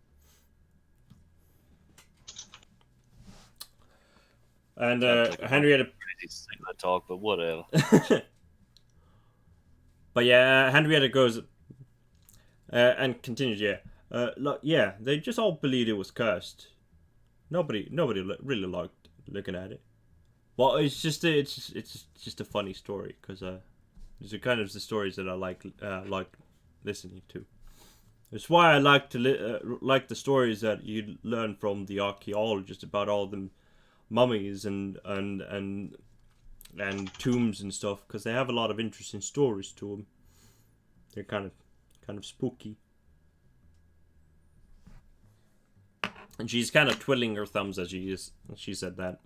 S2: And
S1: Sounds like
S2: Henrietta.
S1: Crazy thing to talk, but whatever.
S2: But yeah, Henrietta goes and continues. Yeah, they just all believed it was cursed. Nobody really liked looking at it. Well, it's just a funny story, because these are kind of the stories that I like listening to. It's why I like to like the stories that you learn from the archaeologists about all the mummies and tombs and stuff, because they have a lot of interesting stories to them. They're kind of spooky. And she's kind of twiddling her thumbs as she said that.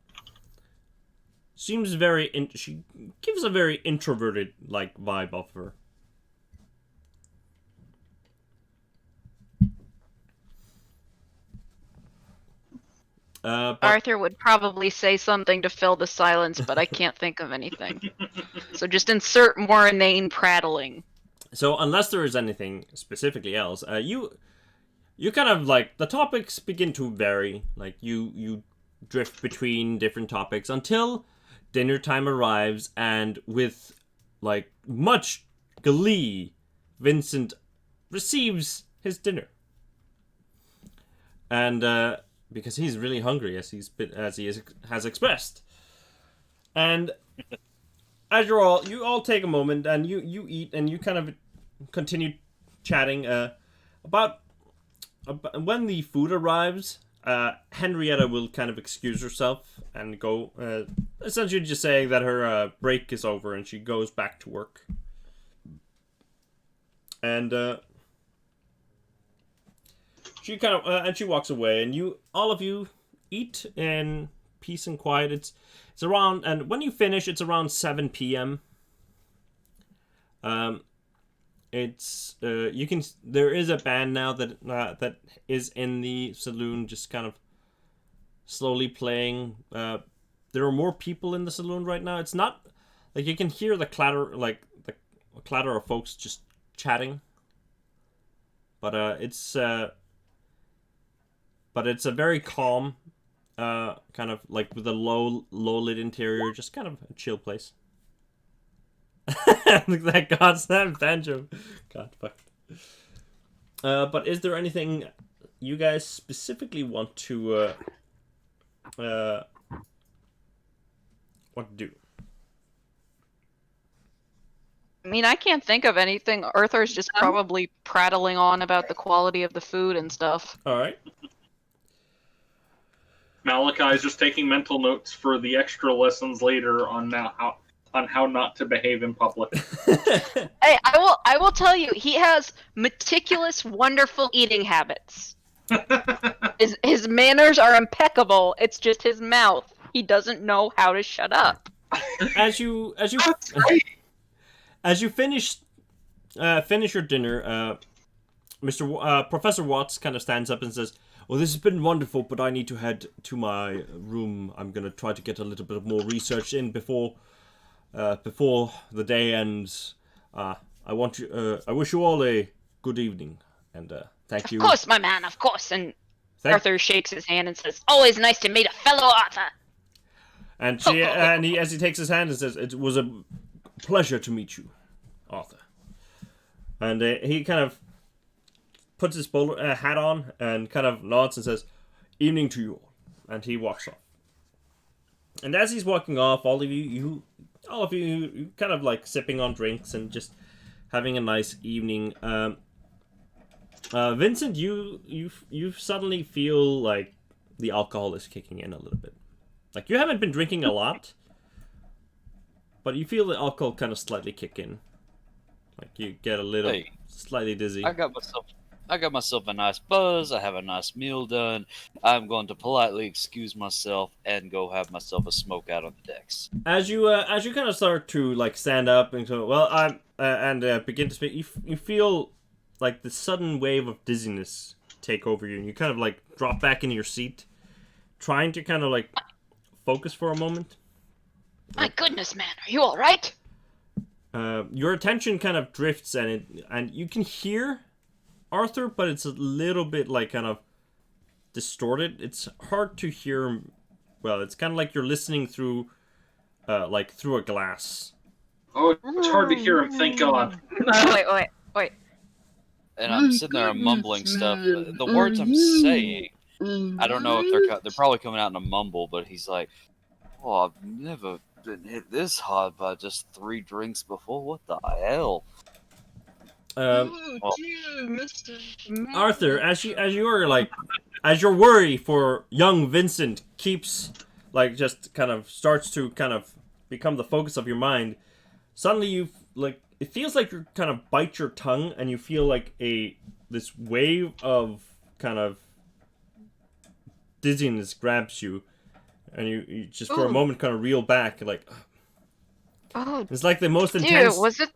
S2: Seems very she gives a very introverted like vibe off her.
S5: Arthur would probably say something to fill the silence, but I can't think of anything. So just insert more inane prattling.
S2: So unless there is anything specifically else, you kind of like the topics begin to vary. Like you drift between different topics until dinner time arrives, and with like much glee, Vincent receives his dinner. And because he's really hungry, as he has expressed. And as you all take a moment and you eat, and you kind of continue chatting about when the food arrives. Henrietta will kind of excuse herself and go, essentially just saying that her break is over and she goes back to work. And she kind of and she walks away, and all of you eat in peace and quiet. It's around, and when you finish, it's around 7 p.m. It's you can there is a band now that is in the saloon, just kind of slowly playing. There are more people in the saloon right now. It's not like you can hear the clatter, like the clatter of folks just chatting. But it's a very calm, kind of like with a low lit interior, just kind of a chill place. Look at that goddamn banjo. God fuck. But is there anything you guys specifically want to do?
S5: I mean, I can't think of anything. Arthur's just probably prattling on about the quality of the food and stuff.
S2: All right.
S4: Malachi is just taking mental notes for the extra lessons later on how not to behave in public.
S5: Hey, I will tell you, he has meticulous, wonderful eating habits. His manners are impeccable. It's just his mouth. He doesn't know how to shut up.
S2: As you finish your dinner, Professor Watts kind of stands up and says, "Well, this has been wonderful, but I need to head to my room. I'm gonna try to get a little bit more research in before the day ends. I wish you all a good evening, and thank you."
S7: Of course, my man, of course. And
S5: Arthur shakes his hand and says,
S7: always nice to meet a fellow Arthur.
S2: And as he takes his hand and says, "It was a pleasure to meet you, Arthur." And he kind of puts his bowler hat on and kind of nods and says, "Evening to you all," and he walks off. And as he's walking off, all of you kind of like sipping on drinks and just having a nice evening. Vincent, you suddenly feel like the alcohol is kicking in a little bit. Like, you haven't been drinking a lot, but you feel the alcohol kind of slightly kick in. Like, you get a little slightly dizzy.
S1: I got myself a nice buzz. I have a nice meal done. I'm going to politely excuse myself and go have myself a smoke out on the decks.
S2: As you kind of start to like stand up and go, begin to speak, you feel like the sudden wave of dizziness take over you, and you kind of like drop back into your seat, trying to kind of like focus for a moment.
S7: My goodness, man, are you all right?
S2: Your attention kind of drifts, and you can hear Arthur, but it's a little bit like kind of distorted. It's hard to hear. Well, it's kind of like you're listening through through a glass.
S4: Oh, it's hard to hear him, thank God.
S5: wait.
S1: And I'm sitting there mumbling stuff. The words I'm saying, I don't know if they're probably coming out in a mumble, but he's like, "Oh, I've never been hit this hard by just 3 drinks before. What the hell?"
S2: Arthur, as your worry for young Vincent keeps like just kind of starts to kind of become the focus of your mind, suddenly you like it feels like you kind of bite your tongue, and you feel like this wave of kind of dizziness grabs you, and you just for a moment kind of reel back, like, it's like the most intense.
S5: Was it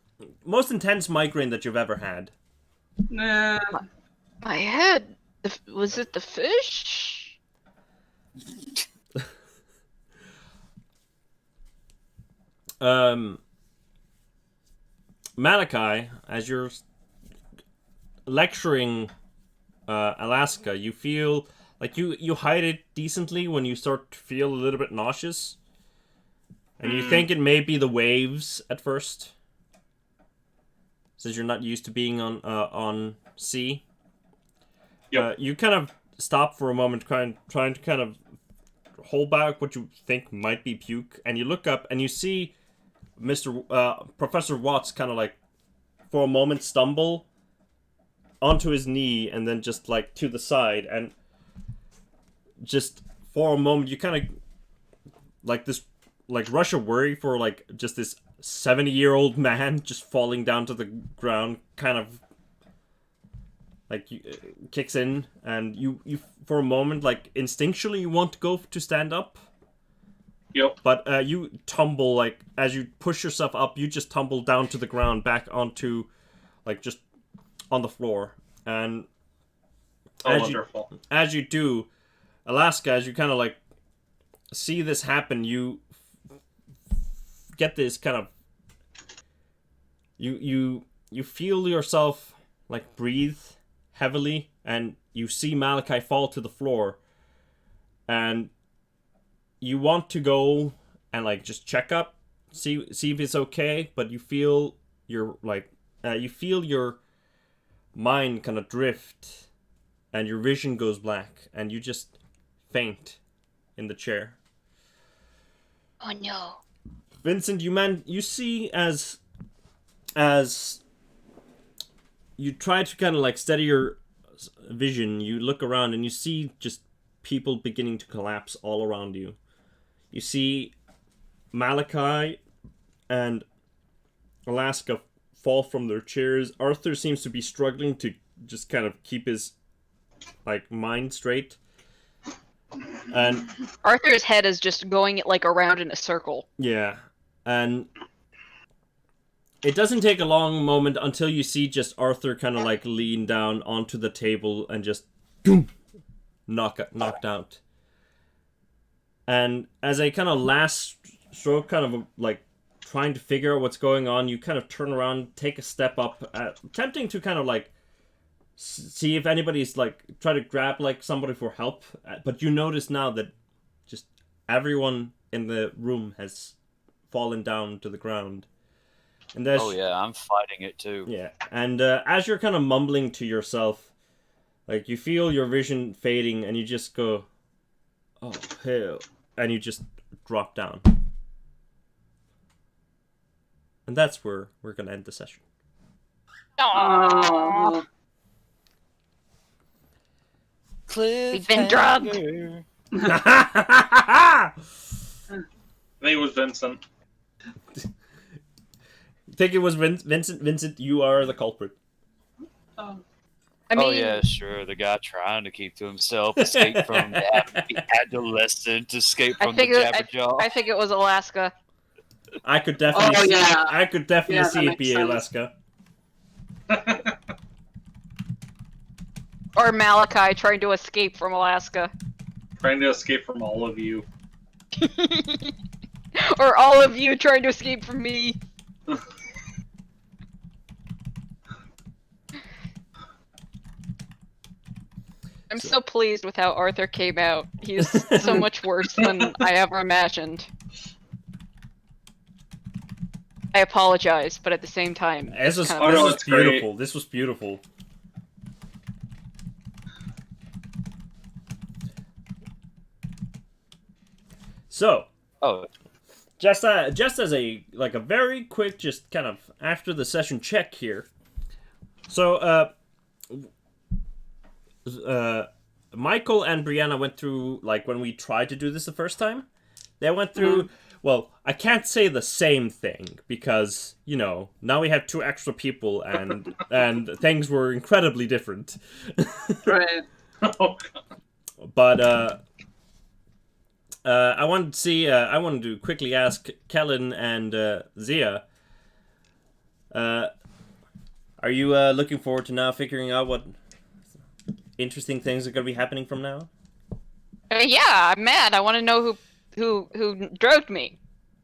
S2: most intense migraine that you've ever had?
S4: Nah.
S5: my head? Was it the fish?
S2: Malachi, as you're lecturing Alaska, you feel like you hide it decently when you start to feel a little bit nauseous, and you think it may be the waves at first, since you're not used to being on sea.
S4: Yep.
S2: You kind of stop for a moment, trying to kind of hold back what you think might be puke, and you look up and you see Professor Watts kind of like for a moment stumble, onto his knee and then just like to the side, and just for a moment you kind of like this like rush of worry for like just this 70-year-old man just falling down to the ground, kind of like kicks in, and you for a moment like instinctually you want to go to stand up.
S4: Yep.
S2: But you tumble, like as you push yourself up, you just tumble down to the ground, back onto like just on the floor, and as you do, Alaska, as you kind of like see this happen, you get this kind of you feel yourself like breathe heavily, and you see Malachi fall to the floor, and you want to go and like just check up, see if it's okay, but you feel your mind kind of drift, and your vision goes black, and you just faint in the chair.
S7: Oh no.
S2: Vincent, you see as you try to kind of like steady your vision, you look around and you see just people beginning to collapse all around you. You see Malachi and Alaska fall from their chairs. Arthur seems to be struggling to just kind of keep his like mind straight. And
S5: Arthur's head is just going like around in a circle.
S2: yeah, and it doesn't take a long moment until you see just Arthur kind of like lean down onto the table and just knocked out. And as a kind of last stroke, kind of like trying to figure out what's going on, you kind of turn around, take a step up, attempting to kind of like see if anybody's like try to grab like somebody for help, but you notice now that just everyone in the room has fallen down to the ground. And there's,
S1: Oh yeah, I'm fighting it too.
S2: yeah, and as you're kind of mumbling to yourself, like you feel your vision fading, and you just go, "Oh hell!" and you just drop down. And that's where we're gonna end the session.
S6: Aww.
S5: We've been drugged.
S4: I think it was Vincent.
S2: Think it was Vincent? Vincent, you are the culprit.
S5: I mean,
S1: Oh yeah, sure. The guy trying to keep to himself, escape from the adolescent, escape from the Jabberjaw.
S5: I think it was Alaska.
S2: I could definitely,
S6: yeah.
S2: I could definitely
S6: Yeah, that
S2: see it
S6: makes
S2: be
S6: sense.
S2: Alaska.
S5: Or Malachi trying to escape from Alaska.
S4: Trying to escape from all of you.
S5: Or all of you trying to escape from me. I'm so pleased with how Arthur came out. He's so much worse than I ever imagined. I apologize, but at the same time,
S2: This was,
S5: kind
S4: Oh,
S2: this
S4: no,
S2: was
S4: it's great.
S2: beautiful. This was beautiful. So,
S1: Oh,
S2: just as a like a very quick, just kind of after the session check here. So, Michael and Brianna went through, like when we tried to do this the first time, they went through. Well, I can't say the same thing because, you know, now we have 2 extra people and things were incredibly different.
S6: Right.
S4: Oh,
S2: But I wanted to see. I wanted to quickly ask Kellen and Zia. Are you looking forward to now figuring out what interesting things are going to be happening from now?
S5: yeah, I'm mad. I want to know who drugged me.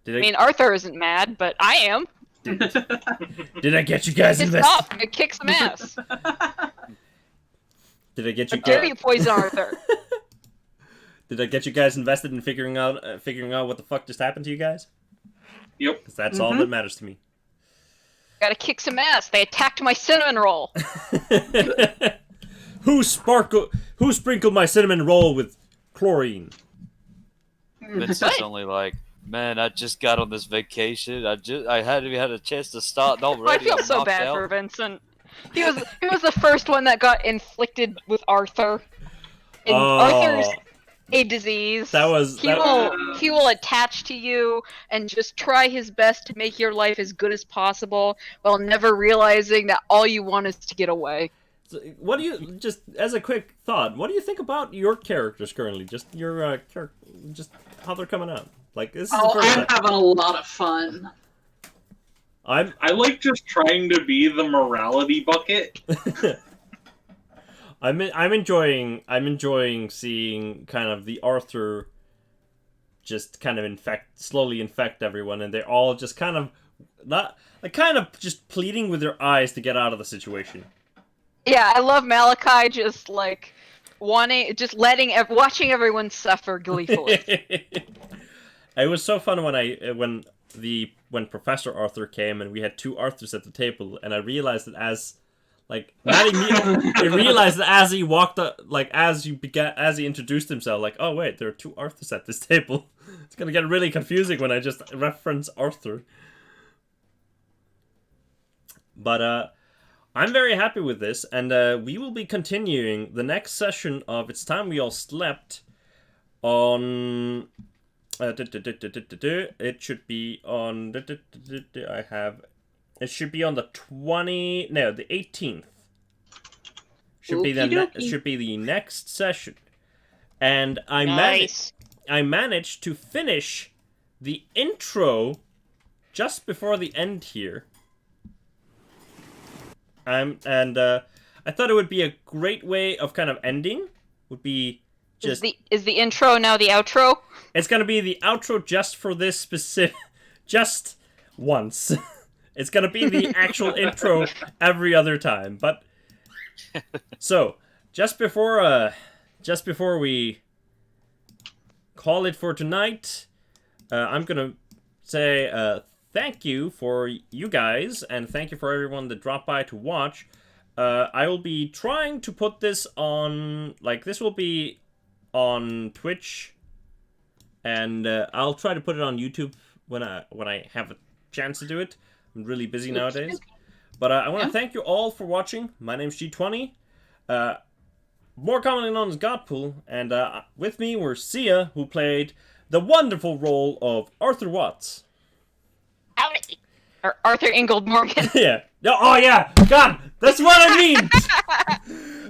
S5: I mean, Arthur isn't mad, but I am.
S2: Did I get you guys
S5: Pissed
S2: invested?
S5: off. I'm gonna kick some ass.
S2: Did I get you?
S5: Dare you poison Arthur?
S2: Did I get you guys invested in figuring out what the fuck just happened to you guys?
S4: yep.
S2: Because that's all that matters to me.
S5: Gotta kick some ass. They attacked my cinnamon roll.
S2: Who sprinkled my cinnamon roll with chlorine?
S1: Vincent's only like, man, I just got on this vacation. I hadn't even had a chance to start already.
S5: I feel
S1: I'm
S5: so
S1: knocked
S5: bad
S1: out.
S5: for Vincent. He was the first one that got inflicted with Arthur. And Arthur's a disease. He will attach to you and just try his best to make your life as good as possible, while never realizing that all you want is to get away.
S2: So what do you, just as a quick thought, what do you think about your characters currently? Just your just how they're coming out. Like this is the first
S6: I'm having a lot of fun.
S4: I like just trying to be the morality bucket.
S2: I'm enjoying seeing kind of the Arthur just kind of slowly infect everyone, and they're all just kind of just pleading with their eyes to get out of the situation.
S5: Yeah, I love Malachi just like watching everyone suffer gleefully.
S2: It was so fun when Professor Arthur came and we had two Arthurs at the table, and I realized that as he walked up, as he introduced himself, like, oh wait, there are two Arthurs at this table. It's gonna get really confusing when I just reference Arthur. But I'm very happy with this, and we will be continuing the next session of It's Time We All Slept on. It should be on. It should be on the 18th. Should be the next session, and I managed to finish the intro just before the end here. I thought it would be a great way of kind of ending. Would be just
S5: is the intro now the outro?
S2: It's gonna be the outro just for this specific, just once. It's gonna be the actual intro every other time. But so just before we call it for tonight, I'm gonna say thank you for you guys, and thank you for everyone that dropped by to watch. I will be trying to put this on, this will be on Twitch, and I'll try to put it on YouTube when I have a chance to do it. I'm really busy nowadays. But I want to thank you all for watching. My name's G20, more commonly known as Godpool, and with me were Sia, who played the wonderful role of Arthur Watts.
S7: Howdy.
S5: Or Arthur Ingold Morgan.
S2: Yeah. Oh, yeah. God, that's what I mean.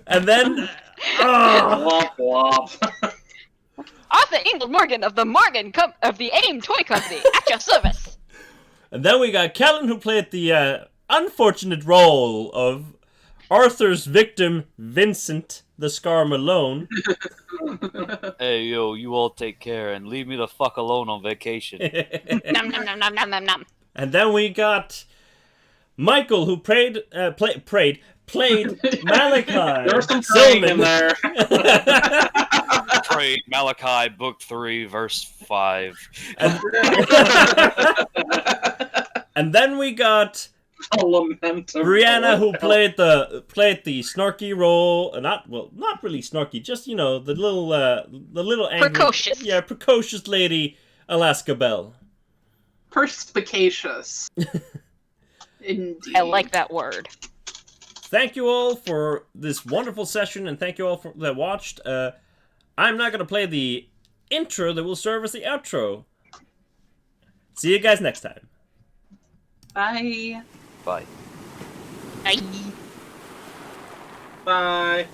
S2: And then...
S4: Womp womp.
S5: Arthur Ingold Morgan of the AIM Toy Company at your service.
S2: And then we got Kellen, who played the unfortunate role of Arthur's victim, Vincent the Scar Malone.
S1: Hey, yo, you all take care and leave me the fuck alone on vacation.
S7: Nom nom nom nom nom nom nom.
S2: And then we got Michael, who played Malachi.
S4: There was some praying in there.
S1: Prayed Malachi, Book 3, Verse 5.
S2: And then we got Brianna, who played the snarky role. Not really snarky, just the little angry,
S5: Precocious.
S2: Yeah, precocious lady, Alaska Bell.
S6: Perspicacious. Indeed.
S5: I like that word.
S2: Thank you all for this wonderful session, and thank you all that watched. I'm not gonna play the intro that will serve as the outro. See you guys next time.
S6: Bye.
S1: Bye.
S7: Bye.
S4: Bye.